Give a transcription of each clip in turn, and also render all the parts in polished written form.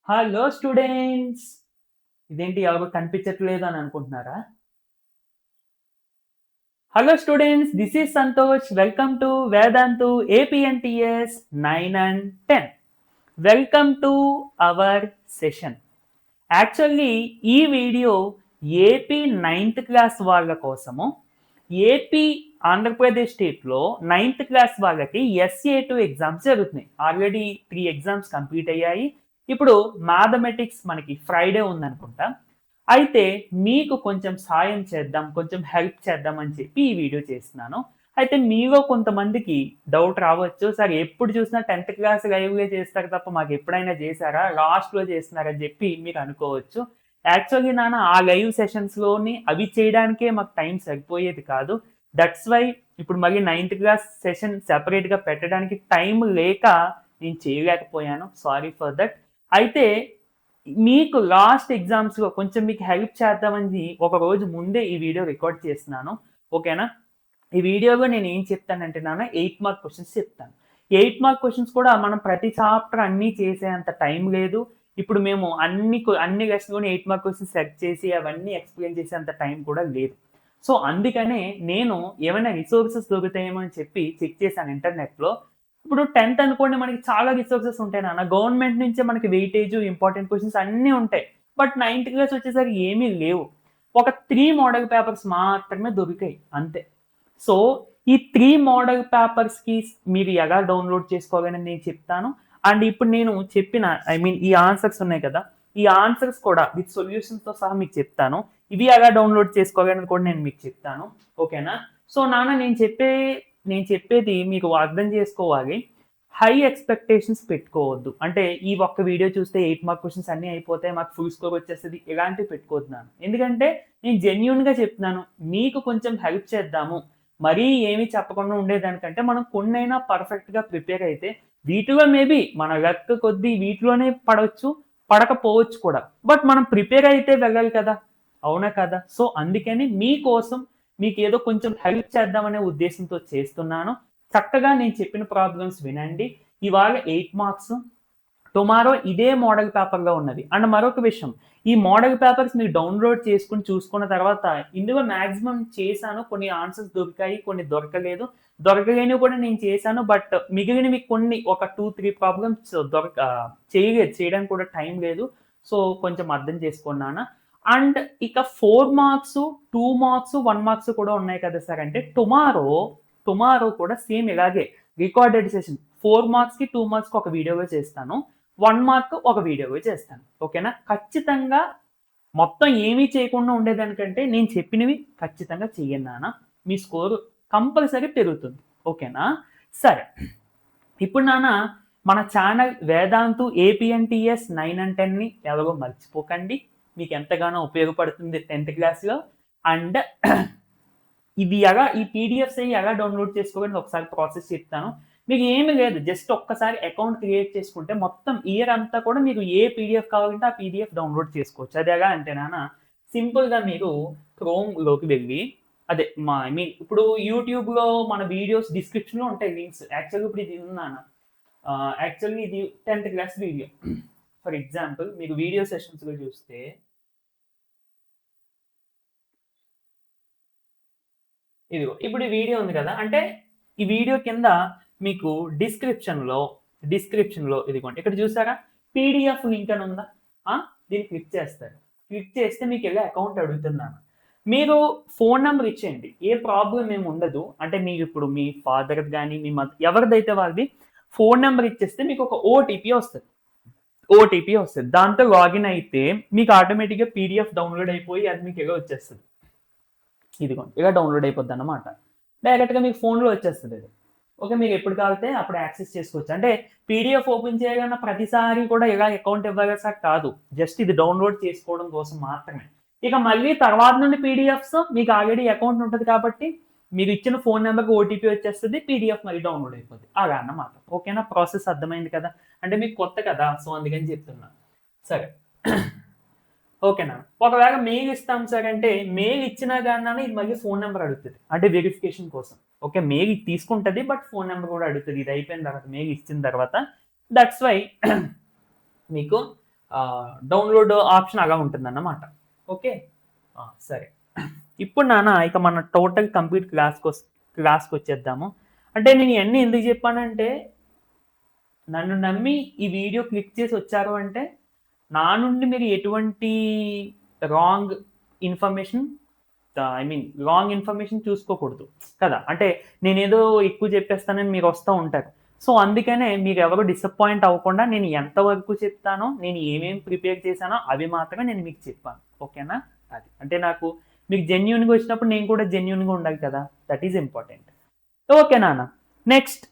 Hello students! ఇదేంటి ఎవరు కనిపించట్లేదు అని అనుకుంటున్నారా? Hello students! This is Santosh. Welcome to Vedantu APNTS 9 and 10. Welcome to our session. Actually ఈ వీడియో ఏపీ 9th క్లాస్ వాళ్ళ కోసము. ఏపీ ఆంధ్రప్రదేశ్ స్టేట్‌లో 9th క్లాస్ వాళ్ళకి SA2 ఎగ్జామ్స్ జరుగుతున్నాయి. ఆల్రెడీ 3 ఎగ్జామ్స్ కంప్లీట్ అయ్యాయి. ఇప్పుడు మ్యాథమెటిక్స్ మనకి ఫ్రైడే ఉందనుకుంటా. అయితే మీకు కొంచెం సాయం చేద్దాం, కొంచెం హెల్ప్ చేద్దాం అని చెప్పి ఈ వీడియో చేస్తున్నాను. అయితే మీలో కొంతమందికి డౌట్ రావచ్చు. సార్ ఎప్పుడు చూసినా 10th క్లాస్ లైవ్‌లే చేస్తారు తప్ప మాకు ఎప్పుడైనా చేశారా? లాస్ట్‌లో చేస్తున్నారని చెప్పి మీరు అనుకోవచ్చు. యాక్చువల్లీ నాన్న ఆ లైవ్ సెషన్స్‌లోని అవి చేయడానికే మాకు టైం సరిపోయేది కాదు. దట్స్ వై ఇప్పుడు మళ్ళీ 9th క్లాస్ సెషన్ సెపరేట్‌గా పెట్టడానికి టైం లేక నేను చేయలేకపోయాను. Sorry for that. అయితే మీకు లాస్ట్ ఎగ్జామ్స్‌లో కొంచెం మీకు హెల్ప్ చేద్దామని ఒక రోజు ముందే ఈ వీడియో రికార్డ్ చేస్తున్నాను. ఓకేనా? ఈ వీడియోలో నేను ఏం చెప్తానంటే నాన్న 8 మార్క్ క్వెషన్స్ చెప్తాను. 8 మార్క్ క్వెషన్స్ కూడా మనం ప్రతి చాప్టర్ అన్నీ చేసేంత టైం లేదు. ఇప్పుడు మేము అన్ని లెసన్‌లోని 8 మార్క్ క్వెషన్స్ సెట్ చేసి అవన్నీ ఎక్స్‌ప్లెయిన్ చేసేంత టైం కూడా లేదు. సో, అందుకనే నేను ఏమైనా రిసోర్సెస్ దొరుకుతాయేమో అని చెప్పి చెక్ చేశాను ఇంటర్నెట్‌లో. ఇప్పుడు 10th అనుకోండి మనకి చాలా రిసోర్సెస్ ఉంటాయి నాన్న. గవర్నమెంట్ నుంచే మనకి వెయిటేజ్, ఇంపార్టెంట్ క్వెషన్స్ అన్నీ ఉంటాయి. బట్ 9th క్లాస్ వచ్చేసరికి ఏమీ లేవు. ఒక 3 మోడల్ పేపర్స్ మాత్రమే దొరికాయి అంతే. సో, ఈ 3 మోడల్ పేపర్స్‌కి మీరు ఎలా డౌన్‌లోడ్ చేసుకోవాలని నేను చెప్తాను. అండ్ ఇప్పుడు నేను చెప్పిన ఈ ఆన్సర్స్ ఉన్నాయి కదా! ఈ ఆన్సర్స్ కూడా విత్ సొల్యూషన్స్‌తో సహా మీకు చెప్తాను. ఇవి ఎలా డౌన్‌లోడ్ చేసుకోవాలని కూడా నేను మీకు చెప్తాను. ఓకేనా? సో, నాన్న నేను చెప్పేది మీకు అర్థం చేసుకోవాలి. హై ఎక్స్‌పెక్టేషన్స్ పెట్టుకోవద్దు. అంటే ఈ ఒక్క వీడియో చూస్తే 8 మార్క్ క్వెషన్స్ అన్నీ అయిపోతాయి. మాకు ఫుల్ స్కోర్ వచ్చేస్తది. ఇలాంటివి పెట్టుకోవద్దు నాన్న. ఎందుకంటే నేను జెన్యూన్‌గా చెప్తున్నాను. మీకు కొంచెం హెల్ప్ చేద్దాము. మరీ ఏమి చెప్పకుండా ఉండేదానికంటే మనం కొన్నైనా పర్ఫెక్ట్‌గా ప్రిపేర్ అయితే వీటిలో మేబీ మన లక్ కొద్దీ వీటిలోనే పడొచ్చు, పడకపోవచ్చు కూడా. బట్ మనం ప్రిపేర్ అయితే వెళ్ళాలి కదా! అవునా కదా? సో, అందుకని మీకోసం మీకేదో కొంచెం హెల్ప్ చేద్దామనే ఉద్దేశంతో చేస్తున్నాను. చక్కగా నేను చెప్పిన ప్రాబ్లమ్స్ వినండి. ఇవాళ 8 మార్క్స్, టుమారో ఇదే మోడల్ పేపర్‌లో ఉన్నది. అండ్ మరొక విషయం, ఈ మోడల్ పేపర్స్ మీరు డౌన్‌లోడ్ చేసుకొని చూసుకున్న తర్వాత ఇందులో మాక్సిమం చేశాను. కొన్ని ఆన్సర్స్ దొరికాయి, కొన్ని దొరకలేదు. దొరకలేనివి కూడా నేను చేశాను. బట్ మిగిలినవి కొన్ని ఒక 2, 3 ప్రాబ్లమ్స్ చేయడానికి కూడా టైం లేదు. సో, కొంచెం అర్థం చేసుకోండి నాన్న. అండ్ ఇక 4 మార్క్స్, 2 మార్క్స్, 1 మార్క్స్ కూడా ఉన్నాయి కదా సార్ అంటే టుమారో కూడా సేమ్ ఇలాగే రికార్డెడ్ సెషన్ 4 మార్క్స్‌కి, 2 మార్క్స్‌కి ఒక వీడియోగా చేస్తాను. 1 మార్క్ ఒక వీడియోగా చేస్తాను. ఓకేనా? ఖచ్చితంగా మొత్తం ఏమీ చేయకుండా ఉండేదానికంటే నేను చెప్పినవి ఖచ్చితంగా చెయ్యండి నాన్న. మీ స్కోర్ కంపల్సరీ పెరుగుతుంది. ఓకేనా? సరే. ఇప్పుడు నాన్న మన ఛానల్ వేదాంతు ఏపీఎన్టీఎస్ 9 అండ్ 10ని ఎవరో మర్చిపోకండి. మీకు ఎంతగానో ఉపయోగపడుతుంది 10th క్లాస్‌లో. అండ్ ఈ పీడిఎఫ్స్ ఎలా డౌన్‌లోడ్ చేసుకోవాలని ఒకసారి ప్రాసెస్ చెప్తాను. మీకు ఏమి లేదు. జస్ట్ ఒక్కసారి అకౌంట్ క్రియేట్ చేసుకుంటే మొత్తం ఇయర్ అంతా కూడా మీకు ఏ పీడిఎఫ్ కావాలంటే ఆ పీడిఎఫ్ డౌన్‌లోడ్ చేసుకోవచ్చు. అది ఎలా అంటే నాన్న సింపుల్‌గా మీరు క్రోమ్‌లోకి వెళ్ళి అదే ఇప్పుడు యూట్యూబ్‌లో మన వీడియోస్ డిస్క్రిప్షన్‌లో ఉంటాయి లింక్స్. యాక్చువల్‌గా ఇప్పుడు ఇది ఉంది నాన్న. యాక్చువల్లీ ఇది 10th class video. For example మీకు వీడియో సెషన్స్‌లో చూస్తే ఇదిగో ఇప్పుడు ఈ వీడియో ఉంది కదా! అంటే ఈ వీడియో కింద మీకు డిస్క్రిప్షన్‌లో ఇదిగోండి. ఇక్కడ చూసారా? పీడీఎఫ్ లింక్ అని ఉందా? ఆ! దీన్ని క్లిక్ చేస్తారు. క్లిక్ చేస్తే మీకెళ్ళి అకౌంట్ అడుగుతున్నాను. మీరు ఫోను నంబర్ ఇచ్చేయండి. ఏ ప్రాబ్లమ్ ఏమి ఉండదు. అంటే మీరిప్పుడు మీ ఫాదర్‌ది గాని, మీ ఎవరిదైతే వాళ్ళది ఫోను నంబర్ ఇచ్చేస్తే మీకొక ఓటీపీ వస్తది. దాంతో లాగిన్ అయితే మీకు ఆటోమేటిక్‌గా పీడీఎఫ్ డౌన్‌లోడ్ అయిపోయి అది మీకెలా వచ్చేస్తది. ఇదిగోండి. ఇలా డౌన్‌లోడ్ అయిపోద్దన్నమాట. డైరెక్ట్‌గా మీకు ఫోన్‌లో వచ్చేస్తదది. ఓకే. మీకు ఎప్పుడు కావాలితే అప్పుడు యాక్సెస్ చేసుకోవచ్చు. అంటే పీడీఎఫ్ ఓపెన్ చేయగానే ప్రతిసారి కూడా ఇలా అకౌంట్ ఇవ్వాలి సార్ కాదు. జస్ట్ ఇది డౌన్‌లోడ్ చేసుకోవడం కోసం మాత్రమే. ఇక మళ్ళీ తర్వాత నుండి పీడీఎఫ్స్ మీకు ఆల్రెడీ అకౌంట్ ఉంటది కాబట్టి మీరు ఇచ్చిన ఫోను నంబర్‌కి ఓటీపీ వచ్చేస్తది. పీడీఎఫ్ మళ్ళీ డౌన్‌లోడ్ అయిపోద్ది. అలా అన్నమాట. ఓకేనా? ప్రాసెస్ అర్థమైంది కదా! అంటే మీకు కొత్త కదా! సో, అందుకని చెప్తున్నా. సరే. ఓకేనా. ఒకవేళ మెయిల్ ఇస్తాం సార్ అంటే, మెయిల్ ఇచ్చినా గాని ఇది మళ్ళీ ఫోను నంబర్ అడుగుతది. అంటే వెరిఫికేషన్ కోసం. ఓకే. మెయిల్ తీసుకుంటది. బట్ ఫోను నంబర్ కూడా అడుగుతది. ఇది అయిపోయిన తర్వాత మెయిల్ ఇచ్చిన తర్వాత. దట్స్ వై మీకు డౌన్లోడ్ ఆప్షన్ అలా ఉంటుందన్నమాట. ఓకే, సరే. ఇప్పుడు నాన్న ఇక మన టోటల్ కంప్లీట్ క్లాస్కి వచ్చేద్దాము. అంటే నేను ఇవన్నీ ఎందుకు చెప్పానంటే, నన్ను నమ్మి ఈ వీడియో క్లిక్ చేసి వచ్చారు అంటే నా నుండి మీరు ఎటువంటి రాంగ్ ఇన్ఫర్మేషన్ రాంగ్ ఇన్ఫర్మేషన్ చూసుకోకూడదు కదా. అంటే నేనేదో ఎక్కువ చెప్పేస్తానని మీరు వస్తూ ఉంటారు. సో అందుకనే మీరు ఎవరు డిసప్పాయింట్ అవ్వకుండా నేను ఎంతవరకు చెప్తానో, నేను ఏమేమి ప్రిపేర్ చేశానో అవి మాత్రమే నేను మీకు చెప్పాను. ఓకేనా? అది అంటే నాకు మీకు జెన్యున్గా వచ్చినప్పుడు నేను కూడా జెన్యున్గా ఉండాలి కదా. That is important. ఓకే నాన్న, నెక్స్ట్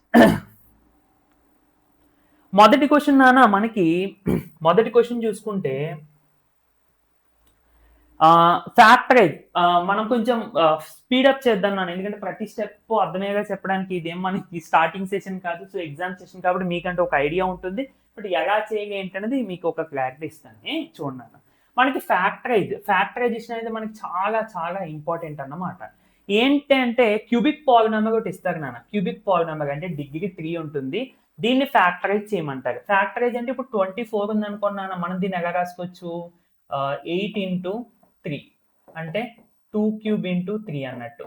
మొదటి క్వశ్చన్ నాన్న, మనకి మొదటి క్వశ్చన్ చూసుకుంటే ఫ్యాక్టరైజ్. మనం కొంచెం స్పీడప్ చేద్దాం నాన్న, ఎందుకంటే ప్రతి స్టెప్ అర్థమయ్యేలా చెప్పడానికి ఇదేం మనకి స్టార్టింగ్ సెషన్ కాదు. సో ఎగ్జామ్ సెషన్ కాబట్టి మీకంటే ఒక ఐడియా ఉంటుంది. బట్ ఎలా చేయాలి ఏంటనేది మీకు ఒక క్లారిటీ ఇస్తాను. చూడండి నాన్న, మనకి ఫ్యాక్టరైజేషన్ అనేది మనకి చాలా చాలా ఇంపార్టెంట్ అన్నమాట. ఏంటి అంటే క్యూబిక్ పాలినామిల్ ఒకటి ఇస్తారు నాన్న. క్యూబిక్ పాలినామిల్ అంటే డిగ్రీ 3 ఉంటుంది. దీన్ని ఫ్యాక్టరైజ్ చేయమంటారు. ఫ్యాక్టరైజ్ అంటే ఇప్పుడు 24 ఉంది అనుకున్నాను, మనం దీన్ని ఎలా రాసుకోవచ్చు? 8 into 3 అంటే 2 cube into 3 అన్నట్టు.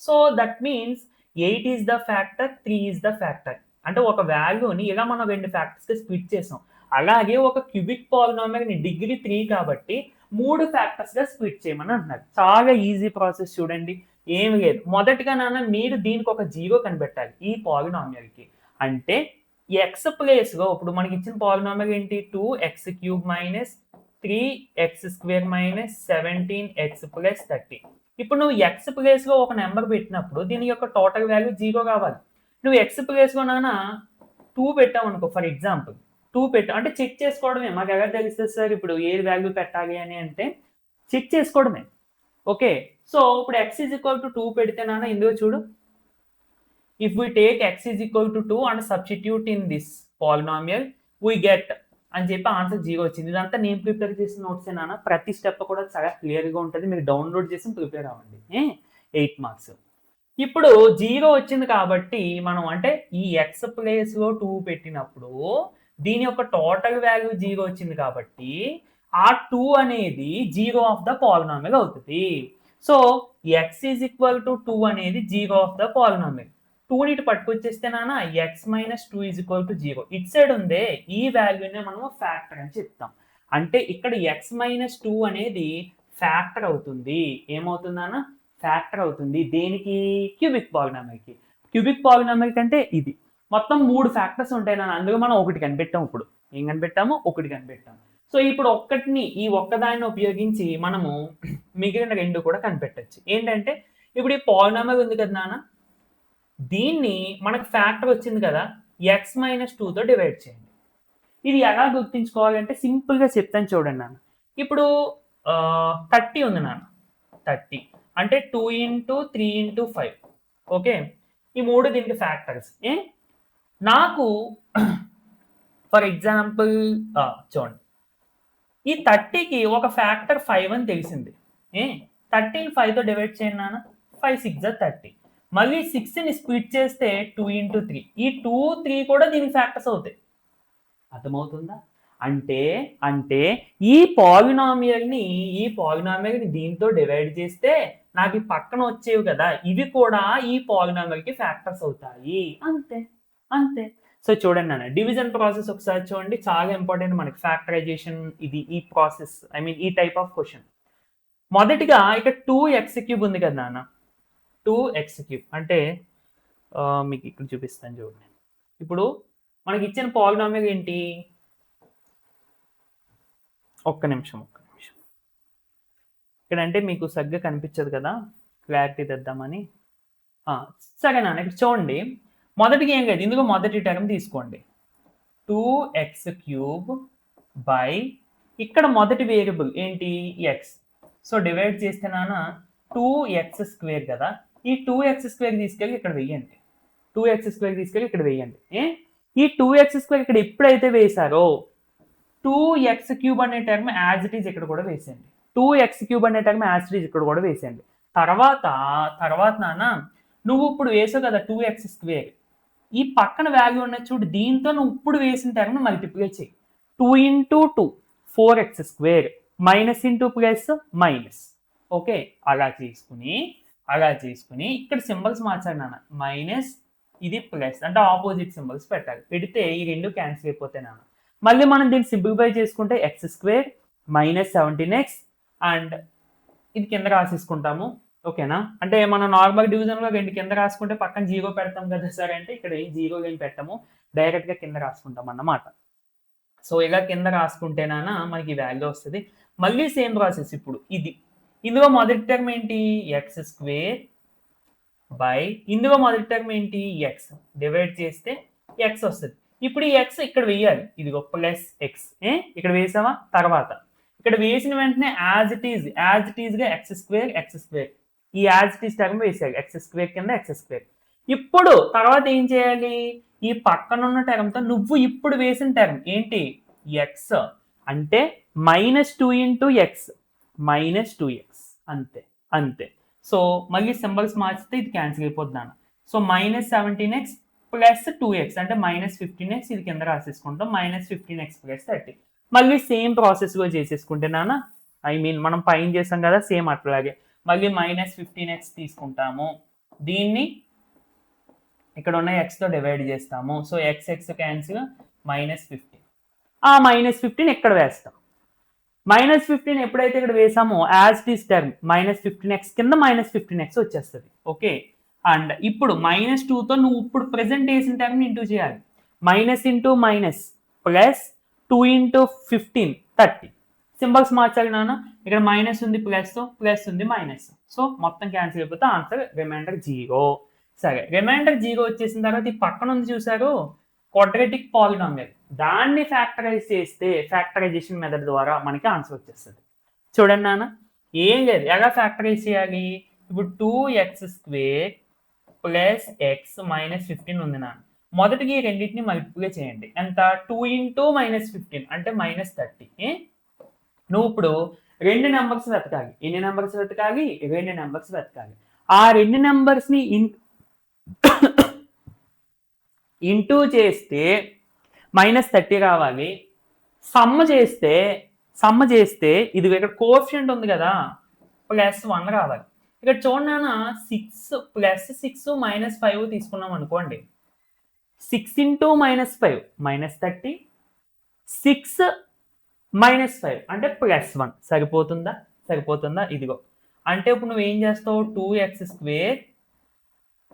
So that means 8 is the factor, 3 is the factor. అంటే ఒక వాల్యూని ఇలా మనం 2 ఫ్యాక్టర్స్కి స్ప్లిట్ చేసాం. అలాగే ఒక క్యూబిక్ పాలినామిల్ని డిగ్రీ 3 కాబట్టి 3 ఫ్యాక్టర్స్గా స్ప్లిట్ చేయమని అంటున్నారు. చాలా ఈజీ ప్రాసెస్ చూడండి, ఏమి లేదు. మొదటిగా నాన్న మీరు దీనికి ఒక 0 కనిపెట్టాలి ఈ పాలినామిల్కి. అంటే ఎక్స్ ప్లేస్లో ఇప్పుడు మనకి ఇచ్చిన పాలినామిల్ ఏంటి? 2x³ minus 3x² minus 17x plus 30. ఇప్పుడు నువ్వు ఎక్స్ ప్లేస్లో ఒక నెంబర్ పెట్టినప్పుడు దీని యొక్క టోటల్ వాల్యూ 0 కావాలి. నువ్వు ఎక్స్ ప్లేస్లో నాన్న 2 పెట్టావు అనుకో, ఫర్ ఎగ్జాంపుల్ 2 పెట్టావు అంటే చెక్ చేసుకోవడమే. మాకు ఎలా తెలుస్తుంది సార్ ఇప్పుడు ఏ వాల్యూ పెట్టాలి అని అంటే చెక్ చేసుకోవడమే. ఓకే, సో ఇప్పుడు x is equal to 2 పెడితే నాన్న ఇందులో చూడు, if we take x is equal to 2 and substitute in this polynomial we get అని చెప్పి ఆన్సర్ 0 వచ్చింది. ఇదంతా నేను ప్రిపేర్ చేసిన నోట్సే నాన్న. ప్రతి స్టెప్ కూడా చాలా క్లియర్గా ఉంటుంది, మీరు డౌన్లోడ్ చేసి ప్రిపేర్ అవ్వండి. 8 మార్క్స్. ఇప్పుడు 0 వచ్చింది కాబట్టి మనం అంటే ఈ ఎక్స్ ప్లేస్లో 2 పెట్టినప్పుడు దీని యొక్క టోటల్ వాల్యూ 0 వచ్చింది కాబట్టి ఆ 2 అనేది 0 ఆఫ్ ద పాలినామిల్ అవుతుంది. So x is equal to 2 అనేది 0 ఆఫ్ ద పాలినామిల్. 2ని ఇటు పట్టుకొచ్చేస్తే నాన్న x minus 2 is equal to 0. It side ఉందే ఈ వాల్యూనే మనము ఫ్యాక్టర్ అని చెప్తాం. అంటే ఇక్కడ x మైనస్ 2 అనేది ఫ్యాక్టర్ అవుతుంది. ఏమవుతుందన్న? ఫ్యాక్టర్ అవుతుంది. దేనికి? క్యూబిక్ పాలినామిల్కి. క్యూబిక్ పాలినామిల్ కంటే ఇది మొత్తం 3 ఫ్యాక్టర్స్ ఉంటాయి నాన్న. అందులో మనం ఒకటి కనిపెట్టాం. ఇప్పుడు ఏం కనిపెట్టాము? ఒకటి కనిపెట్టాము. సో ఇప్పుడు ఈ ఒక్కదాన్ని ఉపయోగించి మనము మిగిలిన 2 కూడా కనిపెట్టచ్చు. ఏంటంటే ఇప్పుడు ఈ పాలినామిల్ ఉంది కదా నాన్న, దీన్ని మనకు ఫ్యాక్టర్ వచ్చింది కదా, x మైనస్ 2తో డివైడ్ చేయండి. ఇది ఎలా గుర్తించుకోవాలంటే సింపుల్గా చెప్తాను చూడండి నాన్న. ఇప్పుడు 30 ఉంది నాన్న, 30 అంటే 2 into 3 into 5. ఓకే, ఈ 3 దీనికి ఫ్యాక్టర్స్. నాకు ఫర్ ఎగ్జాంపుల్ చూడండి, ఈ 30కి ఒక ఫ్యాక్టర్ 5 అని తెలిసింది. 30ని 5తో డివైడ్ చేయండి నాన్న, 5 6 30. మళ్ళీ 6ని స్ప్లిట్ చేస్తే 2 into 3. ఈ 2 3 కూడా దీనికి ఫ్యాక్టర్స్ అవుతాయి. అర్థమవుతుందా? అంటే ఈ పాలినామియల్ని దీంతో డివైడ్ చేస్తే నాకు ఈ పక్కన వచ్చేవి కదా, ఇవి కూడా ఈ పాలినామియల్కి ఫ్యాక్టర్స్ అవుతాయి. అంతే. సో చూడండి నాన్న, డివిజన్ ప్రాసెస్ ఒకసారి చూడండి, చాలా ఇంపార్టెంట్ మనకి ఫ్యాక్టరైజేషన్. ఇది ఈ ప్రాసెస్, ఈ టైప్ ఆఫ్ క్వశ్చన్. మొదటిగా ఇక్కడ 2x³ ఉంది కదా నాన్న, 2x³ అంటే మీకు ఇక్కడ చూపిస్తాను చూడండి. ఇప్పుడు మనకి ఇచ్చిన పాలినామిల్ ఏంటి? ఒక్క నిమిషం ఇక్కడ అంటే మీకు సరిగ్గా కనిపించదు కదా, క్లారిటీ తెద్దామని. సరే నాన్న, ఇక్కడ చూడండి, మొదటికి ఏం లేదు, ఇందుకు మొదటి టర్మ్ తీసుకోండి, 2x³ బై ఇక్కడ మొదటి వేరియబుల్ ఏంటి? x. సో డివైడ్ చేస్తే నాన్న 2x² కదా, ఈ 2x² తీసుకెళ్ళి ఇక్కడ వెయ్యండి. 2x² తీసుకెళ్ళి ఇక్కడ వెయ్యండి. ఈ 2x² ఇక్కడ ఎప్పుడైతే వేశారో 2x³ అనే టర్మ్ యాజ్ ఇట్ ఈజ్ ఇక్కడ కూడా వేసేయండి. 2x³ అనే టర్మ్ యాజ్ ఇట్ ఈజ్ ఇక్కడ కూడా వేసేయండి. తర్వాత నాన్న నువ్వు ఇప్పుడు వేసావు కదా 2x², ఈ పక్కన వాల్యూ ఉన్న చూడు, దీంతో నువ్వు ఇప్పుడు వేసిన టర్మ్ మల్టిప్లై చేయి. 2 into 2 4x² minus into plus minus. Okay, అలా చేసుకుని ఇక్కడ సింబల్స్ మార్చాలి నాన్న. మైనస్ ఇది ప్లస్ అంటే ఆపోజిట్ సింబల్స్ పెట్టాలి. పెడితే ఈ రెండు క్యాన్సిల్ అయిపోతాయి నాన్న. మళ్ళీ మనం దీన్ని సింప్లిఫై చేసుకుంటే x² మైనస్ 17x అండ్ ఇది కింద రాసేసుకుంటాము. ఓకేనా, అంటే మనం నార్మల్ డివిజన్లో రెండు కింద రాసుకుంటే పక్కన 0 పెడతాం కదా సార్ అంటే ఇక్కడ 0 ఏం పెట్టాము, డైరెక్ట్గా కింద రాసుకుంటాం అన్నమాట. సో ఇలా కింద రాసుకుంటేనా మనకి వాల్యూ వస్తుంది. మళ్ళీ సేమ్ ప్రాసెస్. ఇప్పుడు ఇందులో మొదటి టర్మ్ ఏంటి, x² బై ఇందులో మొదటి టర్మ్ ఏంటి, x డివైడ్ చేస్తే x వస్తుంది. ఇప్పుడు ఈ x ఇక్కడ వేయాలి, ఇదిగో ప్లస్ ఎక్స్ ఇక్కడ వేసావా. తర్వాత ఇక్కడ వేసిన వెంటనే యాజ్ ఇట్ ఈజ్ గా x² ఈ యాజ్ ఇట్ ఈజ్ టర్మ్ వేసాలి, x² కింద x². ఇప్పుడు తర్వాత ఏం చేయాలి, ఈ పక్కన ఉన్న టర్మ్ తో నువ్వు ఇప్పుడు వేసిన టర్మ్ ఏంటి x అంటే -2 × x మైనస్ 2x అంతే. సో మళ్ళీ సింబల్స్ మార్చితే ఇది cancel అయిపోద్దాను. So -17x plus 2x అంటే -15x ఇది కింద రాసేసుకుంటాం. -15x plus 30. మళ్ళీ సేమ్ ప్రాసెస్లో చేసేసుకుంటే నాన్న, మనం పైన చేసాం కదా సేమ్ అట్లాగే మళ్ళీ -15x తీసుకుంటాము. దీన్ని ఇక్కడ ఉన్న x తో డివైడ్ చేస్తాము. So x cancel -15. ఆ -15 ఇక్కడ వేస్తాం. -15 ఎప్పుడైతే ఇక్కడ వేసామో as it is term -15x కింద -15x వచ్చేస్తుంది. ఓకే, అండ్ ఇప్పుడు -2తో నువ్వు ఇప్పుడు ప్రెసెంట్ వేసిన టర్మ్ ఇంటూ చేయాలి. Minus into minus plus 2 × 15 30. Symbols మార్చాలి నాన్న. ఇక్కడ మైనస్ ఉంది ప్లస్ ఉంది మైనస్. సో మొత్తం క్యాన్సిల్ అయిపోతే ఆన్సర్ రిమైండర్ 0. సరే, రిమైండర్ 0 వచ్చేసిన తర్వాత ఈ పక్కన ఉంది చూసారు క్వాడ్రాటిక్ పాలినామియల్, దాన్ని ఫ్యాక్టరైజ్ చేస్తే ఫ్యాక్టరైజేషన్ మెథడ్ ద్వారా మనకి ఆన్సర్ వచ్చేస్తుంది. చూడండి నాన్న, ఏం లేదు, ఎలా ఫ్యాక్టరైజ్ చేయాలి. ఇప్పుడు 2x² ప్లస్ x -15 ఉంది నాన్న. మొదటికి ఈ రెండింటిని మల్టిప్లై చేయండి. ఎంత, 2 × -15 అంటే -30. నువ్వు ఇప్పుడు రెండు నెంబర్స్ వెతకాలి. ఎన్ని నెంబర్స్ వెతకాలి, రెండు నెంబర్స్ వెతకాలి. ఆ రెండు నెంబర్స్ని ఇంటూ చేస్తే -30 రావాలి. సమ్ చేస్తే ఇది ఇక్కడ కోఎఫిషియంట్ ఉంది కదా +1 రావాలి. ఇక్కడ చూడనా 6 +6 -5 తీసుకున్నాం అనుకోండి. 6 × -5 -30, 6 -5 అంటే +1 సరిపోతుందా. ఇదిగో అంటే ఇప్పుడు నువ్వు ఏం చేస్తావు, 2x²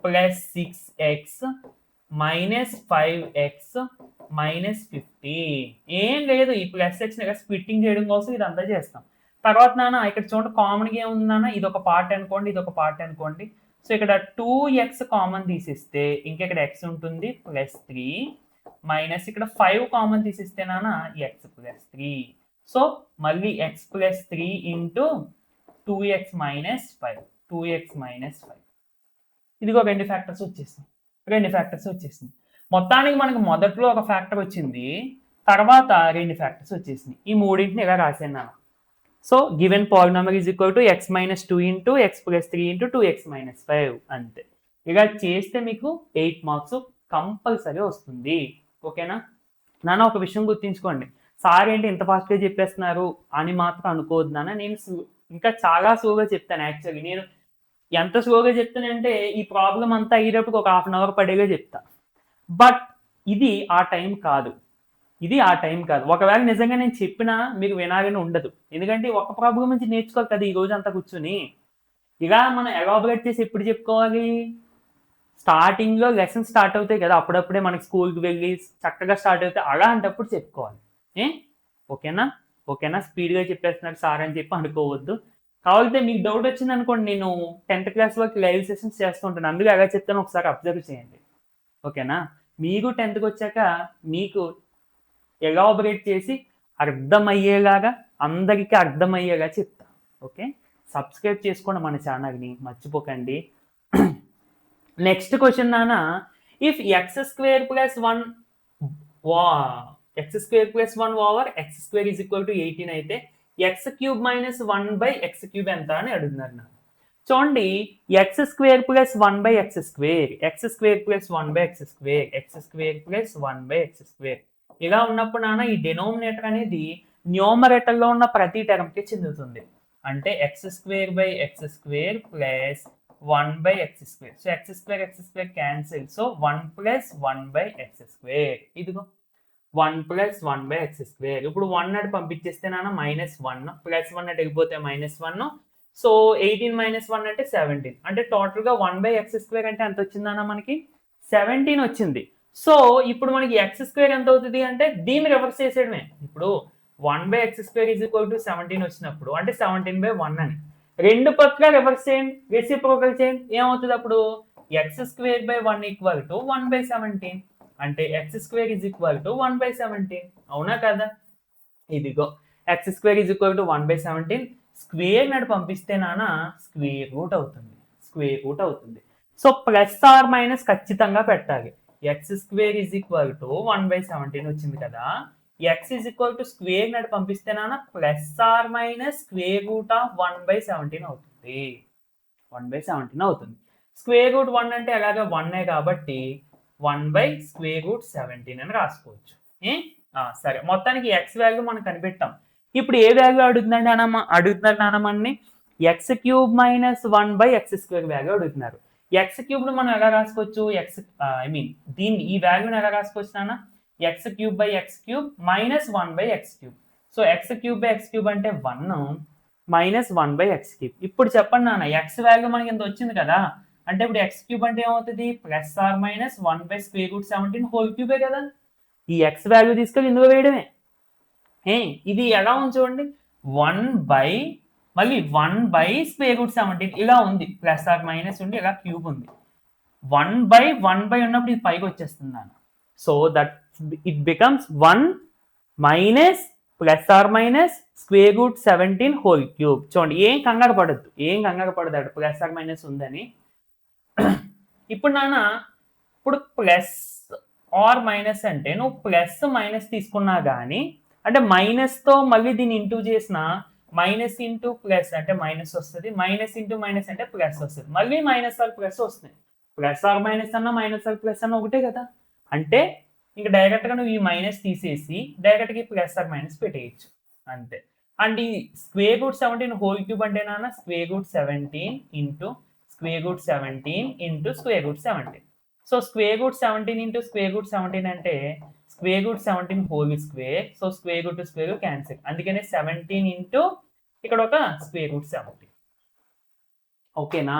ప్లస్ 6x -5x -50. ఏం లేదు, ఈ +x స్ప్లిట్టింగ్ చేయడం కోసం ఇదంతా చేస్తాం. తర్వాత నాన్న ఇక్కడ చూడండి కామన్గా ఏముంది నాన్న, ఇది ఒక పార్ట్ అనుకోండి. సో ఇక్కడ 2x కామన్ తీసిస్తే ఇంకెక్కడ x ఉంటుంది +3 మైనస్ ఇక్కడ 5 కామన్ తీసిస్తే నాన్న x +3. సో మళ్ళీ x +3 × 2x - 5 ఇదిగో రెండు ఫ్యాక్టర్స్ వచ్చేసింది. మొత్తానికి మనకు మొదట్లో ఒక ఫ్యాక్టర్ వచ్చింది, తర్వాత రెండు ఫ్యాక్టర్స్ వచ్చేసింది. ఈ మూడింటిని ఇలా రాసాను నాన్న. So given polynomial is equal to x - 2 × x +3 × 2x - 5 అంతే. ఇలా చేస్తే మీకు 8 మార్క్స్ కంపల్సరీ వస్తుంది. ఓకేనా నాన్న, ఒక విషయం గుర్తుంచుకోండి, సార్ ఏంటి ఇంత ఫాస్ట్గా చెప్పేస్తున్నారు అని మాత్రం అనుకోవద్దు నాన్న. నేను ఇంకా చాలా స్లోగా చెప్తాను. యాక్చువల్లీ నేను ఎంత స్లోగా చెప్తానంటే ఈ ప్రాబ్లం అంతా అయ్యేటప్పుడు ఒక 1/2 అవర్ పడేగా చెప్తా. బట్ ఇది ఆ టైం కాదు. ఒకవేళ నిజంగా నేను చెప్పినా మీకు వినాలని ఉండదు. ఎందుకంటే ఒక ప్రాబ్లం నుంచి నేర్చుకోవాలి కదా ఈ రోజు అంతా కూర్చొని. ఇలా మనం ఎలాబరేట్ చేసి ఎప్పుడు చెప్పుకోవాలి, స్టార్టింగ్లో లెసన్స్ స్టార్ట్ అవుతాయి కదా, అప్పుడప్పుడే మనకి స్కూల్కి వెళ్ళి చక్కగా స్టార్ట్ అవుతాయి, అలాంటప్పుడు చెప్పుకోవాలి. ఓకేనా స్పీడ్గా చెప్పేస్తున్నారు సార్ అని చెప్పి అనుకోవద్దు. కావాలంటే మీకు డౌట్ వచ్చింది అనుకోండి, నేను 10th క్లాస్ వరకు లైవ్ సెషన్స్ చేస్తూ ఉంటాను, అందుకే ఎలా చెప్తాను ఒకసారి అబ్జర్వ్ చేయండి. ఓకేనా, మీకు 10th వచ్చాక మీకు ఎలాబరేట్ చేసి అర్థమయ్యేలాగా అందరికీ అర్థమయ్యేలా చెప్తా. ఓకే, సబ్స్క్రైబ్ చేసుకోండి మన ఛానల్ని మర్చిపోకండి. నెక్స్ట్ క్వశ్చన్ నాన్న, if x² + 1 over x² is equal to 18 అయితే x³ - 1/x³ ఎంత అని అడుగుతున్నారు నాకు. చూడండి, x² + 1/x² ఇలా ఉన్నప్పుడు నాన్న ఈ డినోమినేటర్ అనేది న్యూమరేటర్లో ఉన్న ప్రతి టర్మ్కి చెందుతుంది. అంటే X square by X square plus 1/x². So x² cancel. So 1 + 1/x². ఇదిగో 1 + 1/x². ఇప్పుడు 1 అటు పంపించేస్తే నాన్న -1 +1 అటు వెళ్ళిపోతే -1. సో 18 - 1 అంటే 17. అంటే టోటల్గా 1/x² అంటే ఎంత వచ్చిందన్న మనకి 17 వచ్చింది. సో ఇప్పుడు మనకి x² ఎంత అవుతుంది అంటే దీన్ని రివర్స్ చేసేయడమే. ఇప్పుడు 1/x² = 17 వచ్చినప్పుడు అంటే 17/1 అని రెండు పక్కల రివర్స్ చేయండి, రెసిప్రోకల్ చేయండి. ఏమవుతుంది అప్పుడు x²/1 = 1/17. అంటే x² = 1/17. అవునా కదా? ఇదిగో x² = 1/17. స్క్వేర్ నాడు పంపిస్తే నాన్న స్క్వేర్ రూట్ అవుతుంది. స్క్వేర్ రూట్ అవుతుంది. సో ప్లస్ ఆర్ మైనస్ ఖచ్చితంగా పెట్టాలి. x² = 1/17 వచ్చింది కదా. x స్క్వేర్ నాడు పంపిస్తే నాన్న plus or minus square root of 1/17 అవుతుంది. 1/17 అవుతుంది. స్క్వేర్ రూట్ 1 అంటే అలాగే 1 కాబట్టి 1/√17 అని రాసుకోవచ్చు. సరే, మొత్తానికి x వాల్యూ మనం కనిపెట్టాం. ఇప్పుడు ఏ వాల్యూ అడుగుతున్నారు నాన్న మనని x³ - 1/x² వాల్యూ అడుగుతున్నారు. x³ మనం ఎలా రాసుకోవచ్చు? దీన్ని ఈ వాల్యూని ఎలా రాసుకోవచ్చు నాన్న? x³ - 1/x³. సో x³ అంటే 1 - 1/x³. ఇప్పుడు చెప్పండి నాన్న, x వాల్యూ మనకి ఎంత వచ్చింది కదా, అంటే ఇప్పుడు x³ అంటే ఏమవుతుంది? ప్లస్ ఆర్ మైనస్ 1/√17 హోల్ క్యూబే కదా. ఈ x వాల్యూ తీసుకొని ఇందులో వేయడమే. ఇది ఎలా ఉంది చూడండి, 1/√17 ఇలా ఉంది. ప్లస్ ఆర్ మైనస్ ఉండి ఇలా క్యూబ్ ఉంది. 1/1 ఉన్నప్పుడు ఇది పైకి వచ్చేస్తుంది నాన్న. So that it becomes 1 minus plus or minus √17 whole cube. చూడండి, ఏం కంగారు పడద్దు ప్లస్ ఆర్ మైనస్ ఉందని. ఇప్పుడు నాన్న, ఇప్పుడు ప్లస్ ఆర్ మైనస్ అంటే నువ్వు ప్లస్ మైనస్ తీసుకున్నా కానీ, అంటే మైనస్తో మళ్ళీ దీన్ని ఇంటూ చేసిన మైనస్ ఇంటూ ప్లస్ అంటే మైనస్ వస్తుంది, మైనస్ ఇంటూ మైనస్ అంటే ప్లస్ వస్తుంది, మళ్ళీ మైనస్ ఆర్ ప్లస్ వస్తుంది. ప్లస్ ఆర్ మైనస్ అన్న మైనస్ ఆర్ ప్లస్ అన్న ఒకటే కదా. అంటే ఇంకా డైరెక్ట్గా నువ్వు ఈ మైనస్ తీసేసి డైరెక్ట్గా ఈ ప్లస్ ఆర్ మైనస్ పెట్టేయచ్చు అంతే. అండ్ ఈ √17 హోల్ క్యూబ్ అంటే నాన్న √17 ఇంటూ √17 ఇంటూ √17. సో √17 ఇంటూ √17 అంటే √17 whole square. So square cancel, అందుకనే 17 ఇంటూ ఇక్కడ ఒక √17. ఓకేనా?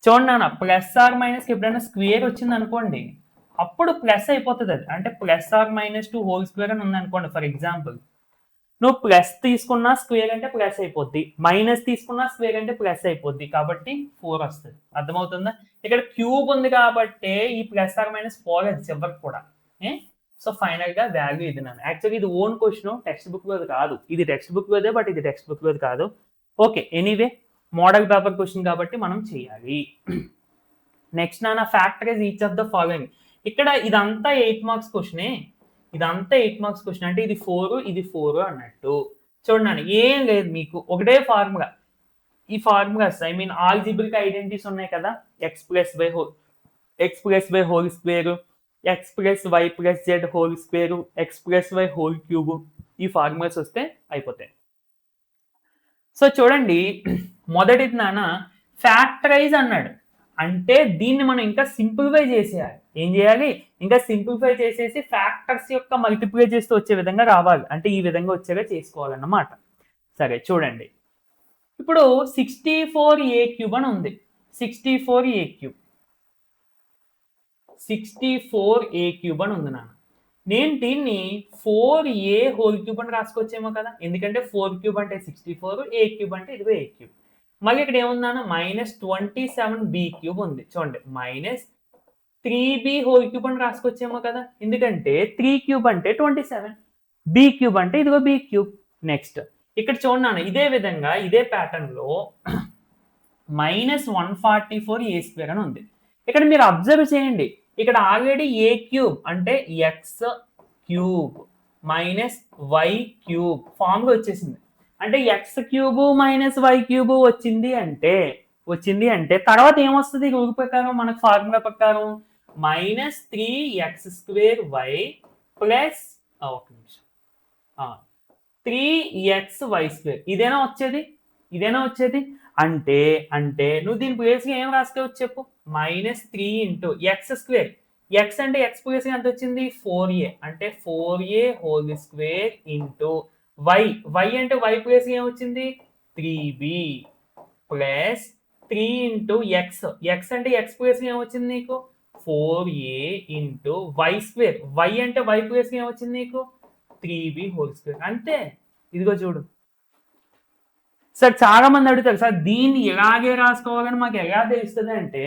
చూడండి నాన్న, ప్లస్ ఆర్ మైనస్కి ఎప్పుడైనా స్క్వేర్ వచ్చింది అనుకోండి, అప్పుడు ప్లస్ అయిపోతుంది. అది అంటే plus or minus 2 whole square అని ఉంది అనుకోండి. ఫర్ ఎగ్జాంపుల్, నువ్వు ప్లస్ తీసుకున్నా స్క్వేర్ అంటే ప్లస్ అయిపోద్ది, మైనస్ తీసుకున్నా స్క్వేర్ అంటే ప్లస్ అయిపోద్ది, కాబట్టి 4 వస్తుంది. అర్థమవుతుందా? ఇక్కడ క్యూబ్ ఉంది కాబట్టి ఈ ప్లస్ ఆర్ మైనస్ పోలేదు చివరికి కూడా. సో ఫైనల్ గా వాల్యూ ఇది నాన్న. యాక్చువల్లీ ఇది ఓన్ క్వశ్చన్, టెక్స్ట్ బుక్ లోది కాదు. ఇది టెక్స్ట్ బుక్ లోదే, బట్ ఇది టెక్స్ట్ బుక్ లోది కాదు. Okay, anyway model paper question కాబట్టి మనం చేయాలి. నెక్స్ట్ నాన్న, factorise each of the following. ఇక్కడ ఇదంతా 8 మార్క్స్ క్వశ్చనే. ఇదంతా 8 మార్క్స్ క్వశ్చన్. అంటే ఇది 4 ఇది 4 అన్నట్టు. చూడండి, ఏం లేదు, మీకు ఒకటే ఫార్ములా. ఈ ఫార్ములాస్ ఆల్జిబ్రిక్ ఐడెంటిటీస్ ఉన్నాయి కదా, x + y whole square, x + y + z whole square, x + y whole cube, ఈ ఫార్ములాస్ వస్తే అయిపోతాయి. సో చూడండి, మొదటిది నాన్న ఫ్యాక్టరైజ్ అన్నాడు. అంటే దీన్ని మనం ఇంకా సింప్లిఫై చేసేయాలి. ఏం చేయాలి? ఇంకా సింప్లిఫై చేసేసి ఫ్యాక్టర్స్ యొక్క మల్టిప్లై చేస్తూ వచ్చే విధంగా రావాలి. అంటే ఈ విధంగా వచ్చేలా చేసుకోవాలన్నమాట. సరే చూడండి, ఇప్పుడు 64a³ అని ఉంది. 64a³ అని ఉంది నాన్న. నేను దీన్ని 4a హోల్ క్యూబ్ అని రాసుకోవచ్చేమో కదా, ఎందుకంటే 4³ అంటే 64, a³ అంటే ఇదిగో a³. మళ్ళీ ఇక్కడ ఏముందన్న -27b³ ఉంది. చూడండి, -3b హోల్ క్యూబ్ అని రాసుకోవచ్చేమో కదా, ఎందుకంటే 3³ అంటే 27, b³ అంటే ఇదిగో b³. నెక్స్ట్ ఇక్కడ చూడండి, ఇదే విధంగా ఇదే ప్యాటర్న్ లో -144a² అని ఉంది. ఇక్కడ మీరు అబ్జర్వ్ చేయండి, ఇక్కడ ఆల్రెడీ a³ అంటే x³ -y³ ఫామ్గా వచ్చేసింది. అంటే x³ -y³ వచ్చింది అంటే తర్వాత ఏమొస్తుంది? రూల్ ప్రకారం మనకు ఫార్ములా ప్రకారం -3x² y ప్లస్ 3xy². ఇదేనా వచ్చేది అంటే అంటే నువ్వు దీని ప్లేస్గా ఏం రాసుకోవచ్చు చెప్పు, -3 ఇంటూ x². ఎక్స్ అంటే ఎక్స్ ప్లేస్ ఎంత వచ్చింది 4a, అంటే 4a² ఇంటూ వై అంటే వై ప్లేస్ ఏమొచ్చింది 3b ప్లస్ 3 ఇంటూ ఎక్స్ అంటే ఎక్స్ ప్లేస్ ఏమొచ్చింది నీకు 4a ఇంటూ y². వై అంటే వై ప్లేస్ ఏమొచ్చింది నీకు 3b². అంతే. ఇదిగో చూడు సార్, చాలా మంది అడుగుతారు సార్ దీన్ని ఎలాగే రాసుకోవాలని మాకు ఎలా తెలుస్తుంది అంటే,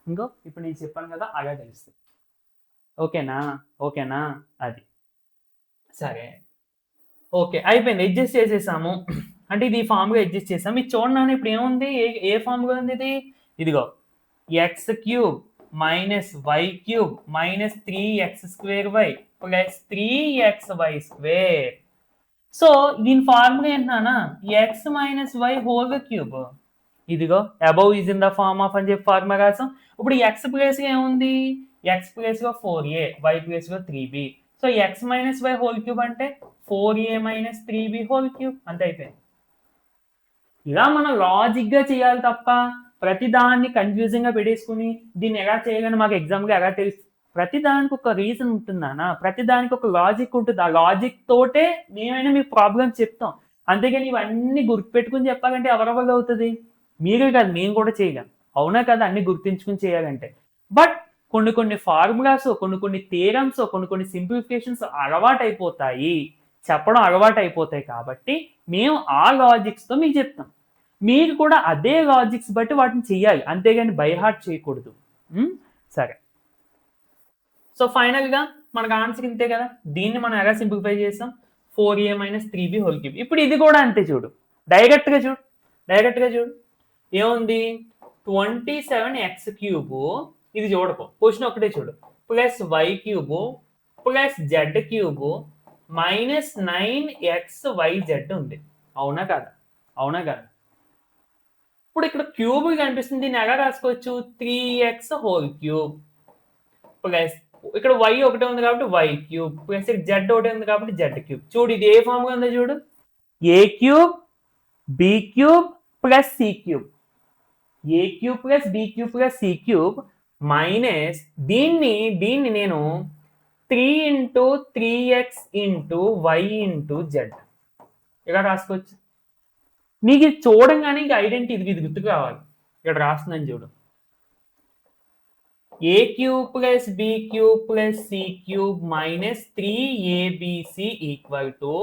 ఇంకో ఇప్పుడు నేను చెప్పాను కదా అలా తెలుస్తుంది. ఓకేనా అది సరే. ఓకే, అయిపోయింది. అడ్జస్ట్ చేసేసాము. అంటే ఇది ఫామ్గా అడ్జస్ట్ చేసాము. ఇది చూడండి ఇప్పుడు ఏముంది, ఏ ఫామ్గా ఉంది ఇది, ఇదిగో x³ minus y³ minus 3x²y plus 3xy². So దీని ఫార్ములా ఏంటన్నా x minus y whole cube. ఇదిగో above is in the form of అని చెప్పి ఫార్ములా రాసాం. ఇప్పుడు ఎక్స్ ప్లేస్ ఏముంది, ఎక్స్ ప్లేస్ లో 4a, వై ప్లేస్ లో 3b. So x minus y whole cube అంటే 4a minus 3b whole cube. అంతే అయిపోయింది. ఇలా మనం లాజిక్ గా చేయాలి తప్ప ప్రతి దాన్ని కన్ఫ్యూజింగ్ గా పెట్టేసుకుని దీన్ని ఎలా చేయాలని మాకు ఎగ్జామ్ గా ఎలా తెలుసు. ప్రతి దానికి ఒక రీజన్ ఉంటుందా, ప్రతి దానికి ఒక లాజిక్ ఉంటుంది. ఆ లాజిక్ తోటే మేమైనా మీకు ప్రాబ్లమ్స్ చెప్తాం. అంతేగాని ఇవన్నీ గుర్తుపెట్టుకుని చెప్పాలంటే ఎవరెవరు అవుతుంది, మీరే కాదు నేను కూడా చేయలేం. అవునా కదా, అన్ని గుర్తించుకుని చేయాలంటే. బట్ కొన్ని ఫార్ములాస్, కొన్ని థియరమ్స్, కొన్ని సింప్లిఫికేషన్స్ అలవాటు అయిపోతాయి, చెప్పడం అలవాటు అయిపోతాయి. కాబట్టి మేము ఆ లాజిక్స్తో మీకు చెప్తాం. మీరు కూడా అదే లాజిక్స్ బట్టి వాటిని చెయ్యాలి, అంతేగాని బై హార్ట్ చేయకూడదు. సరే, సో ఫైనల్గా మనకు ఆన్సర్ ఇంతే కదా. దీన్ని మనం ఎలా సింప్లిఫై చేస్తాం, 4a minus 3b whole cube. ఇప్పుడు ఇది కూడా అంతే, చూడు డైరెక్ట్గా చూడు ఏముంది 27x³ ఇది చూడకు, క్వశ్చన్ ఒకటే చూడు, plus y³ plus z³ minus 9xyz ఉంది. అవునా కదా. ఇప్పుడు ఇక్కడ క్యూబ్ కనిపిస్తుంది, దీన్ని ఎలా రాసుకోవచ్చు 3x³ ప్లస్ ఇక్కడ y ఒకటే ఉంది కాబట్టి y³ ప్లస్ z ఒకటే ఉంది కాబట్టి z³. చూడు ఇది ఏ ఫామ్ గా ఉందో చూడు, a³ b³ plus c³ a³ plus b³ plus c³ minus దీన్ని నేను 3 into 3x into y into z ఇలా రాసుకోవచ్చు. నీకు ఇది చూడంగానే ఇంక ఐడెంటిటీ ఇది గుర్తుకు రావాలి. ఇక్కడ రాస్తుందని చూడు, a³ plus b³ plus c³ minus 3abc equal to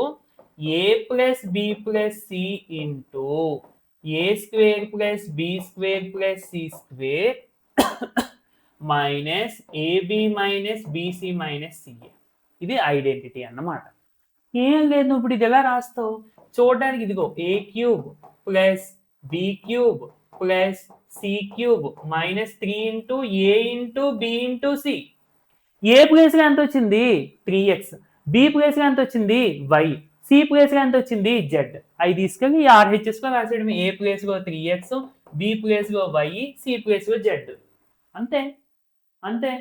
a plus b plus c into a² plus b² plus c² minus ab minus bc minus ca. ఇది ఐడెంటిటీ అన్నమాట. ఏం లేదు, ఇప్పుడు ఇది ఎలా రాస్తావు చూడడానికి, ఇదిగో a³ plus b³ plus c³ minus 3 into a into b into c. ఏ ప్లేస్గా ఎంత వచ్చింది 3x, b ప్లేస్గా ఎంత వచ్చింది y, c ప్లేస్గా ఎంత వచ్చింది z. అవి తీసుకెళ్ళి RHSలో రాసేయడం, ఏ ప్లేస్లో 3x, b ప్లేస్లో y, c ప్లేస్లో z. అంతే.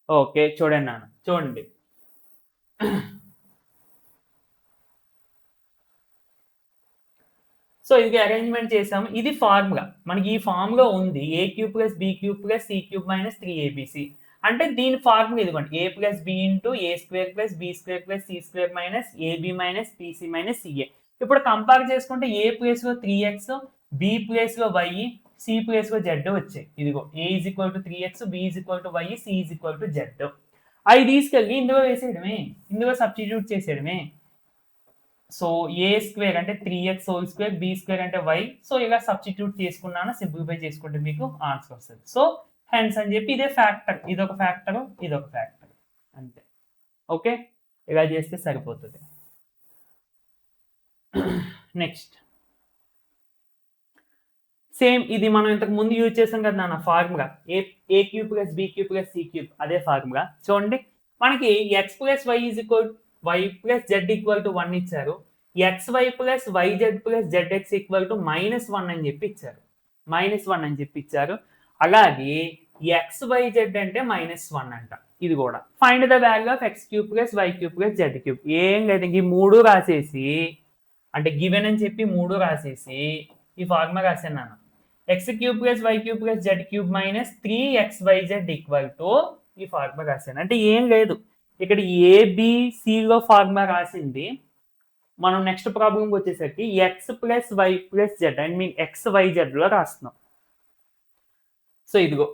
ఓకే, చూడండి సో ఇది అరేంజ్మెంట్ చేసాము. ఇది ఫార్ములా మనకి ఈ ఫార్ములా ఉంది, a³ plus b³ plus c³ minus 3abc. అంటే దీని ఫార్ములా ఇదిగోండి, a plus b into a² plus b² plus c² minus ab minus bc minus ca. ఇప్పుడు కంపేర్ చేసుకుంటే a ప్లేస్లో 3x, b ప్లేస్లో y, c ప్లేస్లో z వచ్చాయి. ఇదిగో a is equal to 3x, b is equal to y, c is equal to z. అవి తీసుకెళ్ళి ఇందులో వేసేయడమే, ఇందులో సబ్స్టిట్యూట్ చేసేయడమే. సో a² అంటే 3x² b² అంటే y. సో ఇలా సబ్స్టిట్యూట్ చేసుకున్నాను, సింప్లిఫై చేసుకుంటే మీకు ఆన్సర్ వస్తుంది. సో హెన్స్ అని చెప్పి ఇదే ఫ్యాక్టర్, ఇదొక ఫ్యాక్టర్, ఇదొక ఫ్యాక్టర్, అంతే. ఓకే, ఇలా చేస్తే సరిపోతుంది. నెక్స్ట్ సేమ్ ఇది మనం ఇంతకు ముందు యూజ్ చేసాం కదా నాన్న formula, a³ plus b³ plus c³, అదే ఫార్ములా. చూడండి మనకి x plus y is equal y plus z equal to 1 ఇచ్చారు, xy plus yz plus zx equal to -1 అని చెప్పి ఇచ్చారు. అలాగే xyz అంటే -1 అంట. ఇది కూడా find the value of x³ plus y³ plus z³. ఏం లేదు, ఇంక ఈ మూడు రాసేసి అంటే గివెన్ అని చెప్పి 3 రాసేసి ఈ ఫార్ములా రాశాను నాన్న. x³ + y³ + z³ - 3xyz ఈ ఫార్ములా రాశాను. అంటే ఏం లేదు, ఇక్కడ ఏబిసిలో ఫార్ములా రాసింది మనం నెక్స్ట్ ప్రాబ్లంకి వచ్చేసరికి x + y + z I mean XYZ లో రాస్తున్నాం. సో ఇదిగో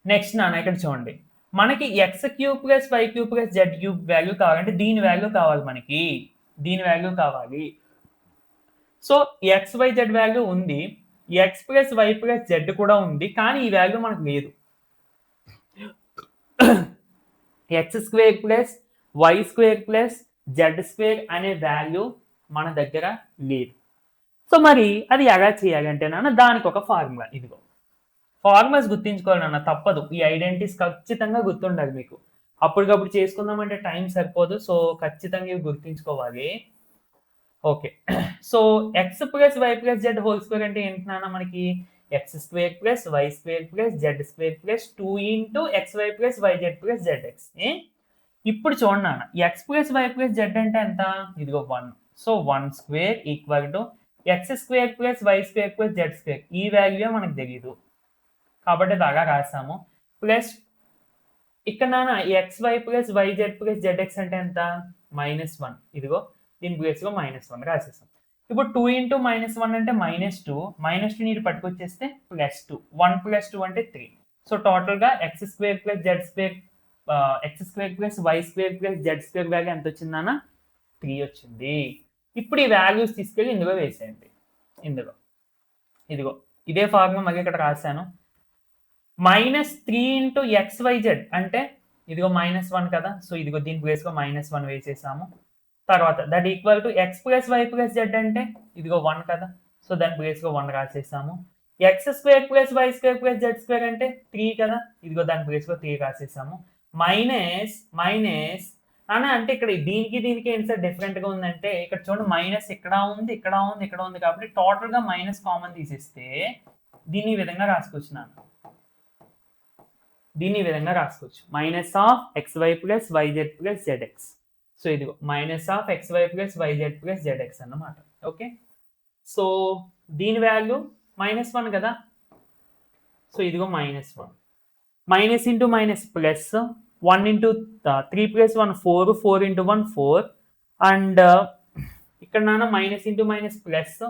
నెక్స్ట్ నాన్న ఇక్కడ చూడండి, మనకి x³ + y³ + z³ వాల్యూ కావాలంటే దీని వాల్యూ కావాలి, మనకి దీని వాల్యూ కావాలి. సో XYZ వాల్యూ ఉంది, x + y + z కూడా ఉంది, కానీ ఈ వాల్యూ మనకు లేదు. x² + y² + z² అనే వాల్యూ మన దగ్గర లేదు. సో మరి అది ఎలా చేయాలంటే నాన్న దానికి ఒక ఫార్ములా, ఇదిగో ఫార్ములాస్ గుర్తించుకోవాలి నాన్న, తప్పదు. ఈ ఐడెంటిటీస్ ఖచ్చితంగా గుర్తుండాలి మీకు. అప్పటికప్పుడు చేసుకుందామంటే టైం సరిపోదు, సో ఖచ్చితంగా ఇవి గుర్తించుకోవాలి. Okay, so x + y + z whole square అంటే ఏంటి నాన్న, మనకి x² + y² + z² + 2 × xy + yz + zx. ఇప్పుడు చూడండి నాన్న, x + y + z అంటే ఎంత, ఇదిగో 1. So 1² = x² + y² + z². ఈ వాల్యూ మనకు తెలియదు కాబట్టి బాగా రాసాము. ప్లస్ ఇక్కడ నాన్న xy + yz + zx అంటే ఎంత, -1. ఇదిగో దీని ప్లేస్లో -1 రాసేసాం. ఇప్పుడు 2 × -1 అంటే -2. -2 ఇటు పట్టుకొచ్చేస్తే +2. 1 + 2 అంటే 3. సో టోటల్గా x² + z² x² + y² + z² value ఎంత వచ్చిందన్న, 3 వచ్చింది. ఇప్పుడు ఈ వాల్యూస్ తీసుకెళ్ళి ఇందులో వేసేయండి. ఇందులో ఇదిగో ఇదే ఫార్ములా మళ్ళీ ఇక్కడ రాశాను. -3 × xyz అంటే ఇదిగో -1 కదా, సో ఇదిగో దీని ప్లేస్లో -1 వేసేసాము. తర్వాత that equal to x + y + z అంటే ఇదిగో 1 కదా, సో దాని ప్లేస్లో 1 రాసేసాము. x² + y² + z² అంటే 3 కదా, ఇదిగో దాని ప్లేస్లో 3 రాసేసాము. మైనస్ అంటే ఇక్కడ దీనికి దీనికి ఏంటి సార్ డిఫరెంట్గా ఉందంటే, ఇక్కడ చూడండి మైనస్ ఇక్కడ ఉంది, ఇక్కడ ఉంది, ఇక్కడ ఉంది, కాబట్టి టోటల్గా మైనస్ కామన్ తీసేస్తే దీన్ని ఈ విధంగా రాసుకోవచ్చు నాన్న. దీన్ని ఈ విధంగా రాసుకోవచ్చు, -xy + yz + zx. సో ఇదిగో -xy + yz + zx అన్నమాట. ఓకే, సో దీని వాల్యూ -1 కదా, సో ఇదిగో -1. Minus into minus plus, 1 × 3 + 1 4, 4 × 1 4, and ఇక్కడ నాన్న మైనస్ ఇంటూ మైనస్ ప్లస్,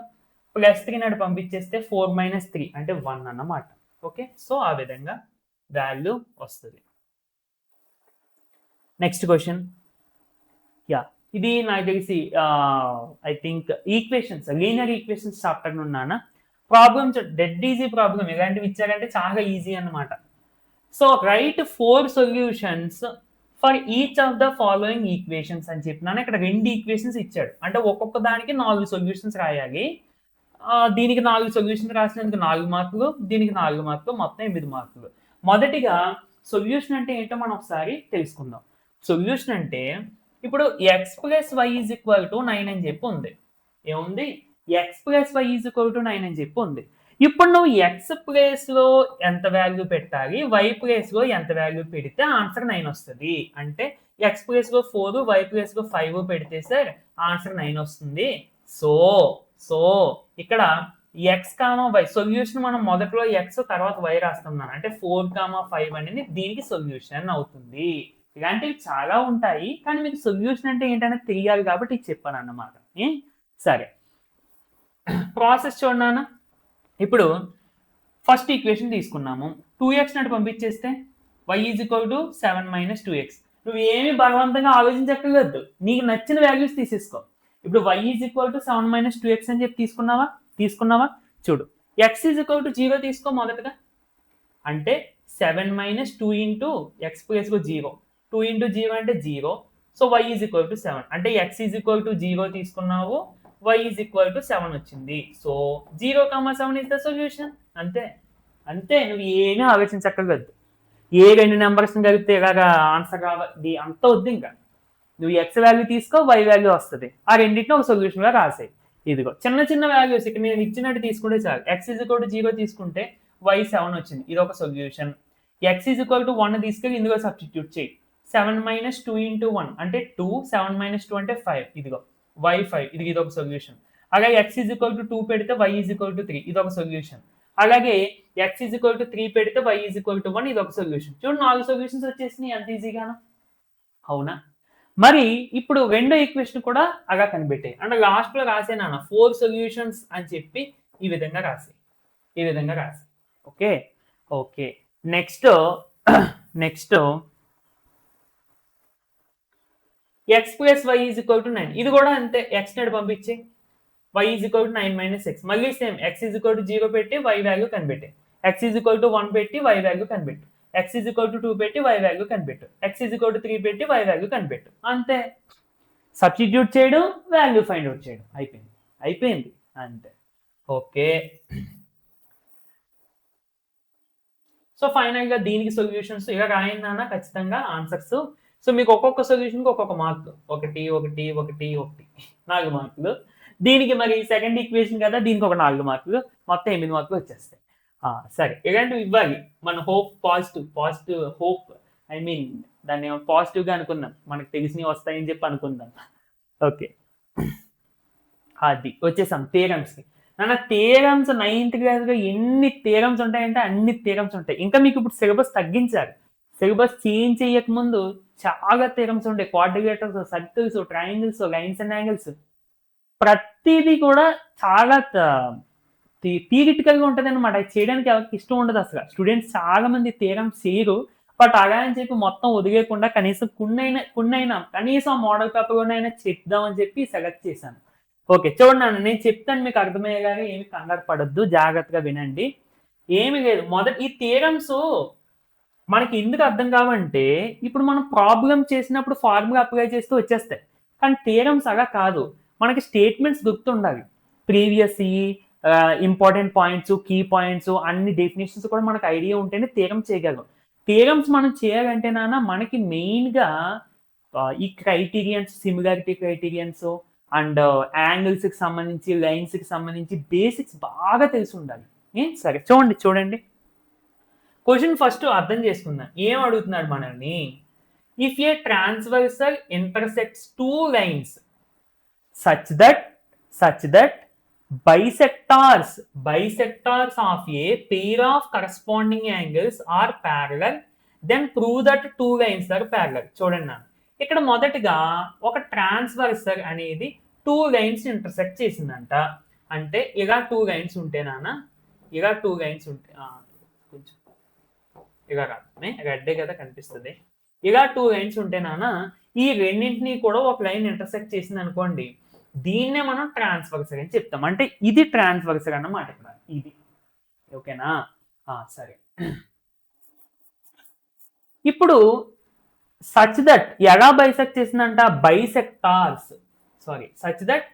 +3 నాడు పంపించేస్తే 4 - 3 అంటే 1 అన్నమాట. ఓకే, సో ఆ విధంగా వాల్యూ వస్తుంది. నెక్స్ట్ క్వశ్చన్, ఇది నాకు తెలిసి I think equations, linear equations chapter ఉన్నానా. ప్రాబ్లమ్స్ డెడ్ ఈజీ ప్రాబ్లం, ఎలాంటివి ఇచ్చారంటే చాలా ఈజీ అన్నమాట. So right 4 solutions for each of the following equations అని చెప్పినాను. ఇక్కడ 2 ఈక్వేషన్స్ ఇచ్చాడు, అంటే ఒక్కొక్క దానికి 4 సొల్యూషన్స్ రాయాలి. దీనికి 4 సొల్యూషన్స్ రాసినందుకు 4 మార్కులు, దీనికి 4 మార్కులు, మొత్తం 8 మార్కులు. మొదటిగా సొల్యూషన్ అంటే ఏంటో మనం ఒకసారి తెలుసుకుందాం. సొల్యూషన్ అంటే ఇప్పుడు x + y = 9 అని చెప్పి ఉంది. ఏముంది, x + y = 9 అని చెప్పి ఉంది. ఇప్పుడు నువ్వు x ప్లేస్లో ఎంత వాల్యూ పెట్టాలి, y ప్లేస్లో ఎంత వాల్యూ పెడితే ఆన్సర్ 9 వస్తుంది. అంటే x ప్లేస్లో 4, y ప్లేస్లో 5 పెడితే సార్ ఆన్సర్ 9 వస్తుంది. సో ఇక్కడ x, y సొల్యూషన్ మనం మొదట్లో x తర్వాత y రాస్తున్నాను, అంటే 4, 5 అనేది దీనికి సొల్యూషన్ అవుతుంది. ఇలాంటివి చాలా ఉంటాయి, కానీ మీకు సొల్యూషన్ అంటే ఏంటనేది తెలియాలి కాబట్టి చెప్పాను అన్నమాట. సరే, ప్రాసెస్ చూడనా. ఇప్పుడు ఫస్ట్ ఈక్వేషన్ తీసుకున్నాము, 2x నాటి పంపించేస్తే y = 7 - 2x. నువ్వు ఏమి బలవంతంగా ఆలోచించక్కర్లేదు, నీకు నచ్చిన వాల్యూస్ తీసేసుకో. ఇప్పుడు y = 7 - 2x అని చెప్పి తీసుకున్నావా చూడు, x = 0 తీసుకో మొదటగా, అంటే 7 - 2 × x ప్లేస్లో 0, 2 × 0 అంటే 0. సో y = 7 అంటే x = 0 తీసుకున్నావు, y = 7 వచ్చింది. So 0, 7 is the solution. అంతే నువ్వు ఏమీ ఆలోచించక్కర్లేదు. ఏ 2 నెంబర్స్ని కలిపితే ఇలాగా ఆన్సర్ రావాలి అంత వద్దు. ఇంకా నువ్వు x వాల్యూ తీసుకో, y వాల్యూ వస్తుంది, ఆ రెండింటిని ఒక సొల్యూషన్గా రాసాయి. ఇదిగో చిన్న చిన్న వాల్యూస్ ఇక్కడ నేను ఇచ్చినట్టు తీసుకుంటే చాలు. x = 0 తీసుకుంటే y 7 వచ్చింది, ఇది ఒక సొల్యూషన్. x = 1 తీసుకెళ్ళి ఇందులో సబ్స్టిట్యూట్ చేయి. 7 - 2 × 1 అంటే 2, 7 - 2 అంటే 5. ఇదిగో y5 ఇది ఒక సొల్యూషన్. అలాగే x ఈజ్ ఈక్వల్ టు 2 పెడితే y ఈజ్ ఈక్వల్ టు 3 ఇది ఒక సొల్యూషన్. అలాగే x ఈజ్ ఈక్వల్ టు 3 పెడితే y ఈజ్ ఈక్వల్ టు 1 ఇది ఒక సొల్యూషన్. చూడండి 4 సొల్యూషన్స్ వచ్చేసినాయి అంత ఈజీగాను. అవునా? మరి ఇప్పుడు రెండో ఈక్వేషన్ కూడా అలా కనిపెట్టాయి. అంటే లాస్ట్ లో రాసేనా 4 సొల్యూషన్స్ అని చెప్పి ఈ విధంగా రాసి okay okay. Next x plus y is equal to 9 ఇది కూడా అంతే. x నేడు పంపించే y is equal to 9 - x మళ్ళీ same x is equal to 0 పెట్టి y వాల్యూ కనిపెట్టే, x ఈజ్ ఈక్వల్ టు 1 పెట్టి y వాల్యూ కనిపెట్టు, x ఈజ్ ఈక్వల్ టు 2 పెట్టి y వాల్యూ కనిపెట్టు, x ఈజ్ ఈక్వల్ టు 3 పెట్టి y వాల్యూ కనిపెట్టు. అంతే. సబ్స్టిట్యూట్ చేయడం, వాల్యూ ఫైండ్ అవుట్ చేయడం, అయిపోయింది అంతే. ఓకే. సో ఫైనల్ గా దీనికి సొల్యూషన్స్ ఇలా రాయండి నాన్న ఖచ్చితంగా ఆన్సర్స్. సో మీకు ఒక్కొక్క సొల్యూషన్కి ఒక్కొక్క మార్క్, 1 1 1 1 4 మార్కులు. దీనికి మరి సెకండ్ ఈక్వేషన్ కదా, దీనికి ఒక 4 మార్కులు, మొత్తం 8 మార్కులు వచ్చేస్తాయి. సరే ఇలాంటివి ఇవ్వాలి. మన hope positive hope, I mean దాన్ని పాజిటివ్గా అనుకుందాం, మనకు తెలిసినవి వస్తాయని చెప్పి అనుకుందాం. ఓకే, అది వచ్చేసాం థియరమ్స్కి. నాన్న థియరమ్స్ 9th క్లాస్లో ఎన్ని థియరమ్స్ ఉంటాయంటే అన్ని థియరమ్స్ ఉంటాయి. ఇంకా మీకు ఇప్పుడు సిలబస్ తగ్గించారు. సిలబస్ చేంజ్ చేయకముందు చాలా థియరమ్స్ ఉంటాయి. Quadrilaterals, circles, triangles, lines and angles, ప్రతిదీ కూడా చాలా థియరిటికల్గా ఉంటుంది అనమాట. చేయడానికి ఎవరికి ఇష్టం ఉండదు అసలు. స్టూడెంట్స్ చాలా మంది థియరమ్స్ చేయరు. బట్ అలా అని చెప్పి మొత్తం వదిలేకుండా కనీసం కొన్నైనా కనీసం మోడల్ పేపర్లోనైనా చెప్దామని చెప్పి సెలెక్ట్ చేశాను. ఓకే చూడండి నాన్న, నేను చెప్తాను మీకు అర్థమయ్యేలాగా, ఏమి కంగారు పడద్దు, జాగ్రత్తగా వినండి. ఏమి లేదు, మొదటి ఈ థియరమ్స్ మనకి ఎందుకు అర్థం కావంటే ఇప్పుడు మనం ప్రాబ్లం చేసినప్పుడు ఫార్ములా అప్లై చేస్తూ వచ్చేస్తాయి. కానీ థియరమ్స్ అలా కాదు, మనకి స్టేట్మెంట్స్ గుర్తుండాలి. Previous important points, key points, అన్ని డెఫినేషన్స్ కూడా మనకు ఐడియా ఉంటేనే థియరమ్ చేయగలం. థియరమ్స్ మనం చేయాలంటే నాన్న మనకి మెయిన్గా ఈ క్రైటీరియన్స్, సిమిలారిటీ క్రైటీరియన్స్ అండ్ యాంగిల్స్కి సంబంధించి, లైన్స్కి సంబంధించి బేసిక్స్ బాగా తెలిసి ఉండాలి. సరే చూడండి క్వశ్చన్ ఫస్ట్ అర్థం చేసుకుందాం. ఏం అడుగుతున్నాడు మనల్ని? If A transversal intersects 2 lines such that bisectors of a pair of corresponding angles are parallel, then prove that 2 lines are parallel. చూడండి ఇక్కడ మొదటిగా ఒక ట్రాన్స్వర్సల్ అనేది 2 లైన్స్ ఇంటర్సెక్ట్ చేసిందంట. అంటే ఇలా 2 లైన్స్ ఉంటే నాన్న, ఇలా 2 లైన్స్ ఉంటే కొంచెం ఇలా కాదు, రెడ్డే కదా కనిపిస్తుంది. ఇలా 2 లైన్స్ ఉంటే నాన్న ఈ రెండింటినీ కూడా ఒక లైన్ ఇంటర్సెక్ట్ చేసింది అనుకోండి, దీన్నే మనం ట్రాన్స్వర్సల్ అని చెప్తాం. అంటే ఇది ట్రాన్స్వర్సల్ అన్నమాట ఇక్కడ, ఇది ఓకేనా? సరే ఇప్పుడు సచ్ దట్ ఎలా బైసెక్ట్ చేసిందంట? Such that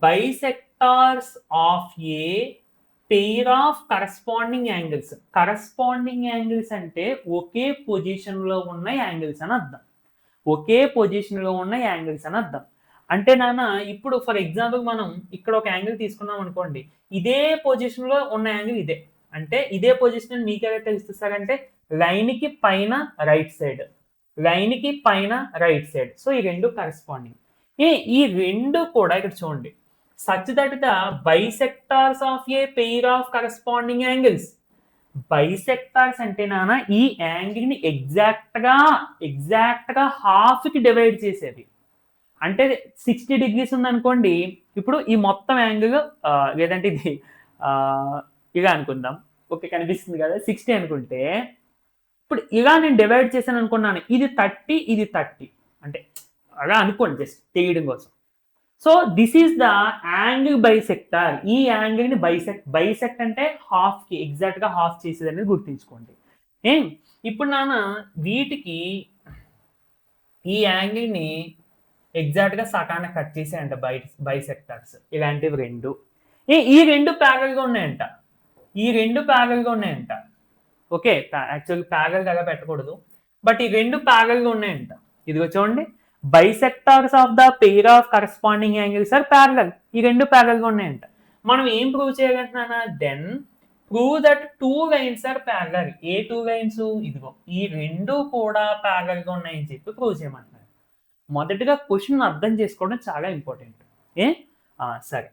bisectors of a pair of corresponding angles. Corresponding angles అంటే ఒకే పొజిషన్లో ఉన్న యాంగిల్స్ అని అర్థం. ఒకే పొజిషన్లో ఉన్న యాంగిల్స్ అని అర్థం. అంటే నాన్న ఇప్పుడు ఫర్ ఎగ్జాంపుల్ మనం ఇక్కడ ఒక యాంగిల్ తీసుకున్నాం అనుకోండి, ఇదే పొజిషన్లో ఉన్న యాంగిల్ ఇదే. అంటే ఇదే పొజిషన్ మీకు ఎలా తెలుస్తుందంటే లైన్కి పైన రైట్ సైడ్, లైన్కి పైన రైట్ సైడ్. సో ఈ రెండు కరస్పాండింగ్. ఈ రెండు కూడా ఇక్కడ చూడండి, such that the bisectors of a pair of corresponding angles. Bisectors అంటే నాన్న ఈ యాంగిల్ని ఎగ్జాక్ట్గా హాఫ్కి డివైడ్ చేసేది. అంటే 60 degrees ఉందనుకోండి, ఇప్పుడు ఈ మొత్తం యాంగిల్ లేదంటే ఇది ఇలా అనుకుందాం, ఓకే కనిపిస్తుంది కదా 60 అనుకుంటే, ఇప్పుడు ఇలా నేను డివైడ్ చేశాను అనుకున్నాను, ఇది 30 ఇది 30 అంటే అలా అనుకోండి జస్ట్ తెలియడం కోసం. So this is the angle bisector. ఈ యాంగిల్ని బైసెక్ట్ అంటే హాఫ్కి ఎగ్జాక్ట్గా హాఫ్ చేసేది అనేది గుర్తుంచుకోండి. ఇప్పుడు నాన్న వీటికి ఈ యాంగిల్ని ఎగ్జాక్ట్గా సకాన కట్ చేసేయంట బైసెక్టార్స్. ఇలాంటివి రెండు ఈ రెండు ప్యారల్గా ఉన్నాయంట, ఈ రెండు ప్యారల్గా ఉన్నాయంట. ఓకే యాక్చువల్లీ ప్యారల్ అలా పెట్టకూడదు, బట్ ఈ రెండు ప్యారల్గా ఉన్నాయంట. ఇదిగో చూడండి, bisectors of the pair of corresponding angles are parallel. ఈ రెండు ప్యారల్గా ఉన్నాయంట. మనం ఏం ప్రూవ్ చేయాలంటున్నా? Then prove that 2 lines are parallel. ఏ 2 లైన్స్? ఇదిగో ఈ రెండు కూడా ప్యారలల్గా ఉన్నాయని చెప్పి ప్రూవ్ చేయమంటున్నారు. మొదటిగా క్వశ్చన్ అర్థం చేసుకోవడం చాలా ఇంపార్టెంట్. ఏ సరే,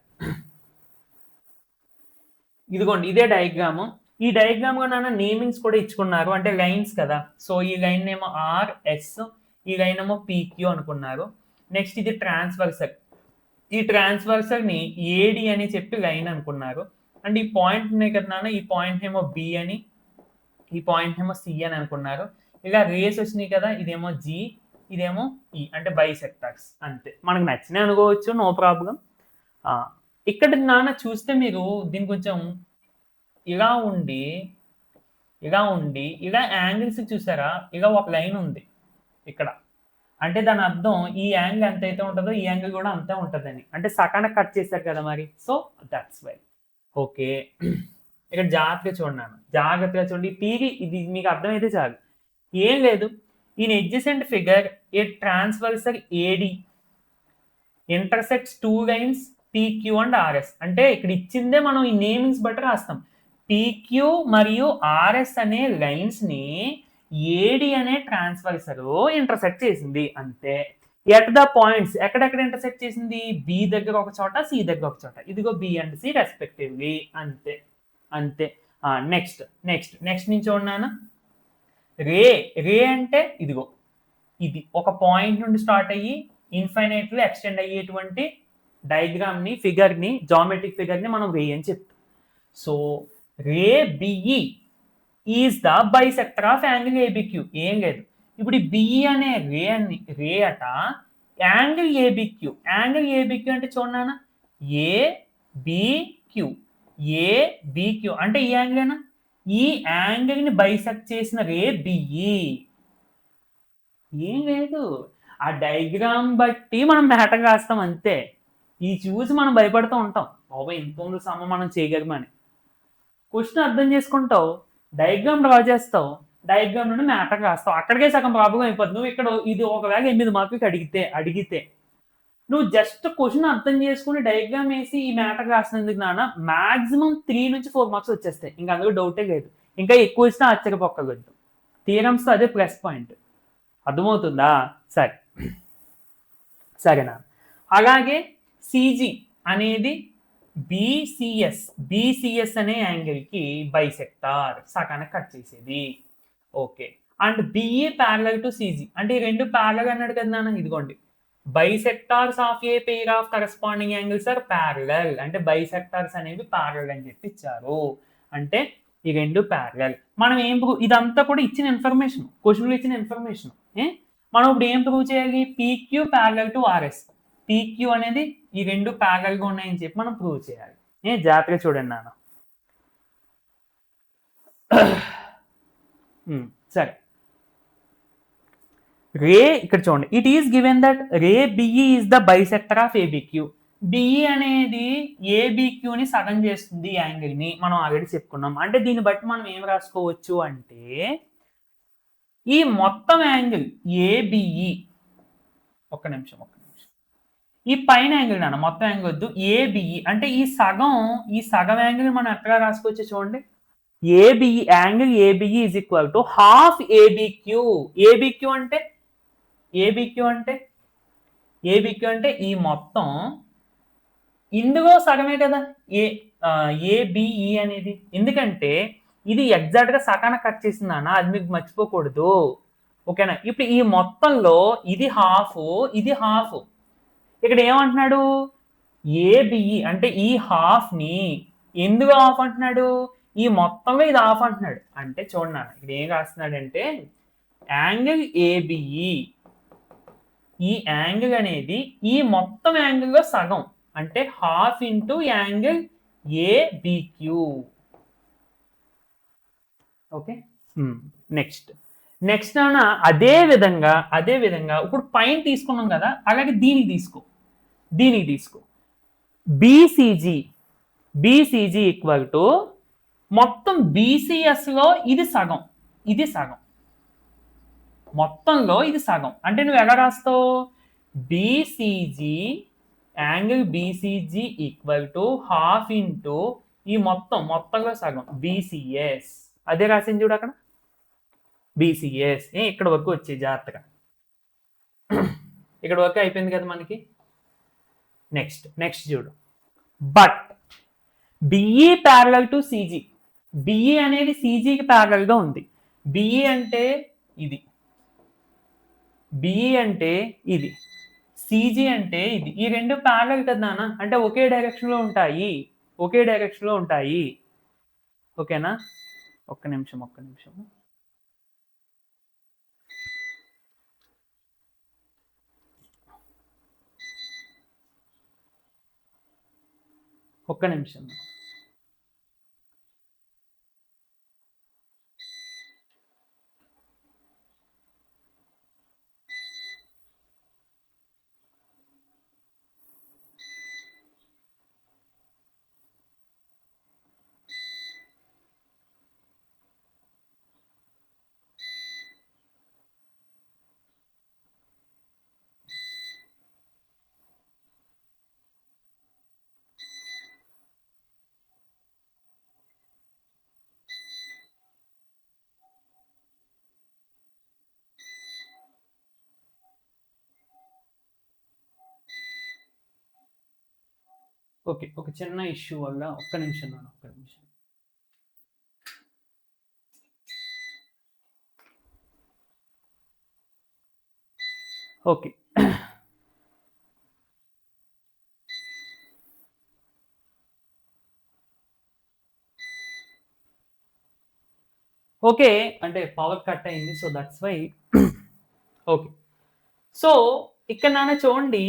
ఇదిగోండి ఇదే డయాగ్రాము. ఈ డయాగ్రామ్ లో నాన్న నేమింగ్స్ కూడా ఇచ్చుకున్నారు, అంటే లైన్స్ కదా. సో ఈ లైన్ ఏమో ఆర్ఎస్, ఈ లైన్ ఏమో పీక్యూ అనుకున్నారు. నెక్స్ట్ ఇది ట్రాన్స్వర్సర్, ఈ ట్రాన్స్వర్సర్ ని ఏడి అని చెప్పి లైన్ అనుకున్నారు. అండ్ ఈ పాయింట్ ఉన్నాయి కదా నాన్న, ఈ పాయింట్ ఏమో బి అని, ఈ పాయింట్ ఏమో సి అని అనుకున్నారు. ఇలా రేస్ వచ్చినాయి కదా, ఇదేమో జి, ఇదేమో ఈ, అంటే బైసెక్టార్స్. అంతే, మనకు నచ్చినవి అనుకోవచ్చు, నో ప్రాబ్లం. ఇక్కడ నాన్న చూస్తే మీరు దీని కొంచెం ఇలా ఉండి ఇలా ఉండి ఇలా యాంగిల్స్ చూసారా, ఇలా ఒక లైన్ ఉంది ఇక్కడ, అంటే దాని అర్థం ఈ యాంగిల్ ఎంత అయితే ఉంటుందో ఈ యాంగిల్ కూడా అంతే ఉంటుందని, అంటే సకాన కట్ చేశారు కదా మరి. So that's why. ఓకే, ఇక్కడ జాగ్రత్తగా చూడన్నాను, జాగ్రత్తగా చూడండి. థియరీ ఇది మీకు అర్థమైతే చాలు, ఏం లేదు. In adjacent figure a transversal AD intersects two lines PQ and RS. అంటే ఇక్కడ ఇచ్చిందే మనం ఈ నేమింగ్స్ బట్టి రాస్తాం. పీక్యూ మరియు ఆర్ఎస్ అనే లైన్స్ ని ఏడి అనే ట్రాన్స్వర్సర్ ఇంటర్సెక్ట్ చేసింది అంతే. ఎట్ ద పాయింట్స్ ఎక్కడెక్కడ ఇంటర్సెక్ట్ చేసింది, బి దగ్గర ఒక చోట, సి దగ్గర ఒక చోట, ఇదిగో బి అండ్ సి రెస్పెక్టివ్లీ. అంతే అంతే. నెక్స్ట్ నెక్స్ట్ నెక్స్ట్ నుంచి చూడన్నాను. రే రే అంటే ఇదిగో ఇది ఒక పాయింట్ నుండి స్టార్ట్ అయ్యి ఇన్ఫైనైట్లీ ఎక్స్టెండ్ అయ్యేటువంటి డయాగ్రామ్ ని, ఫిగర్ ని, జామెట్రిక్ ఫిగర్ ని మనం రే అని చెప్తాం. So ray BE is the bisector of angle ABQ. ఏం లేదు, ఇప్పుడు బిఈ అనే రే అట యాంగిల్ ఏబిక్యూ. యాంగిల్ ఏబిక్యూ అంటే చూడనా, ఏబిక్యూ, ఏబిక్యూ అంటే ఈ యాంగిల్, ఈ యాంగిల్ ని బైసెక్ట్ చేసిన రే బిఈ. ఏం లేదు, ఆ డయాగ్రామ్ బట్టి మనం మ్యాటర్ రాస్తాం అంతే. ఈ చూసి మనం భయపడుతూ ఉంటాం, బాబా ఇంత ఉంది సమ మనం చేయగలమని. క్వశ్చన్ అర్థం చేసుకుంటావు, డయాగ్రామ్ డ్రా చేస్తావు, డయాగ్రామ్ నుండి మ్యాటర్ రాస్తావు, అక్కడికే సగం ప్రాబ్లం అయిపోతుంది. నువ్వు ఇక్కడ ఇది ఒకవేళ 8 మార్కులకి అడిగితే నువ్వు జస్ట్ క్వశ్చన్ అర్థం చేసుకుని డయాగ్రామ్ వేసి ఈ మ్యాటర్ రాసినందుకు నాన్న మాక్సిమం 3 నుంచి 4 మార్క్స్ వచ్చేస్తాయి. ఇంకా అందులో డౌటే లేదు. ఇంకా ఎక్కువ ఇచ్చినా ఆశ్చర్యపోకగలదు. థియరమ్స్తో అదే ప్లస్ పాయింట్. అర్థమవుతుందా? సరే సరేనా. అలాగే సిజి అనేది బీసీఎస్ అనే యాంగిల్కి బైసెక్టార్, సగానికి కట్ చేసేది. Okay, and BE parallel to CG, అంటే ఈ రెండు ప్యారలల్ అన్నాడు కదా నాన్న. ఇదిగోండి, bisectors of a pair of corresponding angles are parallel, అంటే బైసెక్టార్స్ అనేవి ప్యారలల్ అని చెప్పి ఇచ్చారు. అంటే ఈ రెండు ప్యారలల్. మనం ఏం ఇదంతా కూడా ఇచ్చిన ఇన్ఫర్మేషన్, క్వశ్చన్లో ఇచ్చిన ఇన్ఫర్మేషన్. మనం ఇప్పుడు ఏం ప్రూవ్ చేయాలి, PQ parallel to RS. PQ అనేది ఈ రెండు ప్యారలల్ గా ఉన్నాయని చెప్పి మనం ప్రూవ్ చేయాలి. జాగ్రత్తగా చూడండి నాన్న. సరే, రే ఇక్కడ చూడండి, it is given that ray BE is the bisector of ABQ. BE అనేది ఏబిక్యూని సగం చేస్తుంది యాంగిల్ ని, మనం ఆల్రెడీ చెప్పుకున్నాం. అంటే దీన్ని బట్టి మనం ఏం రాసుకోవచ్చు అంటే, ఈ మొత్తం యాంగిల్ ఏబిఈ, ఒక్క నిమిషం, ఈ పైన యాంగిల్ నాన్న, మొత్తం యాంగిల్ వద్దు, ఏబిఈ అంటే ఈ సగం యాంగిల్ మనం ఎట్లా రాసుకోవచ్చు చూడండి. ABE angle ABE is equal to half ABQ. ABQ అంటే ఈ మొత్తం, ఇందులో సగమే కదా ఏబిఈ అనేది. ఎందుకంటే ఇది ఎగ్జాక్ట్ గా సగాన కట్ చేసిందన్న, అది మీకు మర్చిపోకూడదు. ఓకేనా. ఇప్పుడు ఈ మొత్తంలో ఇది హాఫ్, ఇది హాఫ్. ఇక్కడ ఏమంటున్నాడు, ఏబిఈ అంటే ఈ హాఫ్ ని ఎందుకు హాఫ్ అంటున్నాడు, ఈ మొత్తంలో ఇది హాఫ్ అంటున్నాడు. అంటే చూడండి ఇక్కడ ఏం రాస్తున్నాడంటే, యాంగిల్ ఏబిఈ, ఈ యాంగిల్ అనేది ఈ మొత్తం యాంగిల్లో సగం, అంటే half into angle ABQ. Okay, next అన్న అదే విధంగా ఇప్పుడు పైన తీసుకున్నాం కదా, అలాగే దీనికి తీసుకో. బీసీజీ ఈక్వల్ టు మొత్తం బీసీఎస్ లో ఇది సగం, మొత్తంలో ఇది సగం. అంటే నువ్వు ఎలా రాస్తావు, BCG angle BCG equal to half into ఈ మొత్తంలో సగం బీసీఎస్. అదే రాసింది చూడు అక్కడ, బీసీఎస్. ఇక్కడ వరకు వచ్చే, జాగ్రత్తగా ఇక్కడ వరకు అయిపోయింది కదా మనకి. నెక్స్ట్ చూడు. But BE parallel to CG. BE అనేది సిజీకి ప్యారలల్ గా ఉంది. బిఈ అంటే ఇది, బిఈ అంటే ఇది, సిజీ అంటే ఇది. ఈ రెండు ప్యారలల్ కదా నాన్న, అంటే ఒకే డైరెక్షన్ లో ఉంటాయి, ఒకే డైరెక్షన్ లో ఉంటాయి. ఓకేనా? ఒక్క నిమిషం ఒక్క నిమిషం. ఒక్క నిమిషం. ఓకే, ఒక చిన్న ఇష్యూ వల్ల ఒక్క నిమిషం నాన్న, ఒక్క నిమిషం. ఓకే. ఓకే, అంటే పవర్ కట్ అయింది, so that's why. Okay, so ఇక్కడ నాన్న చూడండి,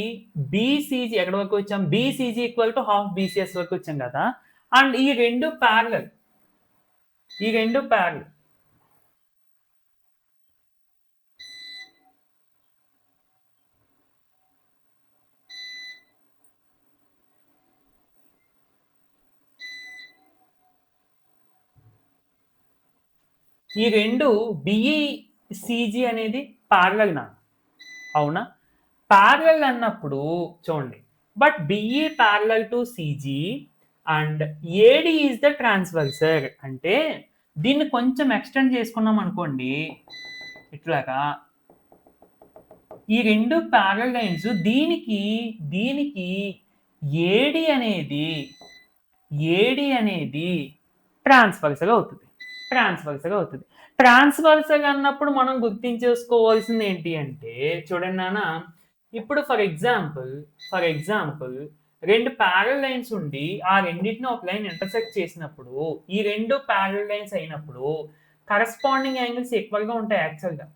బీసీజీ ఎక్కడ వరకు వచ్చాం? BCG equal to half BCS వరకు వచ్చాం కదా. అండ్ ఈ రెండు ప్యారలల్, ఈ రెండు ప్యారలల్. ఈ రెండు బిఈసిజి అనేది ప్యారలల్ నా, అవునా? ప్యారలల్ అన్నప్పుడు చూడండి, but BE parallel to CG and AD is the transversal. అంటే దీన్ని కొంచెం ఎక్స్టెండ్ చేసుకున్నాం అనుకోండి, ఇట్లాగా ఈ రెండు ప్యారలల్ లైన్స్, దీనికి దీనికి ఏడి అనేది ట్రాన్స్వర్సర్ అవుతుంది, ట్రాన్స్వర్సర్ అవుతుంది. ట్రాన్స్వర్సర్ అన్నప్పుడు మనం గుర్తించేసుకోవాల్సింది ఏంటి అంటే, చూడండి నాన్న, ఇప్పుడు ఫర్ ఎగ్జాంపుల్ రెండు ప్యారల్ లైన్స్ ఉండి ఆ రెండింటిని ఒక లైన్ ఇంటర్సెక్ట్ చేసినప్పుడు, ఈ రెండు ప్యారల్ లైన్స్ అయినప్పుడు కరస్పాండింగ్ యాంగిల్స్ ఈక్వల్ గా ఉంటాయి యాక్చువల్గా.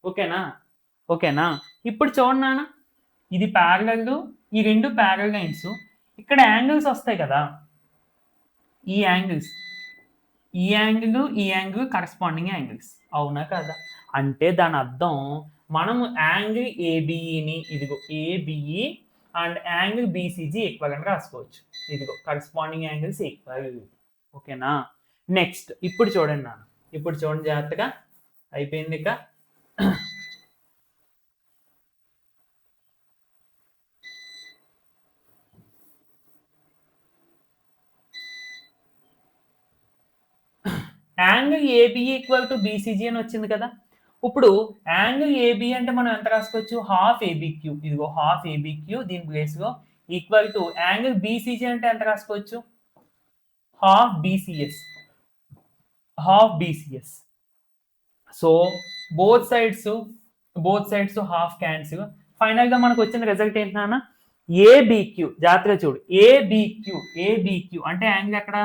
ఓకేనా? ఓకేనా? ఇప్పుడు చూడండి నాన్న, ఇది ప్యారలల్, ఈ రెండు ప్యారల్ లైన్స్, ఇక్కడ యాంగిల్స్ వస్తాయి కదా, ఈ యాంగిల్స్, ఈ యాంగిల్ కరస్పాండింగ్ యాంగిల్స్, అవునా కదా? అంటే దాని అర్థం మనము యాంగిల్ ఏబిఈని, ఇదిగో ABE and angle BCG equal అని రాసుకోవచ్చు. ఇదిగో కరస్పాండింగ్ యాంగిల్స్ ఈక్వల్. ఓకేనా? నెక్స్ట్ ఇప్పుడు చూడండి నాన్న, ఇప్పుడు చూడండి జాగ్రత్తగా, అయిపోయింది ఇక. Angle AB equal to BCG అని వచ్చింది కదా. ఇప్పుడు యాంగిల్ ఏబి అంటే మనం ఎంత రాసుకోవచ్చు? హాఫ్ ఏబిక్యూ, ఇదిగో హాఫ్ ఏబిక్యూ, దీని ప్లేస్ లో ఈక్వల్ టు యాంగిల్ బీసీజీ అంటే ఎంత రాసుకోవచ్చు? Half BCs, half BCs. So both sides half cancel. Final గా మనకు వచ్చిన రిజల్ట్ ఏంటి నాన్న? ఏబిక్యూ, జాగ్రత్తగా చూడు, ఏబిక్యూ అంటే యాంగిల్ ఎక్కడ?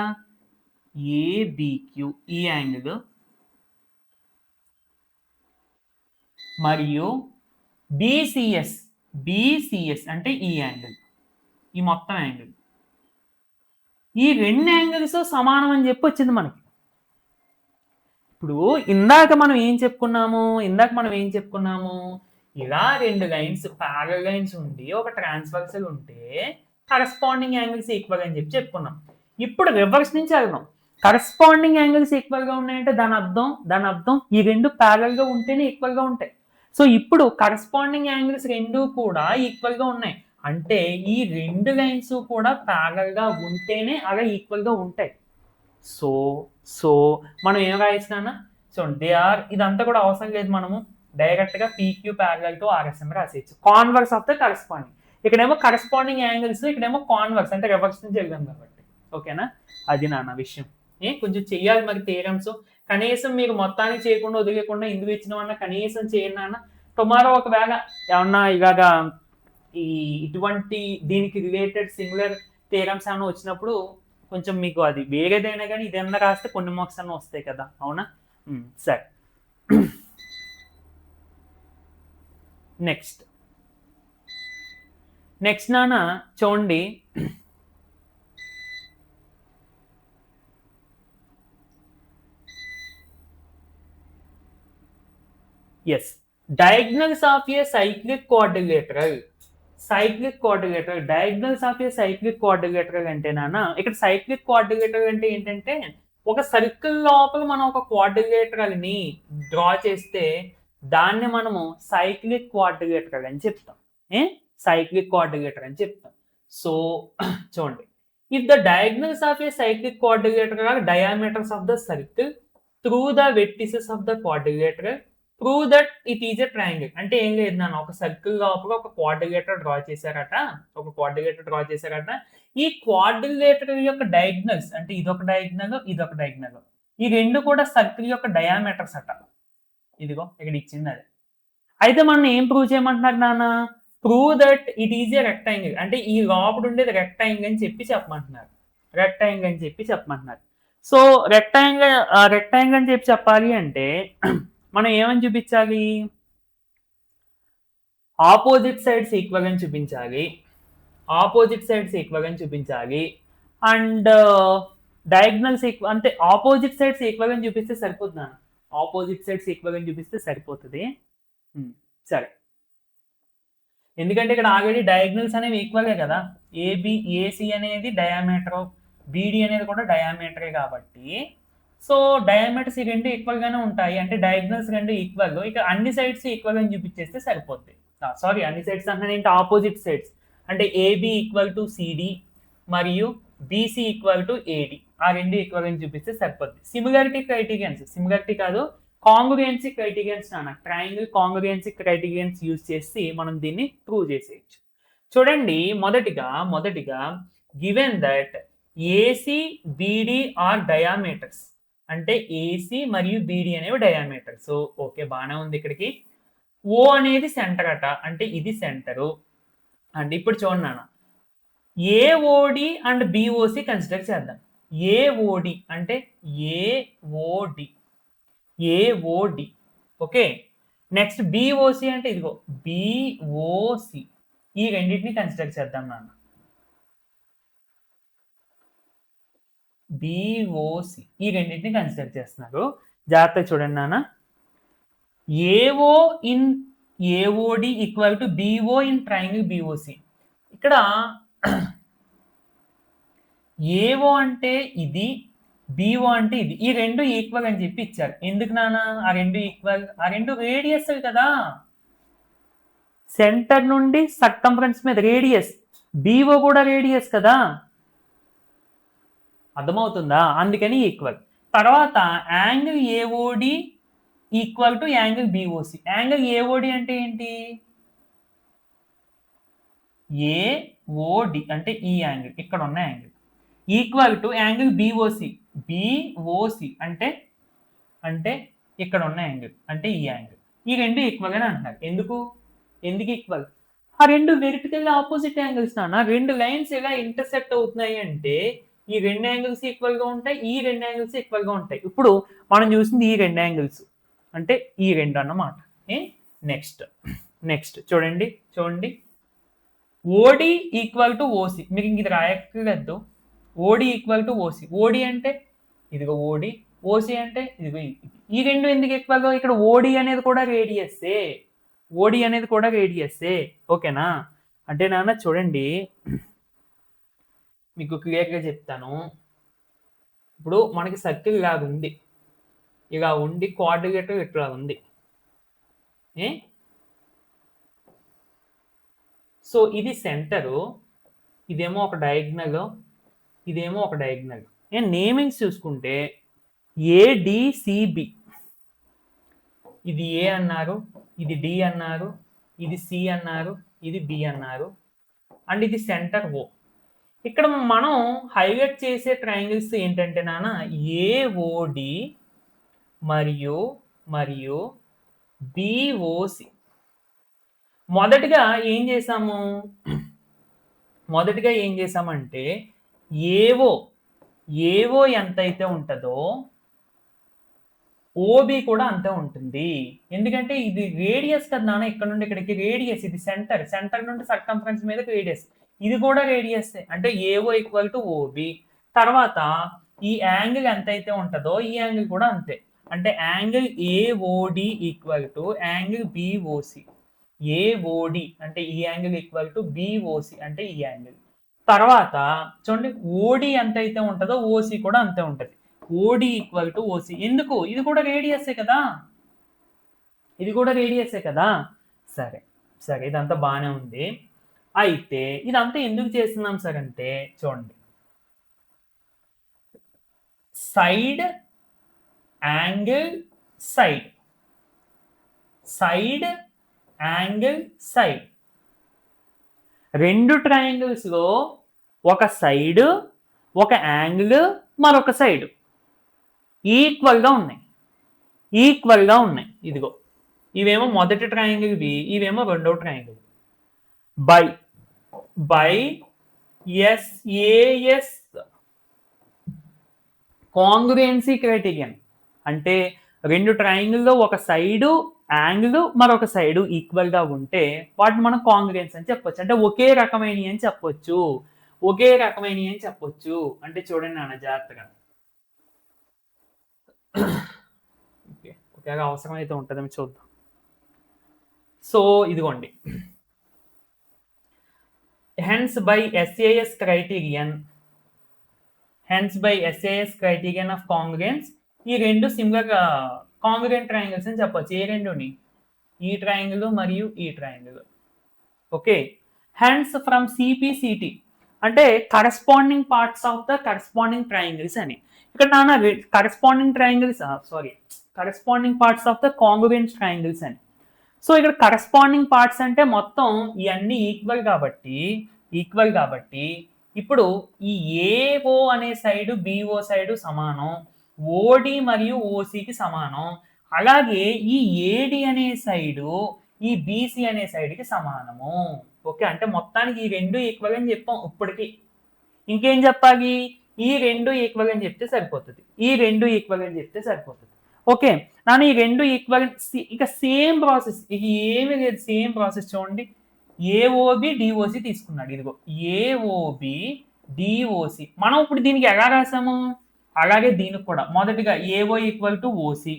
ఏబిక్యూ, ఈ యాంగిల్ మరియు బీసీఎస్ అంటే ఈ యాంగిల్, ఈ మొత్తం యాంగిల్, ఈ రెండు యాంగిల్స్ సమానం అని చెప్పి వచ్చింది మనకి. ఇప్పుడు ఇందాక మనం ఏం చెప్పుకున్నాము? ఇలా రెండు లైన్స్ ప్యారలల్ లైన్స్ ఉండి ఒక ట్రాన్స్వర్సల్ ఉంటే కరస్పాండింగ్ యాంగిల్స్ ఈక్వల్ అని చెప్పి చెప్పుకున్నాం. ఇప్పుడు రివర్స్ నుంచి వెళ్దాం. కరస్పాండింగ్ యాంగిల్స్ ఈక్వల్ గా ఉన్నాయంటే దాని అర్థం ఈ రెండు ప్యారలల్ గా ఉంటేనే ఈక్వల్ గా ఉంటాయి. సో ఇప్పుడు కరస్పాండింగ్ యాంగిల్స్ రెండు కూడా ఈక్వల్ గా ఉన్నాయి అంటే ఈ రెండు లైన్స్ కూడా ప్యారలల్ గా ఉంటేనే అలా ఈక్వల్ గా ఉంటాయి. సో మనం ఏం రాయిస్తున్నానా? సో దే ఆర్, ఇదంతా కూడా అవసరం లేదు, మనము డైరెక్ట్ గా పీక్యూ ప్యారలల్ టు ఆర్ఎస్ఎం రాసేయచ్చు, కాన్వర్స్ ఆఫ్ ద కరస్పాండింగ్. ఇక్కడేమో కరస్పాండింగ్ యాంగిల్స్, ఇక్కడేమో కాన్వర్స్ అంటే రివర్స్ నుంచి వెళ్ళాం కాబట్టి. ఓకేనా, అది నాన్న విషయం. కొంచెం చెయ్యాలి మరి థియరమ్స్. కనీసం మీరు మొత్తానికి చేయకుండా వదిలేకుండా ఇందుకు ఇచ్చిన వల్ల కనీసం చేయండి నాన్న. టుమారో ఒకవేళ ఏమన్నా ఇలాగా ఇటువంటి దీనికి రిలేటెడ్ సిమిలర్ థియరమ్స్ ఏమైనా వచ్చినప్పుడు కొంచెం మీకు అది వేరేదైనా కానీ ఇదన్నా రాస్తే కొన్ని మార్క్స్ అన్న వస్తాయి కదా, అవునా? సరే, నెక్స్ట్ నాన్న చూడండి. Yes, diagonals of a cyclic quadrilateral. Diagonals of a cyclic quadrilateral అంటే నాన్న, ఇక్కడ సైక్లిక్ క్వాడ్రిలేటరల్ అంటే ఏంటంటే ఒక సర్కిల్ లోపల మనం ఒక క్వాడ్రిలేటరల్ ని డ్రా చేస్తే దాన్ని మనము సైక్లిక్ క్వాడ్రిలేటరల్ అని చెప్తాం. సైక్లిక్ క్వాడ్రిలేటరల్ అని చెప్తాం. సో చూడండి, if the diagonals of a cyclic quadrilateral are diameters of the circle through the vertices of the quadrilateral, prove that it is a triangle. అంటే ఏం లేదు నాన్న, ఒక సర్కిల్ లోపల ఒక క్వాడ్రిలేటర్ డ్రా చేశారట, ఈ క్వాడ్రిలేటర్ యొక్క డయాగ్నల్స్ అంటే ఇదొక డయాగ్నల్, ఈ రెండు కూడా సర్కిల్ యొక్క డయామీటర్స్ అట. ఇదిగో ఇక్కడ ఇచ్చింది అది. అయితే మనం ఏం ప్రూవ్ చేయమంటున్నారు నాన్న? Prove that it is a rectangle. అంటే ఈ లోపల ఉండేది రెక్టాంగిల్ అని చెప్పి చెప్పమంటున్నారు. సో రెక్టాంగిల్ అని చెప్పి చెప్పాలి అంటే మనం ఏమని చూపించాలి? ఆపోజిట్ సైడ్స్ ఈక్వల్ అని చూపించాలి. అండ్ డయాగ్నల్స్ ఈక్వల్, అంటే ఆపోజిట్ సైడ్స్ ఈక్వల్ అని చూపిస్తే సరిపోతుంది. సరే, ఎందుకంటే ఇక్కడ ఆల్రెడీ డయాగ్నల్స్ అనేవి ఈక్వలే కదా. ఏసీ అనేది డయామీటర్, బీడీ అనేది కూడా డయామీటరే కాబట్టి సో డయామీటర్స్ ఈ రెండు ఈక్వల్ గానే ఉంటాయి. అంటే డయాగ్నల్స్ రెండు ఈక్వల్, ఇక అన్ని సైడ్స్ ఈక్వల్ అని చూపించేస్తే సరిపోద్ది. సారీ, అన్ని సైడ్స్ అంటే ఏంటి? Opposite sides. అంటే ఏబి ఈక్వల్ టు సిడి మరియు బీసీ ఈక్వల్ టు ఏడి, ఆ రెండు ఈక్వల్ అని చూపిస్తే సరిపోద్ది. సిమిలారిటీ కాదు, కాంగ్రుయెన్సీ క్రైటీరియన్స్ నాన్న. ట్రయాంగిల్ కాంగ్రుయెన్సీ క్రైటీరియన్స్ యూజ్ చేసి మనం దీన్ని ప్రూవ్ చేసేయచ్చు. చూడండి, మొదటిగా given that AC BD are diameters, అంటే ఏసీ మరియు బీడీ అనేవి డయామీటర్స్. ఓకే, బాగానే ఉంది. ఇక్కడికి ఓ అనేది సెంటర్ అట, అంటే ఇది సెంటరు. అండ్ ఇప్పుడు చూడండి నాన్న, ఏఓడి అండ్ బిఓసి కన్సిడర్ చేద్దాం. ఏఓడి అంటే ఏఓడి, ఓకే. నెక్స్ట్ బిఓసి అంటే ఇదిగో బిఓసి, ఈ రెండింటిని కన్సిడర్ చేద్దాం నాన్న. బిఓసి ఈ రెండింటిని కన్సిడర్ చేస్తున్నారు. జాగ్రత్తగా చూడండి నాన్న. AO in AOD equal to BO in triangle BOC. ఇక్కడ ఏఓ అంటే ఇది, బిఓ అంటే ఇది, ఈ రెండు ఈక్వల్ అని చెప్పి ఇచ్చారు. ఎందుకు నాన్న ఆ రెండు ఈక్వల్? ఆ రెండు రేడియస్ కదా, సెంటర్ నుండి సర్కంఫరెన్స్ మీద రేడియస్. బిఓ కూడా రేడియస్ కదా, అర్థమవుతుందా? అందుకని ఈక్వల్. తర్వాత angle AOD equal to angle BOC. Angle AOD అంటే ఏంటి? ఏఓడి అంటే ఈ యాంగిల్, ఇక్కడ ఉన్న angle, equal to angle BOC. BOC అంటే ఇక్కడ ఉన్న యాంగిల్, అంటే ఈ యాంగిల్. ఈ రెండు ఈక్వల్ అని అంటున్నారు. ఎందుకు ఈక్వల్? ఆ రెండు వెర్టికల్ ఆపోజిట్ యాంగిల్స్ నాన్న. రెండు లైన్స్ ఎలా ఇంటర్సెక్ట్ అవుతున్నాయి అంటే ఈ రెండు యాంగిల్స్ ఈక్వల్ గా ఉంటాయి, ఈ రెండు యాంగిల్స్ ఈక్వల్ గా ఉంటాయి. ఇప్పుడు మనం చూసింది ఈ రెండు యాంగిల్స్, అంటే ఈ రెండు అన్నమాట. నెక్స్ట్ చూడండి, ఓడి ఈక్వల్ టు ఓసి. మీకు ఇంక ఇది రాయక్కర్లేదు. ఓడి ఈక్వల్ టు ఓసి. ఓడి అంటే ఇదిగో ఓడి, ఓసి అంటే ఇదిగో ఇది. ఈ రెండు ఎందుకు ఈక్వల్? ఇక్కడ ఓడి అనేది కూడా రేడియస్సే, ఓకేనా? అంటే నాన్న చూడండి, మీకు క్లియర్గా చెప్తాను. ఇప్పుడు మనకి సర్కిల్ ఇలా ఉండి కోఆర్డినేటర్ ఇట్లా ఉంది. సో ఇది సెంటరు, ఇదేమో ఒక డయాగ్నల్, ఇదేమో ఒక డయాగ్నల్. నేమింగ్స్ చూసుకుంటే ఏడిసిబి, ఇది ఏ అన్నారు, ఇది డి అన్నారు, ఇది సి అన్నారు, ఇది బి అన్నారు. అండ్ ఇది సెంటర్ ఓ. ఇక్కడ మనం హైలైట్ చేసే ట్రయాంగిల్స్ ఏంటంటే నాన్న ఏఓడి మరియు మరియు బిఓసి. మొదటిగా ఏం చేసామంటే ఏఓ ఎంతైతే ఉంటుందో ఓబి కూడా అంతే ఉంటుంది. ఎందుకంటే ఇది రేడియస్ కదా నాన్న, ఇక్కడ నుండి ఇక్కడికి రేడియస్, ఇది సెంటర్ నుండి సర్కంఫరెన్స్ మీద రేడియస్, ఇది కూడా రేడియస్. అంటే ఏఓ ఈక్వల్ టు ఓబి. తర్వాత ఈ యాంగిల్ ఎంతైతే ఉంటుందో ఈ యాంగిల్ కూడా అంతే. అంటే angle AOD equal to angle BOC. AOD అంటే ఈ యాంగిల్ ఈక్వల్ టు బిఓసి అంటే ఈ యాంగిల్. తర్వాత చూడండి ఓడి ఎంతైతే ఉంటుందో ఓసి కూడా అంతే ఉంటుంది. ఓడి ఈక్వల్ టు ఓసి. ఎందుకు? ఇది కూడా రేడియసే కదా. సరే ఇదంతా బాగానే ఉంది. అయితే ఇదంతా ఎందుకు చేస్తున్నాం సార్ అంటే చూడండి, సైడ్ యాంగిల్ సైడ్ రెండు ట్రయాంగిల్స్ లో ఒక సైడ్, ఒక యాంగిల్, మరొక సైడ్ ఈక్వల్గా ఉన్నాయి. ఇదిగో ఇవేమో మొదటి ట్రయాంగిల్, ఇవేమో రెండవ ట్రయాంగిల్. బై ఎస్ఏఎస్ కాంగ్రుయెన్సీ క్రైటీరియన్ అంటే రెండు ట్రయాంగిల్లో ఒక సైడు యాంగిల్ మరొక సైడు ఈక్వల్గా ఉంటే వాటిని మనం కాంగ్రుయెన్స్ అని చెప్పొచ్చు. అంటే ఒకే రకమైన అని చెప్పొచ్చు. అంటే చూడండి నాన్న జాగ్రత్తగా, ఒకేగా అవసరం అయితే ఉంటుందని చూద్దాం. సో ఇదిగోండి, hence by SAS criterion of congruence ఈ రెండు సిమిలర్ కాంగ్రుయెంట్ ట్రయాంగిల్స్ అని చెప్పొచ్చు. ఏ రెండుని? ఈ ట్రయాంగిల్ మరియు ఈ triangle. Okay, hence from CPCT అంటే corresponding parts of the corresponding triangles అని. ఇక్కడ నాన్న corresponding parts of the congruent triangles అని. సో ఇక్కడ కరస్పాండింగ్ పార్ట్స్ అంటే మొత్తం ఇవన్నీ ఈక్వల్ కాబట్టి ఇప్పుడు ఈ ఏఓ అనే సైడు బిఓ సైడు సమానం, ఓడి మరియు ఓసికి సమానం. అలాగే ఈ ఏడి అనే సైడు ఈ బీసీ అనే సైడ్కి సమానము. ఓకే, అంటే మొత్తానికి ఈ రెండు ఈక్వల్ అని చెప్పాం. ఇప్పటికి ఇంకేం చెప్పాలి? ఈ రెండు ఈక్వల్ అని చెప్తే సరిపోతుంది. ఓకే నాన్న, ఈ రెండు ఈక్వల్. ఇక సేమ్ ప్రాసెస్, ఇది ఏమీ లేదు, సేమ్ ప్రాసెస్ చూడండి. ఏఓబి డిఓసి తీసుకున్నాడు. ఇదిగో ఏఓబి డిఓసి. మనం ఇప్పుడు దీనికి ఎలా రాసాము? అలాగే దీనికి కూడా మొదటిగా ఏఓ ఈక్వల్ టు ఓసి,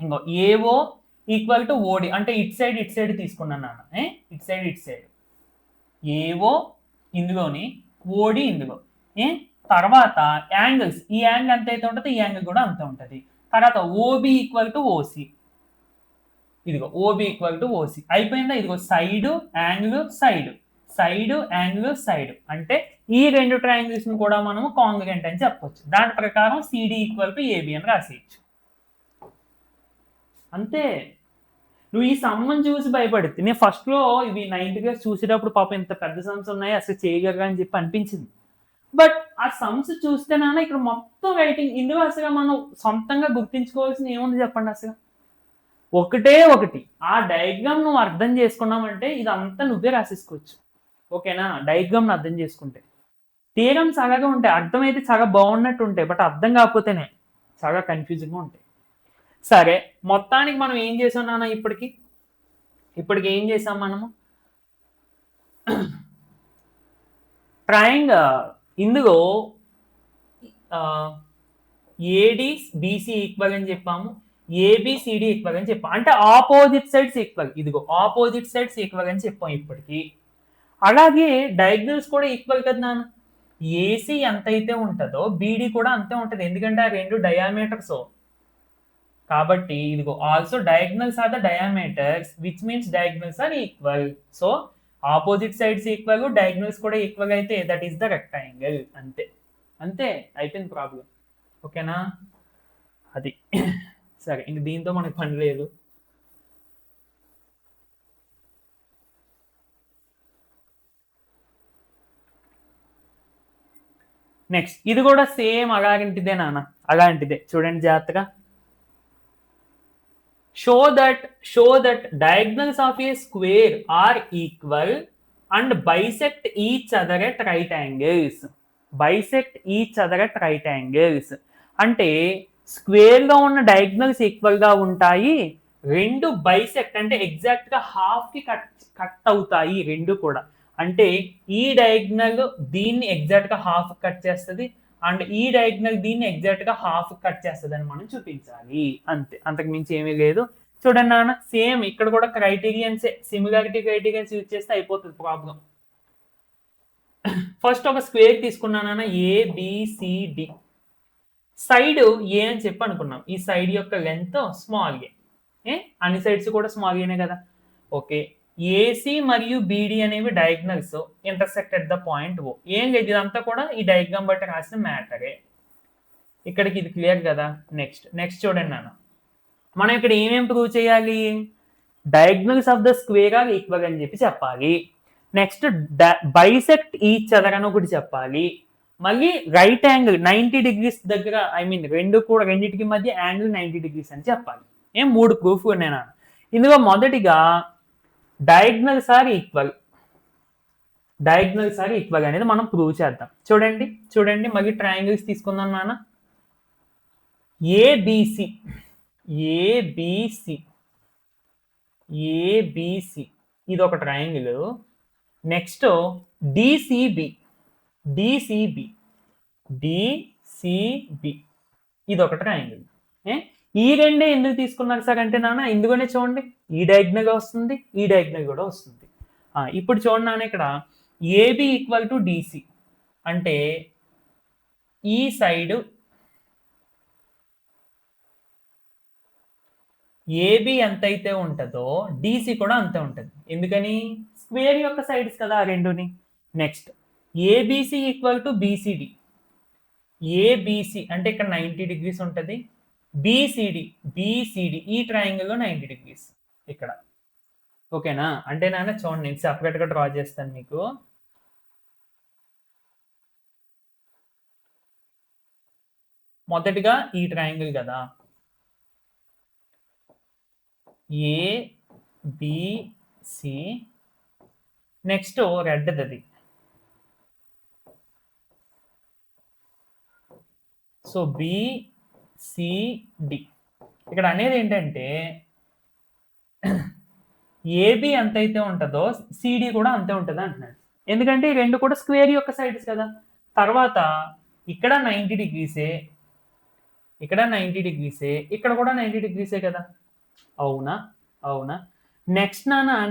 ఇంకో ఏఓ ఈక్వల్ టు ఓడి. అంటే ఇట్ సైడ్ తీసుకున్నాను నాన్న, ఇట్ సైడ్ ఏఓ ఇందులోని, ఓడి ఇందులో. తర్వాత యాంగిల్స్, ఈ యాంగిల్ ఎంత అయితే ఉంటుందో ఈ యాంగిల్ కూడా అంతే ఉంటుంది. తర్వాత ఓబి ఈక్వల్ టు ఓసి, ఇదిగో ఓబి ఈక్వల్ టు ఓసి. అయిపోయిందా? ఇదిగో సైడ్ యాంగిల్ అంటే ఈ రెండు ట్రయాంగిల్స్ ని కూడా మనము కాంగ్రుయెంట్ అని చెప్పొచ్చు. దాని ప్రకారం సిడి ఈక్వల్ టు ఏబి అని రాసేయచ్చు. అంతే. నువ్వు ఈ సమ్మని చూసి భయపడుతుంది. నేను ఫస్ట్లో ఇవి 9th క్లాస్ చూసేటప్పుడు పాపం ఇంత పెద్ద సమ్స్ ఉన్నాయి అసలు చేయగలరా అని చెప్పి అనిపించింది. బట్ ఆ సమ్స్ చూస్తేనైనా ఇక్కడ మొత్తం రైటింగ్, ఇందులో అసలు మనం సొంతంగా గుర్తించుకోవాల్సింది ఏముంది చెప్పండి? అసలు ఒకటే ఒకటి. ఆ డయాగ్రామ్ నువ్వు అర్థం చేసుకున్నావంటే ఇదంతా నువ్వే రాసేసుకోవచ్చు. ఓకేనా? డయాగ్రామ్ని అర్థం చేసుకుంటే. థియరమ్స్ అలాగే ఉంటాయి, అర్థమైతే చాలా బాగున్నట్టు ఉంటాయి, బట్ అర్థం కాకపోతేనే చాలా కన్ఫ్యూజింగ్గా ఉంటాయి. సరే, మొత్తానికి మనం ఏం చేసాం నాన్న? ఇప్పటికి ఏం చేసాం మనము? ఇందులో ఏడి బీసీ ఈక్వల్ అని చెప్పాము, ఏబిసిడి ఈక్వల్ అని చెప్పాం. అంటే ఆపోజిట్ సైడ్స్ ఈక్వల్. ఇదిగో ఆపోజిట్ సైడ్స్ ఈక్వల్ అని చెప్పాం ఇప్పటికి. అలాగే డయాగ్నల్స్ కూడా ఈక్వల్ కదా నాన్న. ఏసీ ఎంతైతే ఉంటుందో బీడీ కూడా అంతే ఉంటుంది, ఎందుకంటే ఆ రెండు డయామీటర్స్ కాబట్టి. ఇదిగో also diagonals are the diameters which means diagonals are equal. So opposite sides equal, diagonals కూడా ఈక్వల్ అయితే దట్ ఈస్ ద రెక్టాంగిల్. అంతే అయిపోయింది ప్రాబ్లం. ఓకేనా? అది సరే, ఇంక దీంతో మనకు పని లేదు. నెక్స్ట్ ఇది కూడా సేమ్ అలాంటిదే నాన్న, అలాంటిదే చూడండి జాగ్రత్తగా. Show that diagonals of a square are equal and bisect each other at right angles. Bisect each other at right angles అంటే స్క్వేర్ గా ఉన్న డయాగ్నల్స్ ఈక్వల్ గా ఉంటాయి, రెండు బైసెక్ట్ అంటే ఎగ్జాక్ట్ గా హాఫ్ కి కట్ అవుతాయి రెండు కూడా. అంటే ఈ డయాగ్నల్ దీన్ని ఎగ్జాక్ట్ గా హాఫ్ కట్ చేస్తుంది అండ్ ఈ డయాగ్నల్ దీన్ని ఎగ్జాక్ట్ గా హాఫ్ కట్ చేస్తుంది అని మనం చూపించాలి, అంతే, అంతకు మించి ఏమీ లేదు. చూడండి నాన్న, సేమ్ ఇక్కడ కూడా క్రైటీరియన్స్, సిమిలారిటీ క్రైటీరియన్స్ యూజ్ చేస్తే అయిపోతుంది ప్రాబ్లం. ఫస్ట్ ఒక స్క్వేర్ తీసుకున్నానా, ఏబిసిడి. సైడ్ ఏ అని చెప్పి అనుకున్నాం, ఈ సైడ్ యొక్క లెంత్ స్మాల్ ఏ, అన్ని సైడ్స్ కూడా స్మాల్ ఏనే కదా. ఓకే, ఏసీ మరియు బీడి అనేవి diagonals intersect at the point O. ఏం లేదు, ఇదంతా కూడా ఈ డయాగ్రామ్ బట్టి రాసిన మ్యాటరే. ఇక్కడికి ఇది క్లియర్ కదా. నెక్స్ట్ చూడండి నాన్న, మనం ఇక్కడ ఏమేం ప్రూవ్ చేయాలి, diagonals of the square are equal అని చెప్పి చెప్పాలి. నెక్స్ట్ బైసెక్ట్ ఈచ్ అదర్ అని ఒకటి చెప్పాలి. మళ్ళీ రైట్ యాంగిల్ 90 degrees దగ్గర, ఐ మీన్ రెండింటికి మధ్య యాంగిల్ 90 degrees అని చెప్పాలి. ఏం 3 ప్రూఫ్ ఉన్నాయా. ఇందులో మొదటిగా డయాగ్నల్స్ ఆర్ ఈక్వల్ అనేది మనం ప్రూవ్ చేద్దాం. చూడండి మళ్ళీ ట్రయాంగిల్స్ తీసుకుందాం నాన్న. ఏబిసి ఇది ఒక ట్రయాంగిల్. నెక్స్ట్ డిసిబి ఇది ఒక ట్రయాంగిల్. ఈ రెండే ఎందుకు తీసుకున్నారు సార్ అంటే నాన్న, ఇందులోనే చూడండి, ఈ డయాగ్నల్ వస్తుంది, ఈ డయాగ్నల్ కూడా వస్తుంది. ఇప్పుడు చూడండి నాన్న, ఇక్కడ ఏబి ఈక్వల్ టు డిసి అంటే ఈ సైడ్ ఏబి ఎంతైతే ఉంటుందో డిసి కూడా అంతే ఉంటుంది. ఎందుకని, స్క్వేర్ యొక్క సైడ్స్ కదా ఆ రెండుని. Next ABC equal to BCD. ABC అంటే ఇక్కడ 90 degrees ఉంటుంది, బిసిడి ఈ ట్రయాంగిల్లో 90 degrees ఇక్కడ. ఓకేనా, అంటే నాన్న చూడండి, నేను సెపరేట్గా డ్రా చేస్తాను మీకు. మొదటిగా ఈ ట్రయాంగిల్ కదా, ఏబిసి, నెక్స్ట్ రెడ్ది, సో బిసిడి. ఇక్కడ అనేది ఏంటంటే ఏబి ఎంతైతే ఉంటుందో సిడి కూడా అంతే ఉంటుంది అంటున్నాడు. ఎందుకంటే ఈ రెండు కూడా స్క్వేర్ యొక్క సైడ్స్ కదా. తర్వాత ఇక్కడ 90 degrees, ఇక్కడ 90 degrees, ఇక్కడ కూడా 90 degrees కదా. అవునా.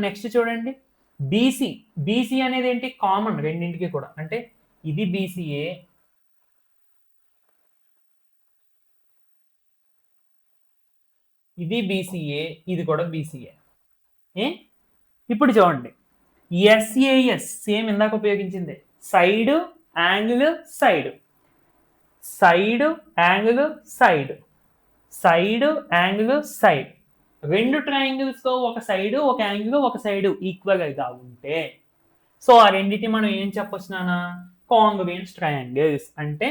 నెక్స్ట్ చూడండి, బీసీ అనేది ఏంటి, కామన్ రెండింటికి కూడా. అంటే ఇది బీసీఏ, ఇది బీసీఏ, ఇది కూడా బీసీఏ. ఇప్పుడు చూడండి, ఎస్ఏఎస్ సేమ్ ఇందాక ఉపయోగించింది, సైడ్ యాంగిల్ సైడ్, రెండు ట్రయాంగిల్స్ తో ఒక సైడ్ ఒక యాంగిల్ ఒక సైడ్ ఈక్వల్ గా ఉంటే, సో ఆ రెండింటిని మనం ఏం చెప్పొచ్చు నాన్న, కాంగ్రుయెన్స్ ట్రయాంగిల్స్ అంటే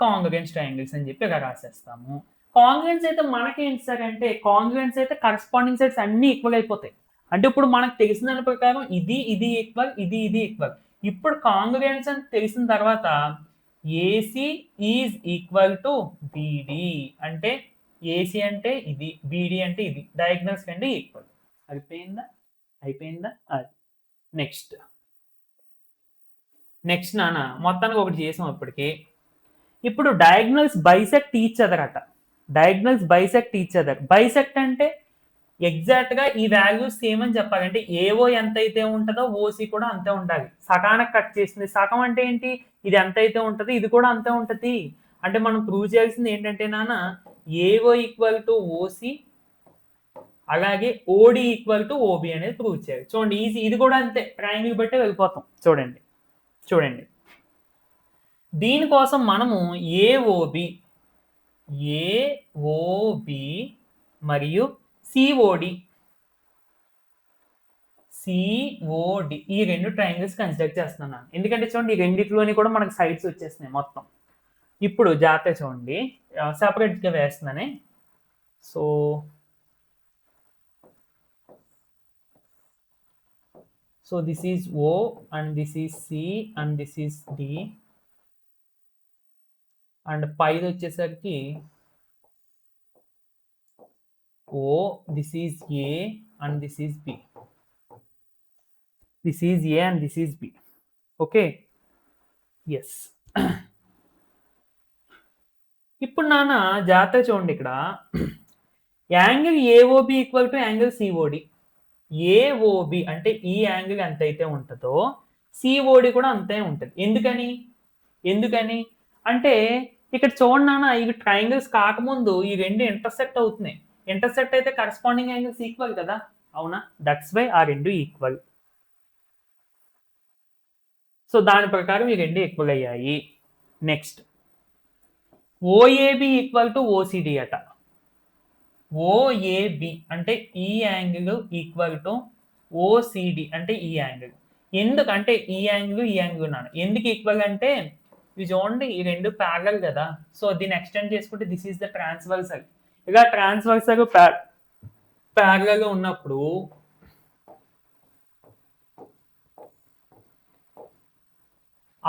కాంగ్రుయెన్స్ ట్రయాంగిల్స్ అని చెప్పి ఇలా రాసేస్తాము. కాంగ్రుయెన్స్ అయితే మనకేంటి సార్ అంటే, కాంగ్రుయెన్స్ అయితే కరస్పాండింగ్ సైడ్స్ అన్ని ఈక్వల్ అయిపోతాయి. అంటే ఇప్పుడు మనకు తెలిసిన దాని ప్రకారం ఇది ఈక్వల్, ఇది ఈక్వల్. ఇప్పుడు కాంగ్రుయెన్స్ అని తెలిసిన తర్వాత ఏసీ ఈజ్ ఈక్వల్ టు బిడి అంటే ఏసీ అంటే ఇది, బిడి అంటే ఇది, డయాగ్నల్స్ కంటే ఈక్వల్. అయిపోయిందా అది. నెక్స్ట్ నాన్న, మొత్తానికి ఒకటి చేసాం ఇప్పటికి. ఇప్పుడు డయాగ్నల్స్ బైసెక్ట్ ఈచ్ అదర్ అట. బైసెక్ట్ అంటే ఎగ్జాక్ట్ గా ఈ వాల్యూస్ సేమ్ అని చెప్పాలి. అంటే ఏఓ ఎంతైతే ఉంటుందో ఓసి కూడా అంతే ఉండాలి. సగానికి కట్ చేసింది, సగం అంటే ఏంటి, ఇది ఎంతైతే ఉంటుంది ఇది కూడా అంతే ఉంటుంది. అంటే మనం ప్రూవ్ చేయాల్సింది ఏంటంటే నాన్న, ఏఓ ఈక్వల్ టు ఓసి అలాగే ఓడి ఈక్వల్ టు ఓబి అనేది ప్రూవ్ చేయాలి. చూడండి ఈజీ, ఇది కూడా అంతే, ట్రయాంగిల్ బట్టే వెళ్ళిపోతాం. చూడండి దీనికోసం మనము ఏఓబి మరియు సిఓడి ఈ రెండు ట్రయాంగిల్స్ కన్సిడర్ చేస్తున్నాను. ఎందుకంటే చూడండి ఈ రెండిట్లోని కూడా మనకు సైడ్స్ వచ్చేస్తున్నాయి మొత్తం. ఇప్పుడు జాగ్రత్త చూడండి, సెపరేట్గా వేస్తున్నానే. So this is O and this is C and this is D and పైది వచ్చేసరికి O, this is A and this is B. This is A and this is B. Okay. Yes. ఇప్పుడు నాన్న జాగ్రత్త చూడండి, ఇక్కడ angle AOB equal to angle COD. AOB అంటే ఈ angle ఎంత అయితే ఉంటుందో సిఓడి కూడా అంతే ఉంటుంది. ఎందుకని అంటే ఇక్కడ చూడండి నాన్న, ఇవి ట్రయాంగిల్స్ కాకముందు ఈ రెండు ఇంటర్సెక్ట్ అవుతున్నాయి. ఇంటర్సెక్ట్ అయితే కరస్పాండింగ్ యాంగిల్స్ ఈక్వల్ కదా, అవునా? దట్స్ వై ఆ రెండు ఈక్వల్. సో దాని ప్రకారం ఈ రెండు ఈక్వల్ అయ్యాయి. నెక్స్ట్ ఓఏబి ఈక్వల్ టు ఓసిడి అట. ఓఏబి అంటే ఈ యాంగిల్ ఈక్వల్ టు ఓసిడి అంటే ఈ యాంగిల్. ఎందుకంటే ఈ యాంగిల్ నాన్న ఎందుకు ఈక్వల్ అంటే ఇవి చూడండి, ఈ రెండు ప్యారలల్ కదా. సో దీన్ని ఎక్స్టెండ్ చేసుకుంటే దిస్ ఈస్ ద ట్రాన్స్వర్సల్. ఇలా ట్రాన్స్వర్సల్ ప్యారలల్ ఉన్నప్పుడు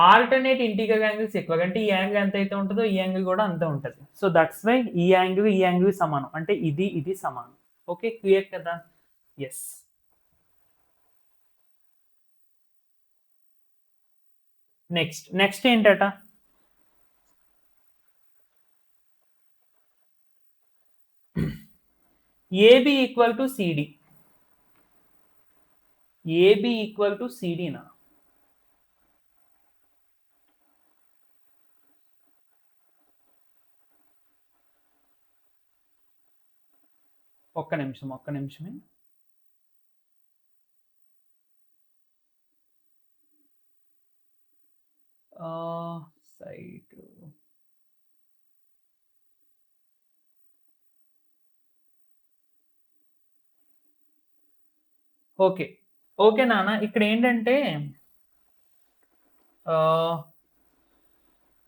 ఆల్టర్నేట్ ఇంటిగ్రల్ యాంగిల్స్ ఎక్కువ అంటే ఈ యాంగిల్ ఎంత అయితే ఉంటుందో ఈ యాంగిల్ కూడా అంతే ఉంటుంది. సో దట్స్ వై ఈ యాంగిల్ సమానం అంటే ఇది సమానం. ఓకే, క్లియర్ కదా? ఎస్. నెక్స్ట్ ఏంటట? AB equal to CD. AB equal to సిడినా? ఒక్క నిమిషమే. సైట్ ఓకే నాన్న, ఇక్కడ ఏంటంటే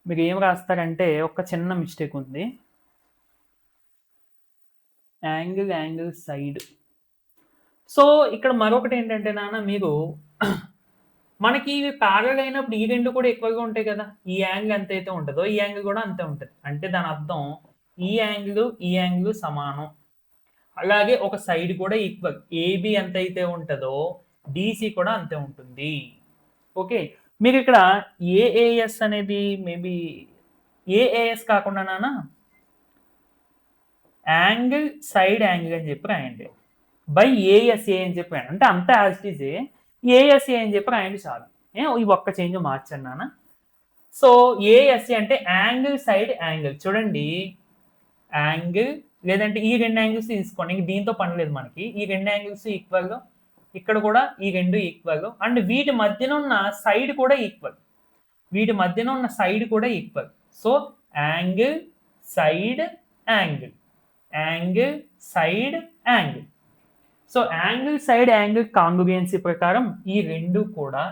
మీరు ఏం రాస్తారంటే ఒక చిన్న మిస్టేక్ ఉంది. Angle side. సో ఇక్కడ మరొకటి ఏంటంటే నాన్న, మీరు మనకి ఇవి ప్యారలల్ అయినప్పుడు ఈ రెండు కూడా ఎక్కువగా ఉంటాయి కదా. ఈ యాంగిల్ ఎంత అయితే ఉంటుందో ఈ యాంగిల్ కూడా అంతే ఉంటుంది. అంటే దాని అర్థం ఈ యాంగిల్ సమానం. అలాగే ఒక సైడ్ కూడా ఈక్వల్. ఏబి ఎంత అయితే ఉంటుందో డిసి కూడా అంతే ఉంటుంది. ఓకే, మీరు ఇక్కడ ఏఏఎస్ అనేది మేబీ ఏఏఎస్ కాకుండా నాన్న సైడ్ యాంగిల్ అని చెప్పి రాయండి. బై ఏఎస్ఏ అని చెప్పి రాయండి. అంటే అంతా యాజ్ ఇట్ ఈజ్ ఏఎస్ఏ అని చెప్పి రాయండి చాలు. ఈ ఒక్క చేంజ్ మార్చండి నాన్న. సో ఏఎస్ఏ అంటే సైడ్ యాంగిల్. చూడండి, యాంగిల్ లేదంటే ఈ రెండు యాంగిల్స్ తీసుకోండి, ఇంక దీంతో పని లేదు మనకి. ఈ రెండు యాంగిల్స్ ఈక్వల్, ఇక్కడ కూడా ఈ రెండు ఈక్వల్, అండ్ వీటి మధ్యన ఉన్న సైడ్ కూడా equal. So side angle. So side angle congruency ప్రకారం ఈ రెండు కూడా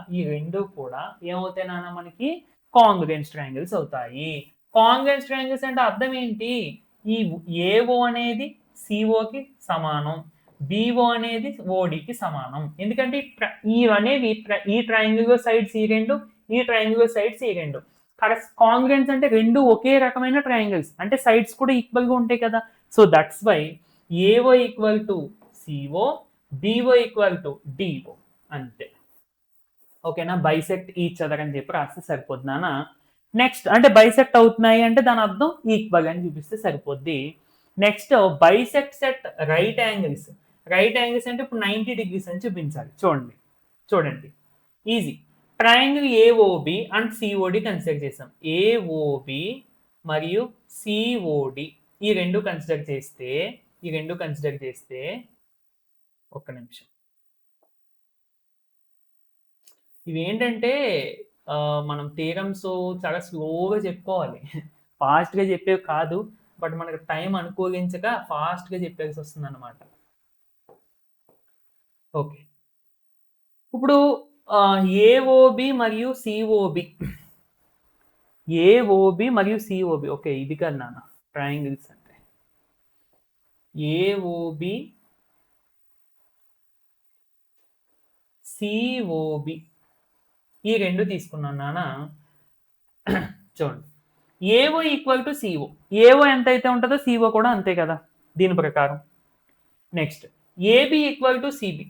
ఏమవుతాయి నాన్న, మనకి కాంగ్రుయెన్స్ ట్రయాంగిల్స్ అవుతాయి. కాంగ్రుయెన్స్ ట్రయాంగిల్స్ అంటే అర్థం ఏంటి? ఈ ఏఓ అనేది సిఓకి సమానం, బిఓ అనేది ఓడికి సమానం. ఎందుకంటే ఇవనేవి ఈ ట్రయాంగిల్ సైడ్స్ ఈ రెండు, ఈ ట్రయాంగిల్ సైడ్స్ ఈ రెండు. కాంగ్రుయెన్స్ అంటే రెండు ఒకే రకమైన ట్రయాంగిల్స్ అంటే సైడ్స్ కూడా ఈక్వల్ గా ఉంటాయి కదా. So that's why AO equal to CO, BO equal to DO అంతే. ఓకేనా? బైసెక్ట్ ఈచ్ అదర్ అని చెప్పి రాస్తే సరిపోతుందా? నెక్స్ట్ అంటే బైసెక్ట్ అవుతున్నాయి అంటే దాని అర్థం ఈక్వల్ అని చూపిస్తే సరిపోద్ది. Next bisects at right angles అంటే ఇప్పుడు 90 degrees అని చూపించాలి. చూడండి easy. Triangle AOB and COD consider చేసాం. ఏఓబి మరియు సిఓడి ఈ రెండు కన్సిడర్ చేస్తే ఒక్క నిమిషం. ఇవి ఏంటంటే మనం థీరమ్స్ చాలా స్లోగా చెప్పుకోవాలి, ఫాస్ట్గా చెప్పేవి కాదు. బట్ మనకు టైం అనుకూలించక ఫాస్ట్గా చెప్పాల్సి వస్తుంది అన్నమాట. ఓకే, ఇప్పుడు ఏఓబి మరియు సిఓబి, ఏఓబి మరియు సిఓబి, ఓకే ఇది కదా నాన్న ట్రయాంగిల్స్ అంటే. ఏఓబి సిఓబి ఈ రెండు తీసుకున్నాను నాన్న. చూడండి, AO equal to CO, AO ఎంత అయితే ఉంటుందో సిఓ కూడా అంతే కదా దీని ప్రకారం. Next AB equal to CB,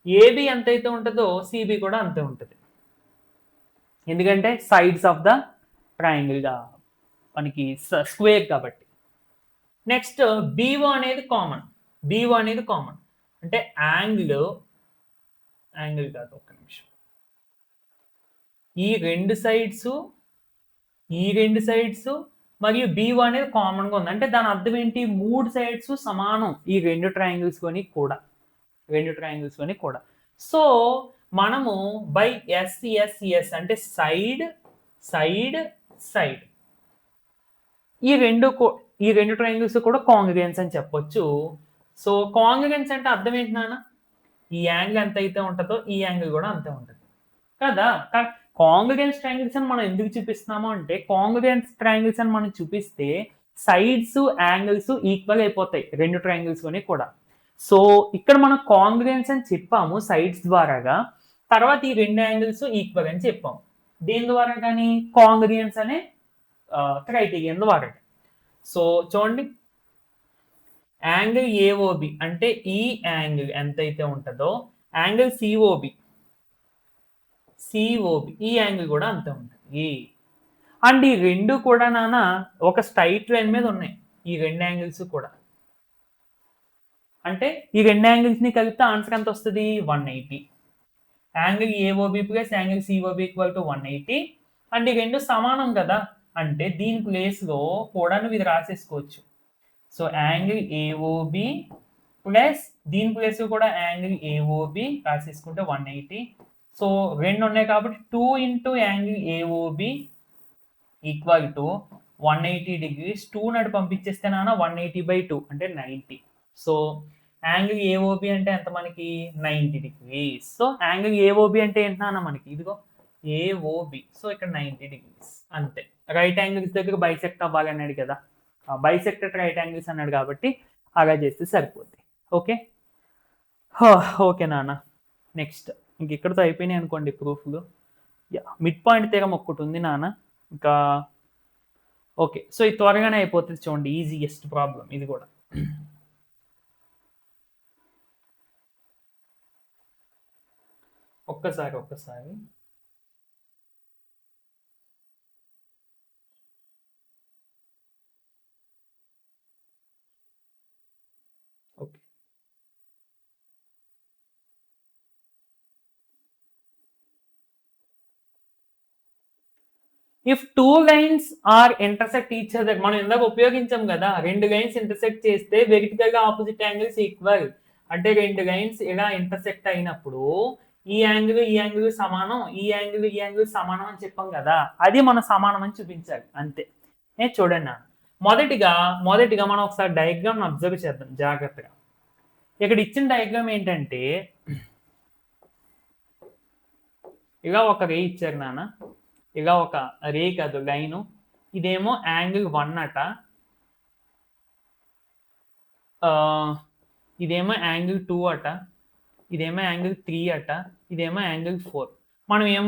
AB ఎంత అయితే ఉంటుందో సిబి కూడా అంతే ఉంటుంది, ఎందుకంటే సైడ్స్ ఆఫ్ ద ట్రయాంగిల్ మనకి స్క్వేర్ కాబట్టి. నెక్స్ట్ బీఓ అనేది కామన్, బీఓ అనేది కామన్ అంటే యాంగిల్ కాదు, ఒక్క నిమిషం, ఈ రెండు సైడ్స్ మరియు బీఓ అనేది కామన్గా ఉంది. అంటే దాని అర్థం ఏంటి, మూడు సైడ్స్ సమానం ఈ రెండు ట్రయాంగిల్స్ కొని కూడా. సో మనము బై ఎస్ఎస్ఎస్ అంటే సైడ్ ఈ రెండు ట్రయాంగిల్స్ కూడా కాంగ్రుయెన్స్ అని చెప్పొచ్చు. సో కాంగ్రుయెన్స్ అంటే అర్థం ఏంటి నాన్న, ఈ యాంగిల్ ఎంత అయితే ఉంటుందో ఈ యాంగిల్ కూడా అంతే ఉంటుంది కదా. కాంగ్రుయెన్స్ ట్రయాంగిల్స్ అని మనం ఎందుకు చూపిస్తున్నాము అంటే, కాంగ్రుయెన్స్ ట్రయాంగిల్స్ అని మనం చూపిస్తే సైడ్స్ యాంగిల్స్ ఈక్వల్ అయిపోతాయి రెండు ట్రయాంగిల్స్ కొని కూడా. సో ఇక్కడ మనం కాంగ్రుయెన్స్ అని చెప్పాము సైడ్స్ ద్వారాగా, తర్వాత ఈ రెండు యాంగిల్స్ ఈక్వల్ అని చెప్పాము. దేని ద్వారా కానీ, కాంగ్రుయెన్స్ అనే క్రైటీరియన్ ద్వారా. సో చూడండి, యాంగిల్ ఏఓబి అంటే ఈ యాంగిల్ ఎంతైతే ఉంటుందో, యాంగిల్ సిఓబి ఈ యాంగిల్ కూడా అంతే ఉంటుంది. అండ్ ఈ రెండు కూడా నాన్న ఒక స్ట్రైట్ లైన్ మీద ఉన్నాయి, ఈ రెండు యాంగిల్స్ కూడా. అంటే ఈ రెండు యాంగిల్స్ ని కలిపితే ఆన్సర్ ఎంత వస్తుంది, 180. Angle AOB plus angle COB equal to 180. And ఈ రెండు సమానం కదా, అంటే దీని ప్లేస్ లో కూడా నువ్వు ఇది రాసేసుకోవచ్చు. సో యాంగిల్ ఏఓబి ప్లస్ దీని ప్లేస్ కూడా యాంగిల్ ఏఓబి రాసేసుకుంటే 180. సో రెండు ఉన్నాయి కాబట్టి 2 into angle AOB equal to 180 degrees. 2 నాడు పంపించేస్తే నాన్న 180/2 అంటే 90. సో యాంగిల్ ఏఓబి అంటే ఎంత మనకి, 90 degrees. సో యాంగిల్ ఏఓబి అంటే ఏంటి నాన్న మనకి, ఇదిగో ఏఓబి. సో ఇక్కడ 90 degrees అంతే. రైట్ యాంగిల్స్ దగ్గర బైసెక్ట్ అవ్వాలి అన్నాడు కదా, బైసెక్టెడ్ రైట్ యాంగిల్స్ అన్నాడు కాబట్టి అలా చేస్తే సరిపోద్ది. ఓకే ఓకే నాన్న. నెక్స్ట్ ఇంక ఇక్కడతో అయిపోయినాయి అనుకోండి ప్రూఫ్లు. మిడ్ పాయింట్ థీరం ఒక్కటి ఉంది నాన్న ఇంకా. ఓకే, సో ఇది త్వరగానే అయిపోతుంది చూడండి, ఈజియెస్ట్ ప్రాబ్లం ఇది కూడా. ఒక్కసారి okay. If two lines are intersect each other, మనం ఇందాక ఉపయోగించాం కదా, రెండు లైన్స్ ఇంటర్సెక్ట్ చేస్తే వెర్టికల్ గా ఆపోజిట్ యాంగిల్స్ ఈక్వల్. అంటే రెండు లైన్స్ ఇలా ఇంటర్సెక్ట్ అయినప్పుడు ఈ యాంగిల్ సమానం, ఈ యాంగిల్ సమానం అని చెప్పాం కదా, అది మనం సమానం అని చూపించాలి అంతే. చూడండి, మొదటిగా మనం ఒకసారి డయాగ్రామ్ అబ్జర్వ్ చేద్దాం జాగ్రత్తగా. ఇక్కడ ఇచ్చిన డయాగ్రామ్ ఏంటంటే, ఇలా ఒక రే ఇచ్చారు నాన్న, ఇలా ఒక రే కాదు లైను, ఇదేమో యాంగిల్ 1 అట, ఇదేమో యాంగిల్ 2 అట, ఇదేమో యాంగిల్ 3 అట, ఇదేమో యాంగిల్ 4. మనం ఏం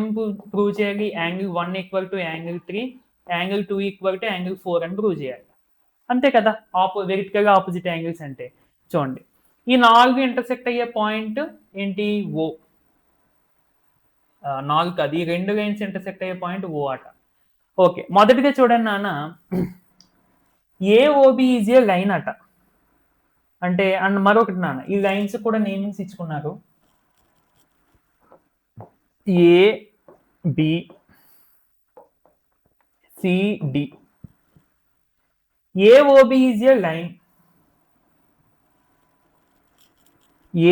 ప్రూవ్ చేయాలి, angle 1 equal to angle 3, angle 2 equal to angle 4 అని ప్రూవ్ చేయాలి అంతే కదా. వెర్టికల్ గా ఆపోజిట్ యాంగిల్స్ అంటే. చూడండి, ఈ 4 ఇంటర్సెక్ట్ అయ్యే పాయింట్ ఏంటి, ఓ. 4 కాదు, ఈ రెండు లైన్స్ ఇంటర్సెక్ట్ అయ్యే పాయింట్ ఓ అట. ఓకే, మొదటిగా చూడండి నాన్న, ఏఓబి ఈజ్ ఏ లైన్ అట. అంటే అండ్ మరొకటి నాన్న, ఈ లైన్స్ కూడా నేమింగ్స్ ఇచ్చుకున్నారు, AB CD. AOB is a line,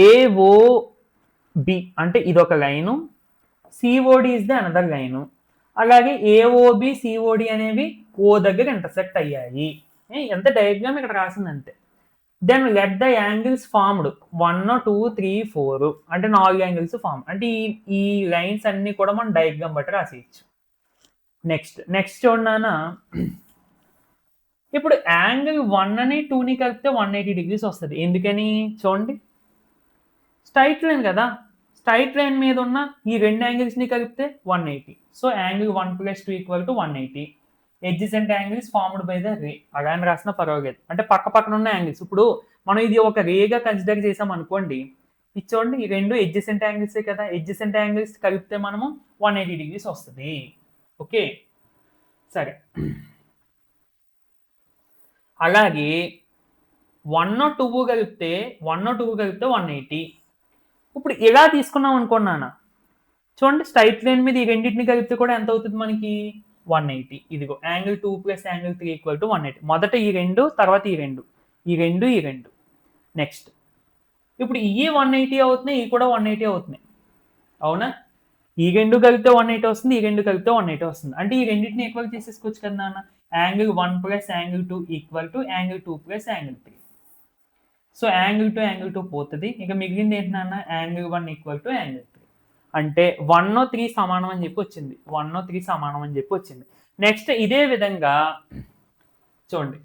AOB అంటే ఇదొక line, COD is the another line. అలాగే ఏఓబి సిఓడి అనేవి ఓ దగ్గర ఇంటర్సెక్ట్ అయ్యాయి. ఎంత డయాగ్రామ్ ఇక్కడ రాసింది అంతే. Then let the angles formed 1 2 3 4 అంటే 4 యాంగిల్స్ ఫార్మ్. అంటే ఈ లైన్స్ అన్ని కూడా మనం డయాగ్రామ్ బట్టి రాసేయచ్చు. నెక్స్ట్ చూడనా, ఇప్పుడు యాంగిల్ 1ని 2ని కలిపితే 180 degrees వస్తుంది. ఎందుకని చూడండి, స్ట్రైట్ లైన్ కదా, స్ట్రైట్ లైన్ మీద ఉన్న ఈ రెండు యాంగిల్స్ని కలిపితే 180. So angle 1 + 2 = 180. Adjacent angles formed by the ray. అలా అని రాసినా పర్వాలేదు. అంటే పక్క పక్కన ఉన్న యాంగిల్స్. ఇప్పుడు మనం ఇది ఒక రేగా కన్సిడర్ చేసాం అనుకోండి, ఇది చూడండి, ఈ రెండు ఎడ్జసెంట్ యాంగిల్సే కదా, ఎడ్జసెంట్ యాంగిల్స్ కలిపితే మనము 180 degrees వస్తుంది. ఓకే, సరే. అలాగే 1 2 కలిపితే 180. ఇప్పుడు ఇలా తీసుకున్నాం అనుకున్నాను చూడండి, స్ట్రైట్ లైన్ మీద ఈ రెండింటిని కలిపితే కూడా ఎంత అవుతుంది మనకి, 180. ఇదిగో యాంగిల్ 2 + యాంగిల్ 3 = 180. మొదట ఈ రెండు, తర్వాత ఈ రెండు. నెక్స్ట్ ఇప్పుడు ఈ 180 అవుతున్నాయి, ఈ కూడా 180 అవుతున్నాయి, అవునా? ఈ రెండు కలిపితే 180 వస్తుంది, ఈ రెండు కలిపితే 180 వస్తుంది. అంటే ఈ రెండింటిని ఈక్వల్ చేసేసుకోవచ్చు కదా నాన్న. Angle 1 + angle 2 = angle 2 + angle 3. So angle 2 పోతుంది. ఇక మిగిలింది ఏంటి నాన్న, యాంగిల్ 1 = యాంగిల్ 3. అంటే 1 3 సమానం అని చెప్పి వచ్చింది. 1 3 సమానం అని చెప్పి వచ్చింది. నెక్స్ట్ ఇదే విధంగా చూడండి,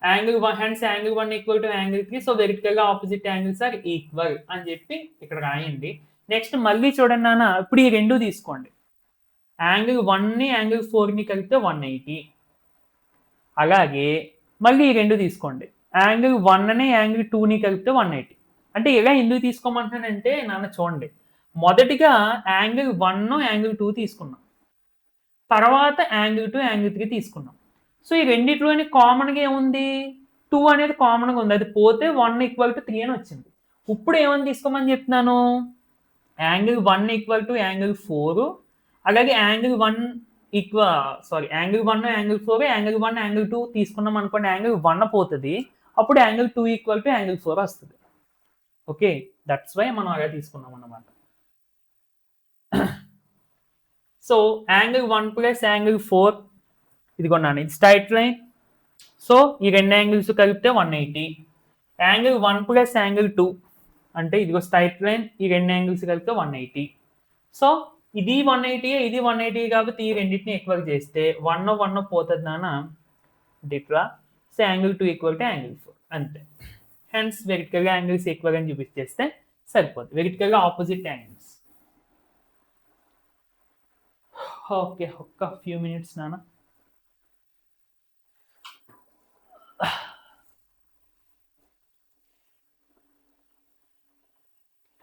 యాంగిల్ 1 యాంగిల్ 1 = యాంగిల్ 3. సో వెరిటికల్ గా ఆపోజిట్ యాంగిల్స్ ఆర్ ఈక్వల్ అని చెప్పి ఇక్కడ రాయండి. నెక్స్ట్ మళ్ళీ చూడండి నాన్న, ఇప్పుడు ఈ రెండు తీసుకోండి, యాంగిల్ 1ని యాంగిల్ 4ని కలిపితే 180. అలాగే మళ్ళీ ఈ రెండు తీసుకోండి, యాంగిల్ 1ని యాంగిల్ 2ని కలిపితే 180. అంటే ఇలా ఎందుకు తీసుకోమంటానంటే నాన్న చూడండి, మొదటిగా యాంగిల్ 1 యాంగిల్ 2 తీసుకున్నాం, తర్వాత యాంగిల్ 2 యాంగిల్ 3 తీసుకున్నాం. సో ఈ రెండిట్లోని కామన్గా ఏముంది, 2 అనేది కామన్గా ఉంది, అది పోతే 1 = 3 అని వచ్చింది. ఇప్పుడు ఏమని తీసుకోమని చెప్తున్నాను, యాంగిల్ 1 = యాంగిల్ 4, అలాగే angle 1 angle 1 angle 4, angle 1 angle 2 తీసుకున్నాం అనుకోండి, యాంగిల్ 1 పోతుంది, అప్పుడు యాంగిల్ 2 = యాంగిల్ 4 వస్తుంది. ఓకే, దట్స్ వై మనం అలా తీసుకున్నాం అన్నమాట. సో యాంగిల్ 1 + యాంగిల్ 4 ఇదిగోన్నాను, ఇది స్ట్రైట్ లైన్. సో ఈ రెండు యాంగిల్స్ కలిపితే 180. యాంగిల్ 1 + యాంగిల్ 2 అంటే ఇదిగో స్ట్రైట్ లైన్, ఈ రెండు యాంగిల్స్ కలిపితే 180. సో ఇది 180, ఇది 180 కాబట్టి ఈ రెండింటిని ఈక్వల్ చేస్తే 1 పోతుంది నాన్న, డిట్రా. సో యాంగిల్ 2 = యాంగిల్ 4 అంతే. హెన్స్ వెరిటికల్ గా యాంగిల్స్ ఈక్వల్ అని చూపించేస్తే సరిపోతుంది, వెరిటికల్ గా ఆపోజిట్ యాంగిల్స్. ఓకే, ఒక్క ఫ్యూ మినిట్స్ నాన్న.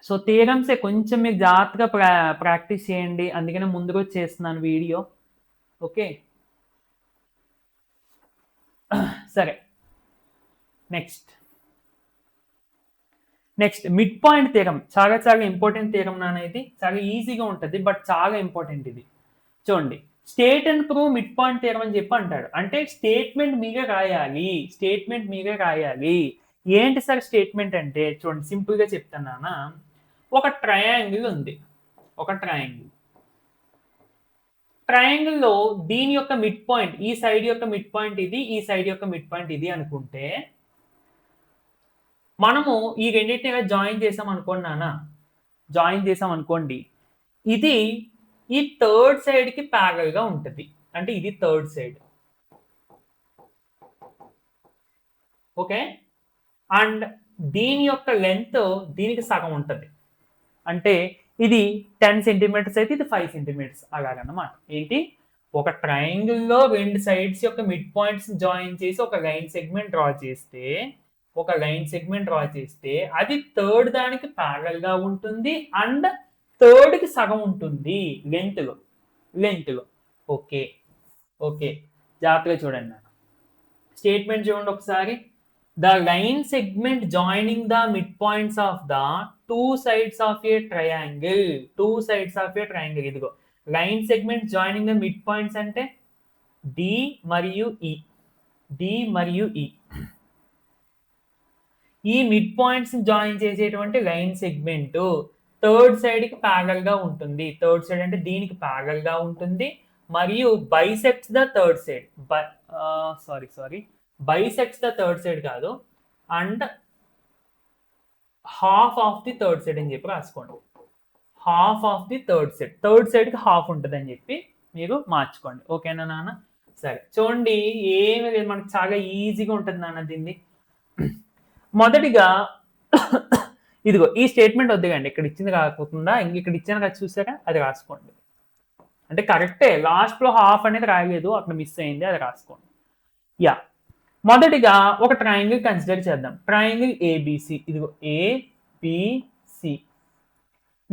సో థియరమ్సే కొంచెం మీరు జాగ్రత్తగా ప్రాక్టీస్ చేయండి, అందుకనే ముందుగా చేస్తున్నాను వీడియో. ఓకే, సరే. నెక్స్ట్ మిడ్ పాయింట్ థియరం, చాలా చాలా ఇంపార్టెంట్ థియరం నాన్న. ఇది చాలా ఈజీగా ఉంటుంది, బట్ చాలా ఇంపార్టెంట్ ఇది. చూడండి, state and prove mid point theorem అని చెప్పి అంటాడు. అంటే స్టేట్మెంట్ మీరే రాయాలి. ఏంటి సార్ స్టేట్మెంట్ అంటే, చూడండి సింపుల్ గా చెప్తాను, ఒక ట్రయాంగిల్ ఉంది, ట్రయాంగిల్లో దీని యొక్క మిడ్ పాయింట్, ఈ సైడ్ యొక్క మిడ్ పాయింట్ ఇది, ఈ సైడ్ యొక్క మిడ్ పాయింట్ ఇది అనుకుంటే, మనము ఈ రెండింటిని జాయిన్ చేసాం అనుకోండి, ఇది ఈ థర్డ్ సైడ్ కి ప్యారల్ గా ఉంటుంది. అంటే ఇది థర్డ్ సైడ్. ఓకే, అండ్ దీని యొక్క లెంత్ దీనికి సగం ఉంటుంది. అంటే ఇది 10 సెంటీమీటర్స్ అయితే ఇది 5 సెంటీమీటర్స్ అలాగన్నమాట. ఏంటి, ఒక ట్రయాంగిల్లో రెండు సైడ్స్ యొక్క మిడ్ పాయింట్స్ జాయిన్ చేసి ఒక లైన్ సెగ్మెంట్ డ్రా చేస్తే అది థర్డ్ దానికి ప్యారల్ గా ఉంటుంది అండ్ థర్డ్ కి సగం ఉంటుంది లెంత్ లో. ఓకే, జాగ్రత్తగా చూడండి. స్టేట్మెంట్ చూడండి ఒకసారి. The line segment joining the midpoints of the two sides of a triangle. ఇదిగో line segment joining the mid points అంటే D మరియు E. ఈ మిడ్ పాయింట్స్ జాయిన్ చేసేటువంటి లైన్ సెగ్మెంట్ థర్డ్ సైడ్ కి ప్యారల్ గా ఉంటుంది. థర్డ్ సైడ్ అంటే దీనికి ప్యారల్ గా ఉంటుంది మరియు bisects the third side. Bisects the third side కాదు, and half of the third side అని చెప్పి రాసుకోండి. హాఫ్ ఆఫ్ ది థర్డ్ సైడ్కి హాఫ్ ఉంటుంది అని చెప్పి మీరు మార్చుకోండి. ఓకేనా నాన్న? సరే చూడండి, ఏమీ లేదు, మనకు చాలా ఈజీగా ఉంటుంది నాన్న దీన్ని. మొదటిగా ఇదిగో ఈ స్టేట్మెంట్ వద్దుగండి, ఇక్కడ ఇచ్చింది కాకుండా ఇక్కడ ఇచ్చాను కదా చూసారా, అది రాసుకోండి. అంటే కరెక్టే, లాస్ట్లో హాఫ్ అనేది రాయలేదు, అక్కడ మిస్ అయింది, అది రాసుకోండి. యా, మొదటిగా ఒక ట్రయాంగిల్ కన్సిడర్ చేద్దాం. ట్రయాంగిల్ ఏబిసి, ఇదిగో ABC.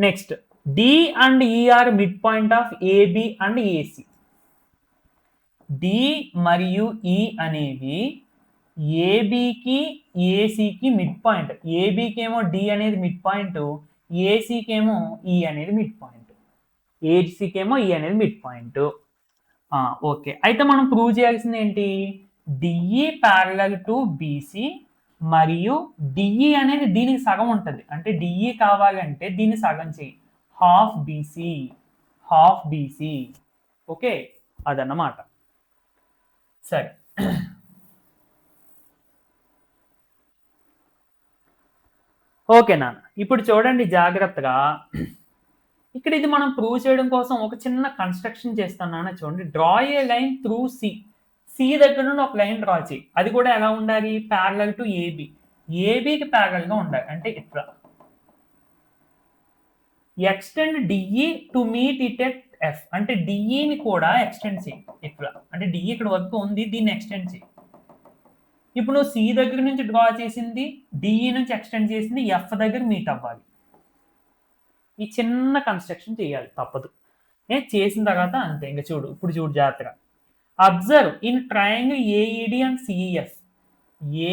Next D and E are mid point of AB and AC. D మరియు ఈ అనేవి ఏబికి ఏసీకి మిడ్ పాయింట్. ఏబికి ఏమో డి అనేది మిడ్ పాయింట్, ఏసీకి ఏమో ఈ అనేది మిడ్ పాయింట్, ఏసీకి ఏమో ఈ అనేది మిడ్ పాయింట్. ఓకే, అయితే మనం ప్రూవ్ చేయాల్సింది ఏంటి? డిఈ ప్యారలల్ టు బీసీ మరియు డిఈ అనేది దీనికి సగం ఉంటుంది. అంటే డిఈ కావాలంటే దీన్ని సగం చేయి, half BC, half BC. Okay, అదన్నమాట. సరే, ఓకేనా? ఇప్పుడు చూడండి జాగ్రత్తగా, ఇక్కడ ఇది మనం ప్రూవ్ చేయడం కోసం ఒక చిన్న కన్స్ట్రక్షన్ చేస్తున్నాను. చూడండి, draw a line through C. C దగ్గర నుండి ఒక లైన్ డ్రా చేయి. అది కూడా ఎలా ఉండాలి? ప్యారలల్ టు ఏబి, ఏబికి ప్యారలల్ గా ఉండాలి. అంటే ఇట్లా extend DE to meet it at F. అంటే డిఈని కూడా ఎక్స్టెండ్ చేయి ఇట్లా. అంటే డిఈ ఇక్కడ వరకు ఉంది, దీన్ని ఎక్స్టెండ్ చేయి. ఇప్పుడు నువ్వు సి దగ్గర నుంచి డ్రా చేసింది, డిఈ నుంచి ఎక్స్టెండ్ చేసింది ఎఫ్ దగ్గర మీట్ అవ్వాలి. ఈ చిన్న కన్స్ట్రక్షన్ చేయాలి, తప్పదు. చేసిన తర్వాత అంతే. ఇంకా చూడు, ఇప్పుడు చూడు జాగ్రత్తగా. Observe in triangle AED and CEF.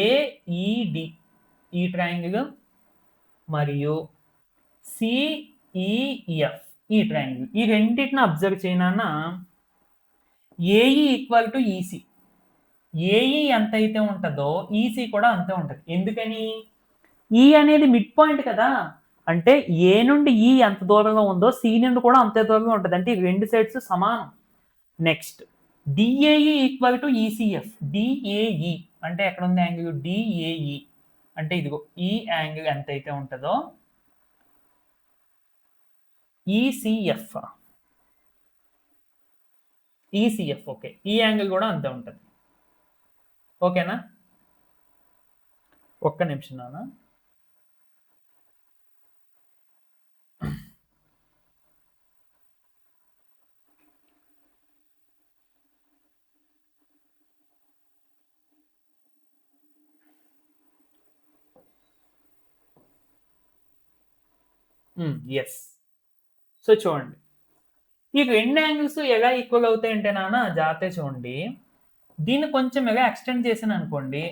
AED ఈ ట్రయాంగిల్ మరియు సిఈఎఫ్ ఈ ట్రయాంగిల్, ఈ రెండింటిని అబ్జర్వ్ చేయనా. AE equal to EC. AE ఎంత అయితే ఉంటుందో ఈసీ కూడా అంతే ఉంటుంది. ఎందుకని? ఈ అనేది మిడ్ పాయింట్ కదా, అంటే ఏ నుండి ఈ ఎంత దూరంలో ఉందో సి నుండి కూడా అంతే దూరంలో ఉంటుంది. అంటే ఈ రెండు సైడ్స్ సమానం. Next DAE equal to ECF. DAE అంటే ఎక్కడ ఉంది యాంగిల్? డిఏఈ అంటే ఇదిగో ఈ యాంగిల్ ఎంత అయితే ఉంటుందో ఈసీఎఫ్, ఈసీఎఫ్. ఓకే, ఈ యాంగిల్ కూడా అంతే ఉంటుంది. ఓకేనా? ఒక్క నిమిషం నాన్న. ఎస్. సో చూడండి, ఈ రెండు యాంగిల్స్ ఎలా ఈక్వల్ అవుతాయంటే నాన్న జాగ్రత్త చూడండి, దీన్ని కొంచెం ఎలా ఎక్స్టెండ్ చేశాను అనుకోండి,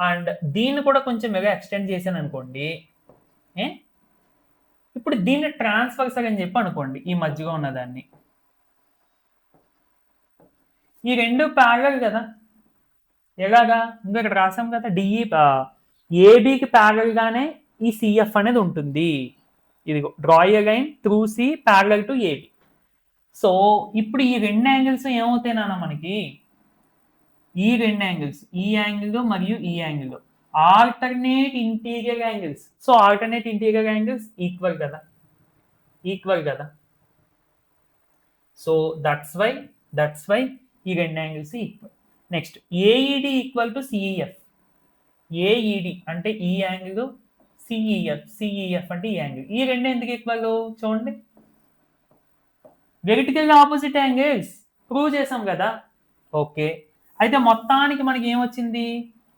అండ్ దీన్ని కూడా కొంచెం ఎలా ఎక్స్టెండ్ చేశాను అనుకోండి, ఇప్పుడు దీన్ని ట్రాన్స్ఫర్స్ అని చెప్పి అనుకోండి, ఈ మధ్యగా ఉన్నదాన్ని. ఈ రెండు ప్యారలల్ కదా, ఎలాగా? ఇంకా ఇక్కడ రాసాం కదా, డిఈ ఏబికి ప్యారలల్ గానే ఈ సిఎఫ్ అనేది ఉంటుంది. ఇదిగో draw a line through C parallel to AB. సో ఇప్పుడు ఈ రెండు యాంగిల్స్ ఏమవుతాయి నాన్న మనకి? ఈ రెండు యాంగిల్స్, ఈ యాంగిల్ మరియు ఈ angle alternate interior angles. So alternate interior angles equal కదా, ఈక్వల్ కదా. సో దట్స్ వై ఈ రెండు angles equal. Next AED equal to CEF. AED అంటే ఈ యాంగిల్, సిఈఎఫ్ అంటే ఈ యాంగిల్. ఈ రెండు ఎందుకు ఈక్వల్? చూడండి, వెర్టికల్ ఆపోజిట్ యాంగిల్స్ ప్రూవ్ చేసాం కదా. ఓకే, అయితే మొత్తానికి మనకి ఏమొచ్చింది?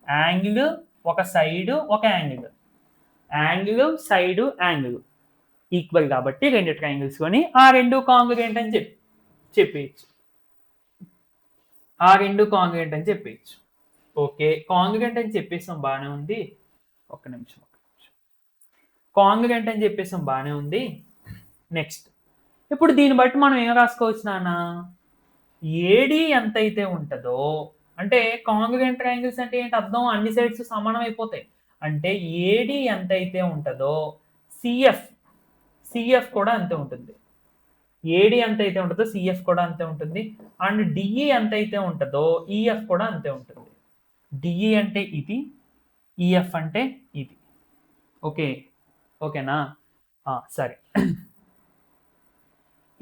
యాంగిల్ ఒక సైడ్, ఒక angle, angle side angle equal కాబట్టి రెండు ట్రయాంగిల్స్ కొని ఆ రెండు కాంగ్రుయెంట్ అని చెప్పేయచ్చు. ఆ రెండు కాంగ్రుయెంట్ అని చెప్పేయచ్చు. ఓకే, కాంగ్రుయెంట్ అని చెప్పేసాం, బాగానే ఉంది. ఒక్క నిమిషం. కాంగ్రుయెంట్ అని చెప్పేసాం, బాగానే ఉంది. నెక్స్ట్ ఇప్పుడు దీన్ని బట్టి మనం ఏం రాసుకోవచ్చు నాన్న? ఏడి ఎంత అయితే ఉంటుందో, అంటే కాంగ్రుయెంట్ ట్రయాంగిల్స్ అంటే ఏంటి అర్థం? అన్ని సైడ్స్ సమానం అయిపోతాయి. అంటే ఏడి ఎంత అయితే ఉంటుందో సిఎఫ్ కూడా అంతే ఉంటుంది. ఏడి ఎంత అయితే ఉంటుందో సిఎఫ్ కూడా అంతే ఉంటుంది. అండ్ డిఈ ఎంత అయితే ఉంటుందో ఈఎఫ్ కూడా అంతే ఉంటుంది. డిఈ అంటే ఇది, ఈఎఫ్ అంటే ఇది. ఓకే, ఓకేనా? సరే.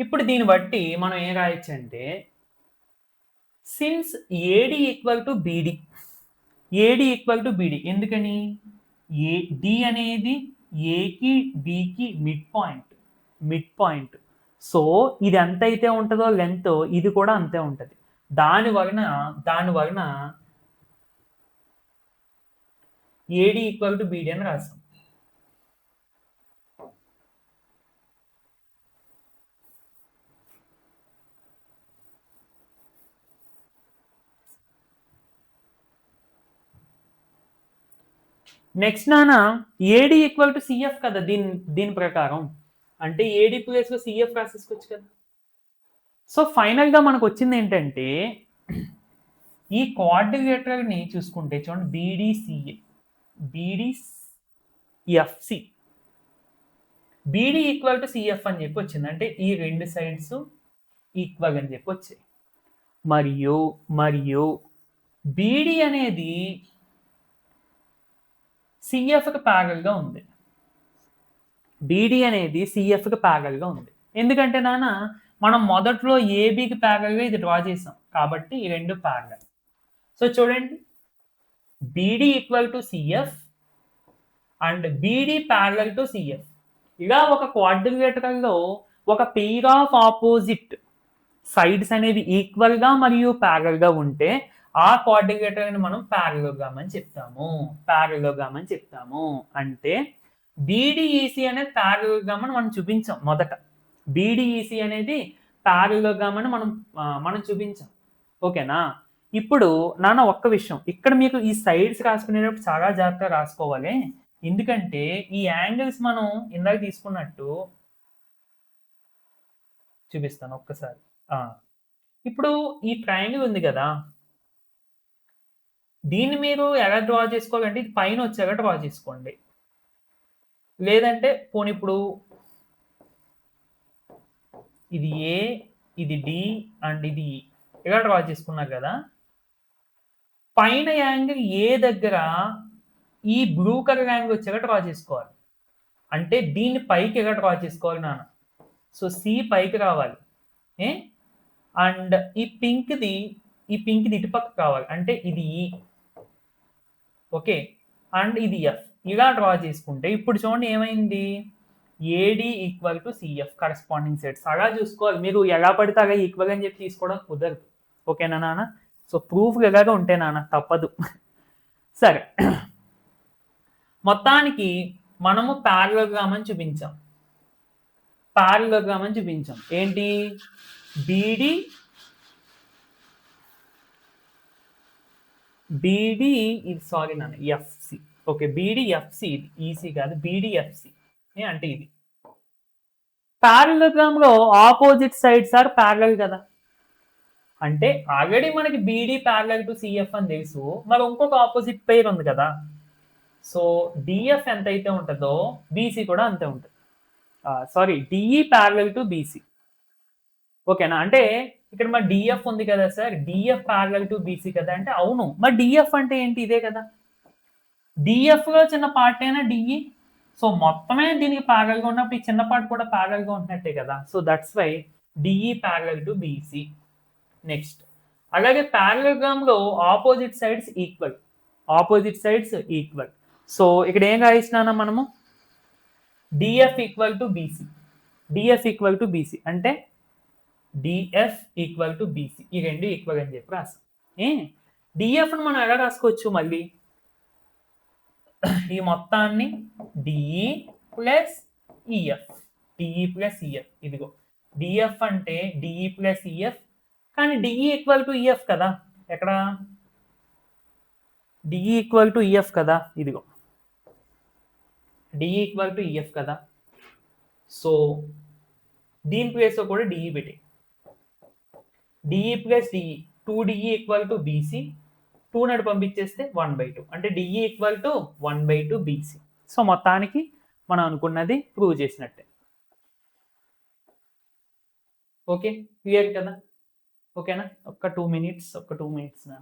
ఇప్పుడు దీన్ని బట్టి మనం ఏం రాయొచ్చు అంటే since AD equal to BD, AD equal to BD ఎందుకని డి అనేది ఏకి బికి మిడ్ పాయింట్. సో ఇది ఎంత అయితే ఉంటుందో లెంత్ ఇది కూడా అంతే ఉంటుంది. దాని వలన ఏడి ఈక్వల్ టు బీడి అని రాస్తాం. నెక్స్ట్ నాన్న ఏడి ఈక్వల్ టు సిఎఫ్ కదా, దీని ప్రకారం అంటే ఏడి ప్లేస్ లో సిఎఫ్ రాసేసుకోవచ్చు కదా. సో ఫైనల్ గా మనకు వచ్చింది ఏంటంటే ఈ కోఆర్డినేటర్ ని చూసుకుంటే చూడండి, BDCA, BDFC, BD equal to CF అని చెప్పి వచ్చింది. అంటే ఈ రెండు సైడ్స్ ఈక్వల్ అని చెప్పి వచ్చాయి. మరియు బీడీ అనేది సిఎఫ్కి ప్యారల్గా ఉంది. బీడీ అనేది సిఎఫ్కి ప్యారల్గా ఉంది. ఎందుకంటే నాన్న మనం మొదట్లో ఏబికి ప్యారల్గా ఇది డ్రా చేసాం కాబట్టి ఈ రెండు ప్యారల్. సో చూడండి, BD equal to CF and BD parallel to CF. ఇలా ఒక క్వాడ్రిలేటరల్లో ఒక పెయిర్ ఆఫ్ ఆపోజిట్ సైడ్స్ అనేవి ఈక్వల్గా మరియు ప్యారల్గా ఉంటే ఆ కోఆర్డినేటర్ని మనం ప్యారలోగ్రామ్ అని చెప్తాము. అంటే బీడీఈసీ అనేది ప్యారలోగ్రామ్ అని మనం చూపించాం మొదట. బీడీఈసీ అనేది ప్యారలోగ్రామ్ అని మనం చూపించాం. ఓకేనా? ఇప్పుడు నాన్న ఒక్క విషయం, ఇక్కడ మీకు ఈ సైడ్స్ రాసుకునేటప్పుడు చాలా జాగ్రత్తగా రాసుకోవాలి. ఎందుకంటే ఈ యాంగిల్స్ మనం ఇందాక తీసుకున్నట్టు చూపిస్తాను ఒక్కసారి. ఇప్పుడు ఈ ట్రయాంగిల్ ఉంది కదా, దీన్ని మీరు ఎలా డ్రా చేసుకోవాలంటే ఇది పైన వచ్చాక డ్రా చేసుకోండి. లేదంటే పోనీ ఇప్పుడు ఇది ఏ, ఇది డి అండ్ ఇది ఇలా డ్రా చేసుకున్నారు కదా, పైన యాంగిల్ ఏ దగ్గర ఈ బ్లూ కలర్ యాంగిల్ వచ్చాక డ్రా చేసుకోవాలి. అంటే దీన్ని పైకి ఎలా డ్రా చేసుకోవాలి నాన్న. సో సి పైకి రావాలి, అండ్ ఈ పింక్ది ఇటుపక్క కావాలి, అంటే ఇది ఈ. ఓకే, అండ్ ఇది ఎఫ్. ఇలా డ్రా చేసుకుంటే ఇప్పుడు చూడండి ఏమైంది, AD equal to CF corresponding sides. అలా చూసుకోవాలి, మీరు ఎలా పడితే అలా ఈక్వల్ అని చెప్పి తీసుకోవడం కుదరదు. ఓకేనా నాన్న? సో ప్రూఫ్ ఎలాగా ఉంటే నాన్న తప్పదు. సరే, మొత్తానికి మనము ప్యారలోగ్రామ్ అని చూపించాం. ఏంటి, బీడి ఇది సారీ నాన్న ఎఫ్సి. ఓకే, బీడీఎఫ్సి, ఇది ఈసీ కాదు, బీడీఎఫ్సి అంటే ఇది. ప్యారలోగ్రామ్ లో ఆపోజిట్ సైడ్స్ ఆర్ ప్యారలల్ కదా, అంటే ఆల్రెడీ మనకి బీడీ ప్యారలల్ టు సిఎఫ్ అని తెలుసు, మరి ఇంకొక ఆపోజిట్ పెయిర్ ఉంది కదా. సో డిఎఫ్ ఎంత అయితే ఉంటుందో బీసీ కూడా అంతే ఉంటుంది. Sorry, DE parallel to BC. ఓకేనా? అంటే ఇక్కడ మరి డిఎఫ్ ఉంది కదా sir, DF parallel to BC కదా అంటే అవును. మరి డిఎఫ్ అంటే ఏంటి, ఇదే కదా. డిఎఫ్ లో చిన్న పార్ట్ అయినా డిఈ, సో మొత్తమే దీనికి ప్యారల్గా ఉన్నప్పుడు ఈ చిన్న పార్ట్ కూడా ప్యారల్గా ఉంటున్నట్టే కదా. So that's why DE parallel to BC. Next, అలాగే ప్యారలోగ్రామ్ లో ఆపోజిట్ సైడ్స్ ఈక్వల్. సో ఇక్కడ ఏం రాయిస్తున్నానా మనము, డిఎఫ్ ఈక్వల్ టు బీసీ అంటే డిఎఫ్ ఈక్వల్ టు బీసీ, ఈ రెండు ఈక్వల్ అని చెప్పి రాస్తాం. డిఎఫ్ను మనం ఎలా రాసుకోవచ్చు, మళ్ళీ ఈ మొత్తాన్ని డిఈ ప్లస్ ఈఎఫ్, ఇదిగో డిఎఫ్ అంటే డిఈ ప్లస్ ఈఎఫ్, కానీ డిఈ ఈక్వల్ టు ఈఎఫ్ కదా. ఎక్కడ డిఈ ఈక్వల్ టు ఈఎఫ్ కదా, ఇదిగో డిఈ ఈక్వల్ టు ఈఎఫ్ కదా. సో దీని ప్లేస్లో కూడా డిఈ పెట్టి, డిఈ ప్లస్ డిఈ, 2డిఈ ఈక్వల్ టు బీసీ, 2 నాడు పంపించేస్తే 1/2, అంటే DE equal to 1/2 BC. So మొత్తానికి మనం అనుకున్నది ప్రూవ్ చేసినట్టే. ఓకే, క్లియర్ కదా? ఓకేనా? ఒక్క 2 మినిట్స్ నా.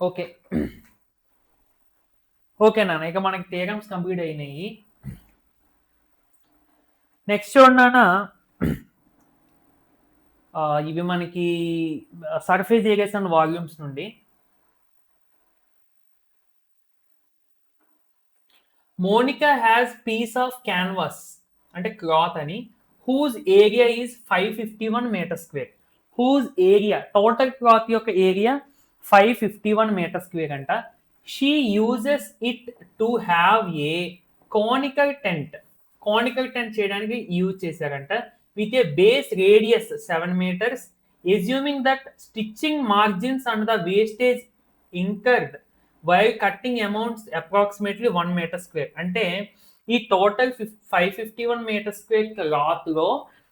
ఓకే ఓకే నాన్న, ఇక మనకి థియరమ్స్ కంప్లీట్ అయినాయి. నెక్స్ట్ చూడన్నా, ఇవి మనకి సర్ఫేస్ ఏరియాస్ అండ్ వాల్యూమ్స్ నుండి. Monica has piece of canvas అంటే క్లాత్ అని, whose area is 551 meter square. Whose area, total cloth యొక్క ఏరియా 551 మీటర్ స్క్వేర్ అంట. She uses it to have a conical tent. Conical tent చేయడానికి use చేశారంట. With a base radius 7 meters, assuming that stitching margins and the wastage incurred while cutting amounts approximately 1 meter square. అంటే ఈ total 551 meter square cloth లో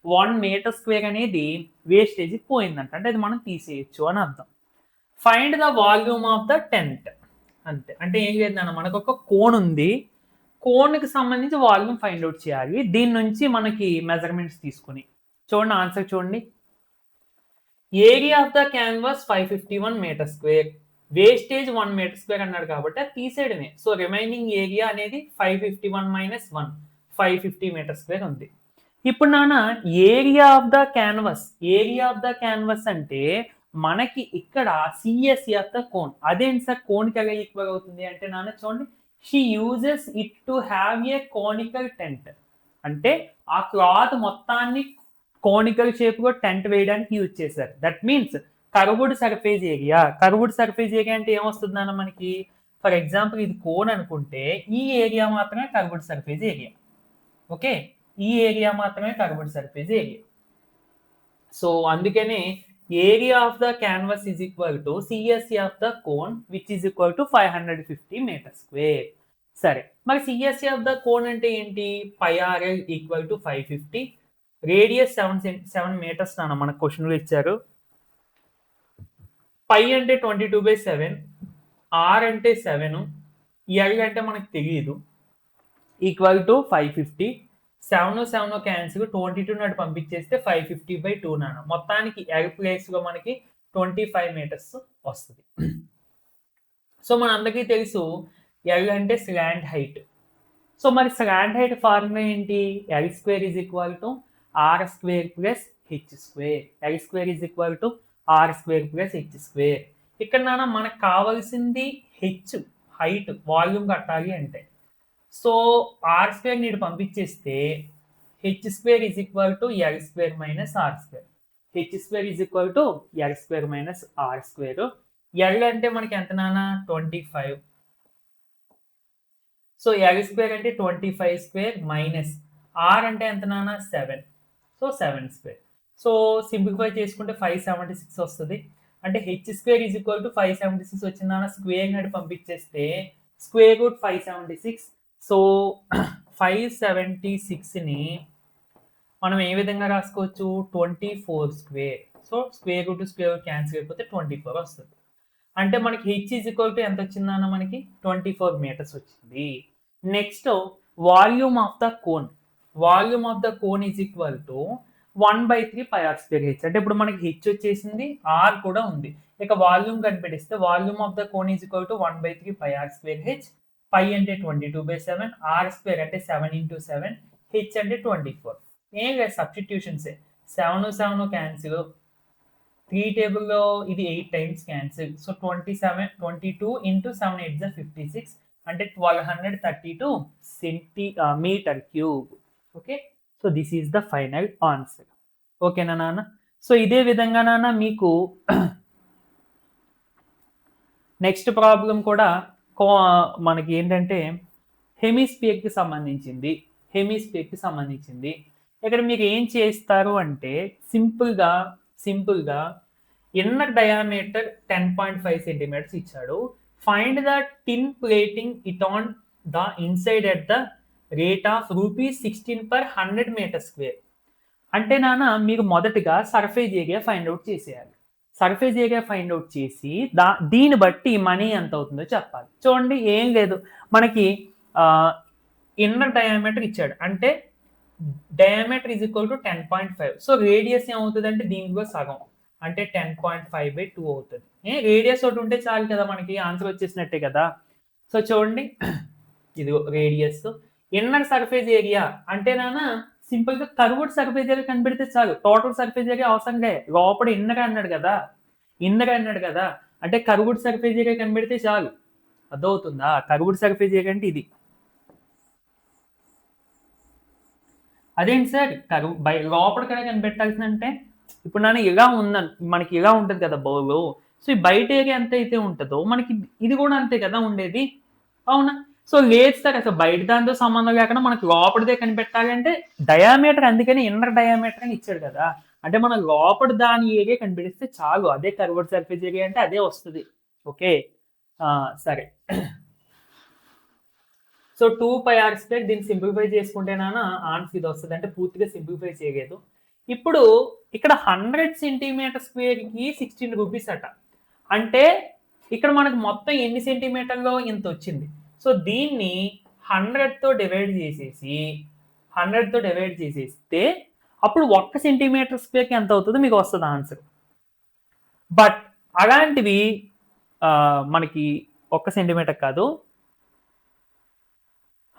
1 meter square అనేది wastage పోయిందంట, అంటే అది మనం తీసేయచ్చు అని అర్థం. Find the volume of the tent అంతే. అంటే ఏం చేద్దాం, మనకు ఒక కోన్ ఉంది, కోన్కి సంబంధించి వాల్యూమ్ ఫైండ్ అవుట్ చేయాలి. దీని నుంచి మనకి మెజర్మెంట్స్ తీసుకుని చూడండి, ఆన్సర్ చూడండి. Area of the canvas 551 meter square, wastage 1 meter square అన్నాడు కాబట్టి అది తీసేయడమే. సో రిమైనింగ్ ఏరియా అనేది 551 - 1, 550 మీటర్ స్క్వేర్ ఉంది. ఇప్పుడు నాన్న area of the canvas, area of the canvas అంటే మనకి ఇక్కడ సిఎస్సి ఆఫ్ ద కోన్. అదేంటి సార్ కోన్కి ఎలా ఈక్వల్ అవుతుంది అంటే నాన్న చూడండి, she uses it to have a conical tent. అంటే ఆ క్లాత్ మొత్తాన్ని కోనికల్ షేప్ లో టెంట్ వేయడానికి యూజ్ చేశారు. That means curved surface area. Curved surface area అంటే ఏమొస్తుంది అన్న మనకి, ఫర్ ఎగ్జాంపుల్ ఇది కోన్ అనుకుంటే ఈ ఏరియా మాత్రమే కర్వ్డ్ సర్ఫేస్ ఏరియా. ఓకే, ఈ ఏరియా మాత్రమే కర్వ్డ్ సర్ఫేస్ ఏరియా. సో అందుకనే area of the canvas is equal to CSA of the cone which is equal to 550 meter square. సరే, మరి సిఎస్సి ఆఫ్ ద కోన్ అంటే ఏంటి, πRL equal to 550, radius 7 metres నాన్న మనకు క్వశ్చన్లో ఇచ్చారు. పై అంటే 22/7, ఆర్ అంటే 7, ఎల్ అంటే మనకు తెలియదు, ఈక్వల్ టు 550. 7 క్యాన్సిల్, 22 నాటి పంపించేస్తే 550/2 నాన్న. మొత్తానికి ఎల్ ప్లేస్ లో మనకి 25 మీటర్స్ వస్తుంది. సో మన అందరికీ తెలుసు ఎల్ అంటే స్లాంట్ హైట్. సో మరి స్లాంట్ హైట్ ఫార్ములా ఏంటి, L square is equal to R square plus H square. L square is equal to R square plus H square. ఇక్కడ నాన్న మనకు కావాల్సింది హెచ్, హైట్, వాల్యూమ్ కట్టాలి అంటే. సో ఆర్ స్క్వేర్ నీడు పంపించేస్తే H square is equal to L square minus R square. H square is equal to L square minus R square. L అంటే మనకి ఎంత నాన్న 25. సో ఎల్ స్క్వేర్ అంటే 25 స్క్వేర్ మైనస్ ఆర్ అంటే ఎంత నాన్న 7. So 7 square. సో సింప్లిఫై చేసుకుంటే 576 వస్తుంది. అంటే H square is equal to 576 వచ్చిందన్న, స్క్వేర్ నడి పంపించేస్తే స్క్వేర్ రూట్ 576. సో 576ని మనం ఏ విధంగా రాసుకోవచ్చు, 24 square. So square root square cancel అయిపోతే 24 వస్తుంది. అంటే మనకి హెచ్ ఈజ్ ఈక్వల్ టు ఎంత వచ్చిందన్న, మనకి 24 మీటర్స్ వచ్చింది. Next volume of the cone. Volume of the cone is equal to 1/3 πr² H. అంటే ఇప్పుడు మనకి హెచ్ వచ్చేసింది, ఆర్ కూడా ఉంది. ఇక వాల్యూమ్ కనిపెడిస్తే volume of the cone is equal to 1/3 πr² H. Pi అంటే 22/7, ఆర్ స్క్వేర్ అంటే 7 × 7, హెచ్ అంటే 24. ఏం లేదు, సబ్స్టిట్యూషన్సే. 7 క్యాన్సిల్, 3 టేబుల్లో ఇది 8 టైమ్స్ క్యాన్సిల్. సో 22 × 7 8 = 56, అంటే 1232 centimeter cube. Okay, so this is the final answer. ఓకేనా నాన్న. సో ఇదే విధంగా నాన్న మీకు నెక్స్ట్ ప్రాబ్లం కూడా మనకి ఏంటంటే హెమిస్పియర్కి సంబంధించింది. హెమిస్పియర్కి సంబంధించింది ఇక్కడ మీరు ఏం చేస్తారు అంటే సింపుల్గా ఇన్నర్ డయామీటర్ 10.5 సెంటీమీటర్స్ ఇచ్చాడు. Find the tin plating it on the inside at the rate of ₹16 per 100 meter square. అంటే నాన్న మీరు మొదటగా సర్ఫేస్ ఏరియా ఫైండ్ అవుట్ చేసేయాలి. సర్ఫేస్ ఏరియా ఫైండ్ అవుట్ చేసి దీన్ని బట్టి మనీ ఎంత అవుతుందో చెప్పాలి. చూడండి, ఏం లేదు, మనకి ఇన్నర్ డయామీటర్ ఇచ్చాడు, అంటే diameter is equal to 10.5. So radius ఏమవుతుంది అంటే దీంట్లో సగం, అంటే 10.5/2 అవుతుంది. రేడియస్ ఒకటి ఉంటే చాలు కదా, మనకి ఆన్సర్ వచ్చేసినట్టే కదా. సో చూడండి, ఇది రేడియస్. ఇన్నర్ సర్ఫేస్ ఏరియా అంటే నాన్న సింపుల్ గా కర్వ్డ్ సర్ఫేస్ ఏరియా కనిపెడితే చాలు, టోటల్ సర్ఫేస్ ఏరియా అవసరం లే. లోపల ఇన్నర్ అన్నాడు కదా, అంటే కర్వ్డ్ సర్ఫేస్ ఏరియా కనిపెడితే చాలు. అర్థమవుతుందా? కర్వ్డ్ సర్ఫేస్ ఏరియా అంటే ఇది. అదేంటి సార్ లోపల కదా కనిపెట్టాల్సిందంటే, ఇప్పుడు నన్ను ఇలా ఉందని మనకి ఇలా ఉంటుంది కదా బౌల్, సో ఈ బయట ఏరియా ఎంత అయితే ఉంటుందో మనకి ఇది కూడా అంతే కదా ఉండేది, అవునా? సో లేదు సార్, అసలు బయట దాంతో సంబంధం లేకుండా మనకు లోపలిదే కనిపెట్టాలి అంటే డయామీటర్, అందుకని ఇన్నర్ డయామీటర్ అని ఇచ్చాడు కదా. అంటే మనం లోపల దాని ఏరియా కనిపెడిస్తే చాలు, అదే కర్వ్డ్ సర్ఫేస్ ఏరియా అంటే అదే వస్తుంది. ఓకే, సరే. సో 2πr², దీన్ని సింప్లిఫై చేసుకుంటేనా ఆన్సర్ ఇది వస్తుంది, అంటే పూర్తిగా సింప్లిఫై చేయలేదు. ఇప్పుడు ఇక్కడ 100 cm² కి 16 రూపీస్ అట, అంటే ఇక్కడ మనకు మొత్తం ఎన్ని సెంటీమీటర్లో ఇంత వచ్చింది. సో దీన్ని 100తో డివైడ్ చేసేస్తే అప్పుడు 1 cm²కి ఎంత అవుతుందో మీకు వస్తుంది ఆన్సర్. బట్ అలాంటివి మనకి 1 సెంటీమీటర్ కాదు,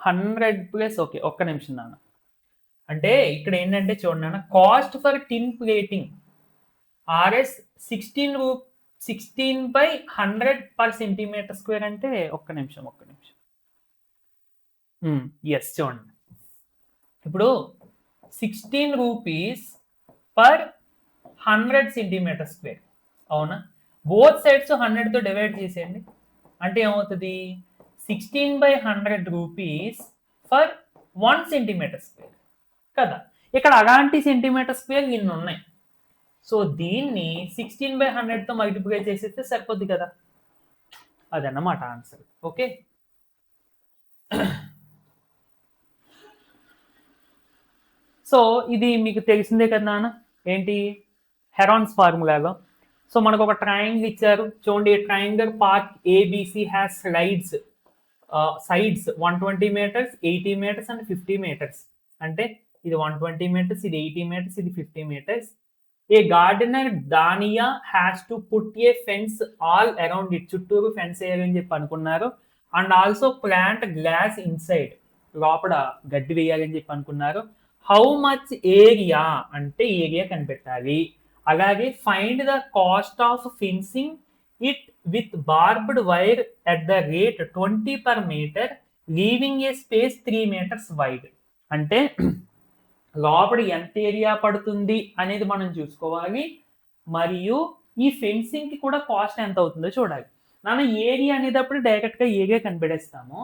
100+. ఓకే, ఒక్క నిమిషం నాన్న. అంటే ఇక్కడ ఏంటంటే చూడండి నాన్న, cost for tin plating Rs 16/100 per cm². అంటే ఒక్క నిమిషం. ఎస్, చూడండి, ఇప్పుడు 16 రూపీస్ పర్ 100 cm², అవునా? బోత్ సైడ్స్ 100తో డివైడ్ చేసేయండి, అంటే ఏమవుతుంది 16/100 రూపీస్ ఫర్ 1 cm² కదా. ఇక్కడ అలాంటి cm² ఇన్ని ఉన్నాయి. సో దీన్ని 16/100తో మల్టిప్లై చేసేస్తే సరిపోద్ది కదా, అదన్నమాట ఆన్సర్. ఓకే, సో ఇది మీకు తెలిసిందే కదా నాన్న, ఏంటి హెరాన్స్ ఫార్ములాలో. సో మనకు ఒక ట్రయాంగిల్ ఇచ్చారు, చూడండి, triangle part ABC has sides 120 meters, 80 meters and 50 meters. అంటే ఇది 120 meters, ఇది 80 meters, ఇది 50 meters. ఏ గార్డెనర్ దానియా has to put a fence all around it, చుట్టూరు ఫెన్స్ వేయాలని చెప్పి అనుకున్నారు. And also plant grass inside, లోపల గడ్డి వేయాలని చెప్పి అనుకున్నారు. హౌ మచ్ ఏరియా అంటే ఏరియా కనిపెట్టాలి. అలాగే find the cost of fencing it with barbed wire at the rate 20 per meter, leaving a space 3 meters wide. అంటే లోపల ఎంత ఏరియా పడుతుంది అనేది మనం చూసుకోవాలి, మరియు ఈ ఫెన్సింగ్ కి కూడా కాస్ట్ ఎంత అవుతుందో చూడాలి. మనం ఏరియా అనేటప్పుడు డైరెక్ట్ గా ఏరియా కనిపెడేస్తాము,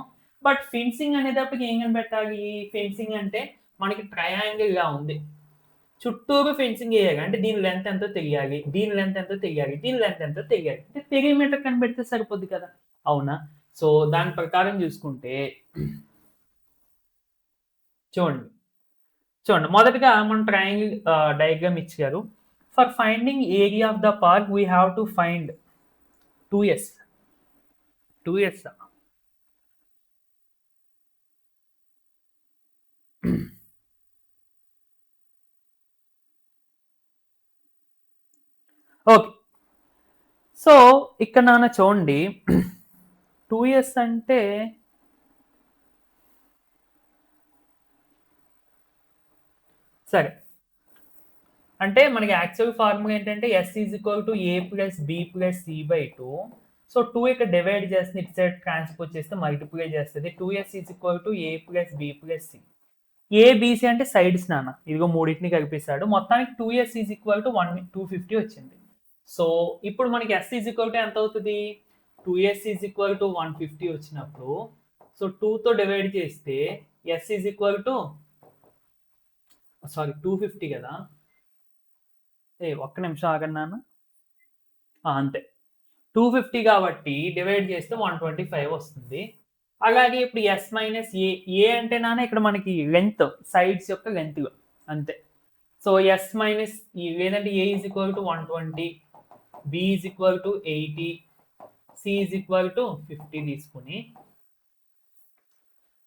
బట్ ఫెన్సింగ్ అనేటప్పుడు ఏం కనిపెట్టాలి? ఫెన్సింగ్ అంటే మనకి ట్రయాంగిల్ లా ఉంది, చుట్టూరు ఫెన్సింగ్ వేయాలి, అంటే దీని లెంత్ ఎంతో తెలియాలి, దీని లెంత్ ఎంతో తెలియాలి, దీని లెంత్ ఎంతో తెలియాలి, అంటే పెరిమీటర్ కనిపెడితే సరిపోద్ది కదా, అవునా? సో దాని ప్రకారం చూసుకుంటే చూడండి, మొదటగా మనం ట్రయాంగిల్ డయాగ్రామ్ ఇచ్చారు. For finding area of the park we have to find 2s. Okay, so ఇక్కడ నాన్న చూడండి, 2s అంటే సరే, అంటే మనకి యాక్చువల్ ఫార్ములా ఏంటంటే s is equal to a plus b plus c/2. So 2 ఇక్కడ డివైడ్ చేస్తుంది, ఇటు సైడ్ ట్రాన్స్పోజ్ చేస్తే మల్టిప్లై చేస్తుంది. 2s is equal to a plus b plus c. ABC అంటే సైడ్స్ నాన్న, ఇదిగో మూడింటిని కలిపిస్తాడు. మొత్తానికి 2s ఈజ్ ఈక్వల్ టు 250 వచ్చింది. సో ఇప్పుడు మనకి s ఈజ్ ఈక్వల్ టు ఎంత అవుతుంది? 2s ఈజ్ ఈక్వల్ టు 150 వచ్చినప్పుడు, సో 2తో డివైడ్ చేస్తే s ఈజ్ ఈక్వల్ టు 250 కదా. ఒక్క నిమిషం ఆగండి నాన్న, అంతే 250 కాబట్టి డివైడ్ చేస్తే 125 వస్తుంది. అలాగే ఇప్పుడు ఎస్ మైనస్ ఏ అంటే నాన్న ఇక్కడ మనకి లెంత్, సైడ్స్ యొక్క లెంత్ అంతే. సో ఎస్ మైనస్ లేదంటే A is equal to 120, B is equal to 80, C is equal to 50 తీసుకుని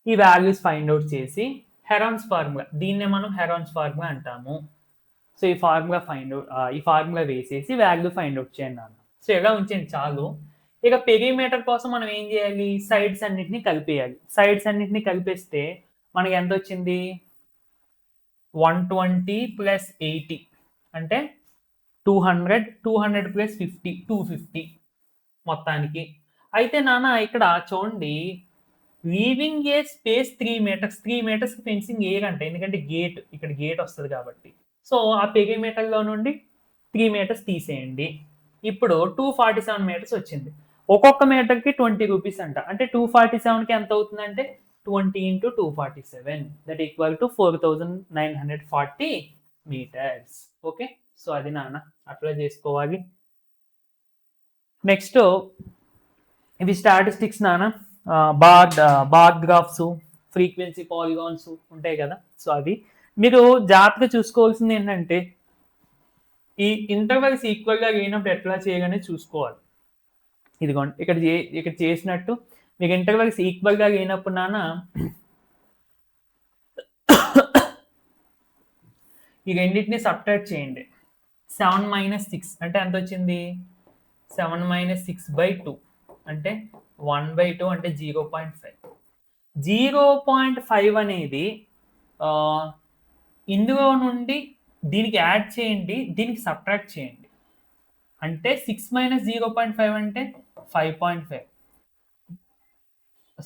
ఈ వాల్యూస్ ఫైండ్ అవుట్ చేసి హెరాన్స్ ఫార్ములా, దీన్నే మనం హెరాన్స్ ఫార్ములా అంటాము. సో ఈ ఫార్ములా వేసేసి వాల్యూ ఫైండ్ అవుట్ చేయండి అన్న. సో ఇలా ఉంచండి చాలు. ఇక పెరిమీటర్ కోసం మనం ఏం చేయాలి, సైడ్స్ అన్నిటిని కలిపేయాలి. సైడ్స్ అన్నిటిని కలిపేస్తే మనకి ఎంత వచ్చింది, 120 ప్లస్ 80 అంటే 200 ప్లస్ 50 250 మొత్తానికి. అయితే నాన్న ఇక్కడ చూడండి, leaving a space 3 metres, 3 metres fencing వేయరంట, ఎందుకంటే ఇక్కడ గేట్ వస్తుంది కాబట్టి. సో ఆ పెరిమీటర్లో నుండి 3 మీటర్స్ తీసేయండి. ఇప్పుడు 247 మీటర్స్ వచ్చింది. ఒక్కొక్క మీటర్కి 20 రూపీస్ అంట. అంటే 247కి ఎంత అవుతుందంటే 20 into 247 that equal to 4940 meters. Okay, so అది నాన్న అప్లై చేసుకోవాలి. నెక్స్ట్ ఇవి స్టాటిస్టిక్స్ నాన్న, బార్ గ్రాఫ్స్, ఫ్రీక్వెన్సీ పాలిగాన్స్ ఉంటాయి కదా. సో అవి మీరు జాగ్రత్తగా చూసుకోవాల్సింది ఏంటంటే, ఈ ఇంటర్వెల్స్ ఈక్వల్గా లేనప్పుడు ఎట్లా చేయగానే చూసుకోవాలి. ఇదిగోండి ఇక్కడ చేసినట్టు మీకు ఇంటర్వెల్స్ ఈక్వల్గా లేనప్పుడు నాన్న ఈ రెండింటిని సబ్ట్రాక్ట్ చేయండి. 7 - 6 అంటే ఎంత వచ్చింది, 7 - 6/2 అంటే 1/2 అంటే 0.5. 0.5 అనేది ఇందులో నుండి దీనికి యాడ్ చేయండి, దీనికి సబ్ట్రాక్ట్ చేయండి. అంటే 6 - 0.5 అంటే 5.5.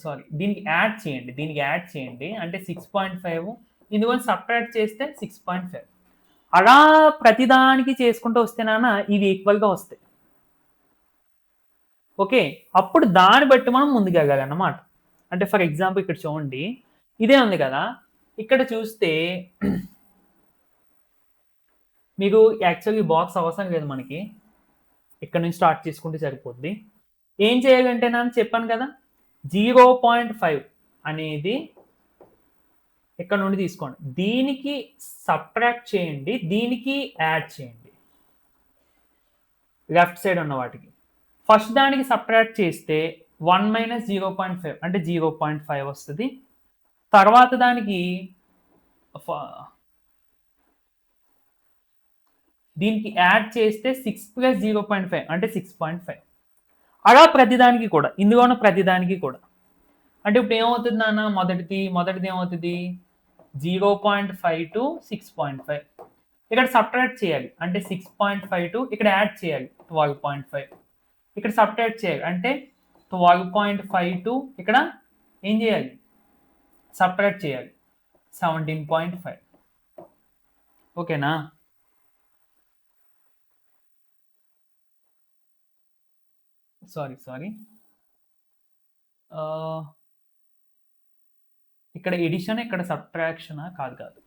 సారీ, దీనికి యాడ్ చేయండి అంటే 6.5. ఇందులో సబ్ట్రాక్ట్ చేస్తే 6.5. అలా ప్రతిదానికి చేసుకుంటూ వస్తే నాన్న ఇవి ఈక్వల్గా వస్తాయి. ఓకే, అప్పుడు దాన్ని బట్టి మనం ముందుకెళ్ళాలన్నమాట. అంటే ఫర్ ఎగ్జాంపుల్ ఇక్కడ చూడండి, ఇదే ఉంది కదా, ఇక్కడ చూస్తే మీకు యాక్చువల్లీ బాక్స్ అవసరం లేదు, మనకి ఇక్కడ నుంచి స్టార్ట్ చేసుకుంటే సరిపోద్ది. ఏం చేయాలంటే నేను చెప్పాను కదా, 0.5 అనేది ఇక్కడ నుండి తీసుకోండి, దీనికి సబ్ట్రాక్ట్ చేయండి, దీనికి యాడ్ చేయండి లెఫ్ట్ సైడ్ ఉన్న వాటికి. ఫస్ట్ దానికి సబ్ట్రాక్ట్ చేస్తే 1 - 0.5 అంటే 0.5 వస్తుంది. తర్వాత దానికి దీనికి యాడ్ చేస్తే 6 + 0.5 అంటే 6.5. అలా ప్రతిదానికి కూడా, ఇందులోనూ ప్రతిదానికి కూడా. అంటే ఇప్పుడు ఏమవుతుంది నాన్న, మొదటిది ఏమవుతుంది, 0.5 to 6.5. ఇక్కడ సబ్ట్రాక్ట్ చేయాలి అంటే 6.5 to ఇక్కడ యాడ్ చేయాలి 12.5. ఇక్కడ సబ్ట్రాక్ట్ చేయాలి అంటే 12.5 to ఇక్కడ ఏం చేయాలి, సబ్ట్రాక్ట్ చేయాలి 17.5. ఓకేనా. సారీ ఇక్కడ ఎడిషన్, ఇక్కడ సబ్ట్రాక్షన్ కాదు.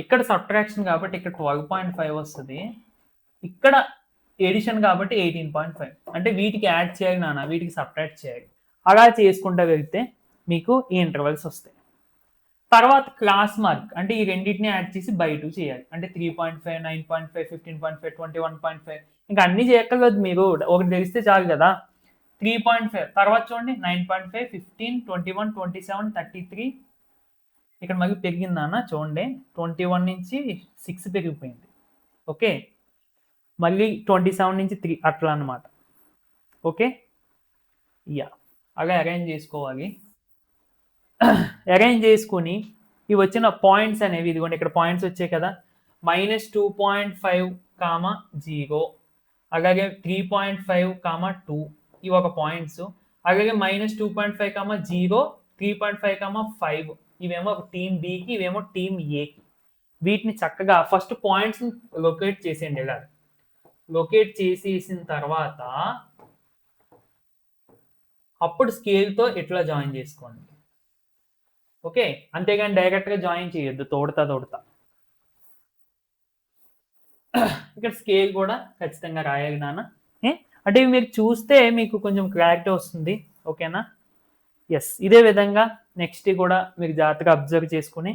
ఇక్కడ సబ్ట్రాక్షన్ కాబట్టి ఇక్కడ 12.5 వస్తుంది, ఇక్కడ ఎడిషన్ కాబట్టి 18.5. అంటే వీటికి యాడ్ చేయాలి నాన్న, వీటికి సబ్ట్రాక్ట్ చేయాలి. అలా చేసుకుంటూ వెళ్తే మీకు ఈ ఇంటర్వెల్స్ వస్తాయి. తర్వాత క్లాస్ మార్క్ అంటే ఈ రెండింటిని యాడ్ చేసి బై 2 చేయాలి. అంటే 3.5, 9.5, 15.5, 21.5. ఇంకా అన్ని చేయక్కర్లేదు, మీరు ఒకటి తెలిస్తే చాలు కదా. 3.5 తర్వాత చూడండి 9.5, 15, 21, 27, 33. ఇక్కడ మళ్ళీ పెరిగిందన్న చూడండి, 21 నుంచి 6 పెరిగిపోయింది. ఓకే, మళ్ళీ 27 నుంచి 3 అట్లా అన్నమాట. ఓకే, అలా అరేంజ్ చేసుకోవాలి. అరేంజ్ చేసుకుని ఇవి వచ్చిన పాయింట్స్ అనేవి, ఇదిగోండి ఇక్కడ పాయింట్స్ వచ్చాయి కదా, -2.5, 0, అలాగే 3.5, 2 ఇవి ఒక పాయింట్స్. అలాగే -2.5, 0, 3.5, 5 ఇవేమో టీమ్ బికి, ఇవేమో టీమ్ ఏకి. వీటిని చక్కగా ఫస్ట్ పాయింట్స్ లొకేట్ చేసేయండి. ఇలా లొకేట్ చేసేసిన తర్వాత అప్పుడు స్కేల్తో ఇట్లా జాయిన్ చేసుకోండి. ఓకే, అంతేగాని డైరెక్ట్గా జాయిన్ చేయొద్దు, తోడతా. ఇక్కడ స్కేల్ కూడా ఖచ్చితంగా రాయాలి నాన్న. అంటే మీరు చూస్తే మీకు కొంచెం క్లారిటీ వస్తుంది. ఓకేనా. ఎస్, ఇదే విధంగా నెక్స్ట్ కూడా మీరు జాగ్రత్తగా అబ్జర్వ్ చేసుకుని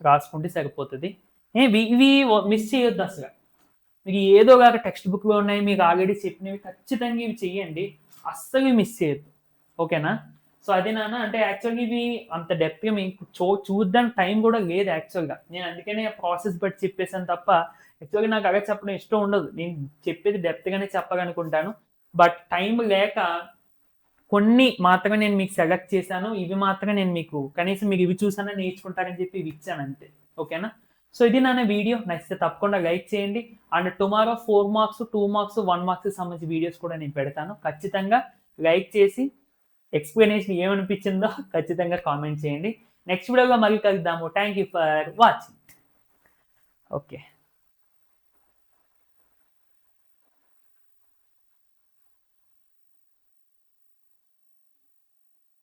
రాసుకుంటే సరిపోతుంది. ఇవి మిస్ చేయొద్దు అసలు. మీకు ఏదో ఒక టెక్స్ట్ బుక్లో ఉన్నాయి, మీకు ఆల్రెడీ చెప్పినవి ఖచ్చితంగా ఇవి చెయ్యండి, అస్సలు మిస్ చేయొద్దు. ఓకేనా? సో అది నాన్న, అంటే యాక్చువల్గా ఇవి అంత డెప్త్గా మీకు చూడడానికి టైం కూడా లేదు యాక్చువల్గా. నేను అందుకనే ప్రాసెస్ బట్టి చెప్పేసాను తప్ప యాక్చువల్గా నాకు అలా చెప్పడం ఇష్టం ఉండదు. నేను చెప్పేది డెప్త్గానే చెప్పాలనుకుంటాను. బట్ టైం లేక కొన్ని మాత్రమే నేను మీకు సెలెక్ట్ చేశాను. ఇవి మాత్రమే నేను మీకు కనీసం మీరు ఇవి చూసన్నా నేర్చుకుంటారని చెప్పి ఇవి ఇచ్చాను అంతే. ఓకేనా? సో ఇది నా వీడియో. నచ్చితే తప్పకుండా లైక్ చేయండి. అండ్ టుమారో 4 మార్క్స్, 2 మార్క్స్, 1 మార్క్స్కి సంబంధించి వీడియోస్ కూడా నేను పెడతాను. ఖచ్చితంగా లైక్ చేసి ఎక్స్ప్లెనేషన్ ఏమనిపించిందో ఖచ్చితంగా కామెంట్ చేయండి. నెక్స్ట్ వీడియోలో మళ్ళీ కలుద్దాము. Thank you for watching. Okay.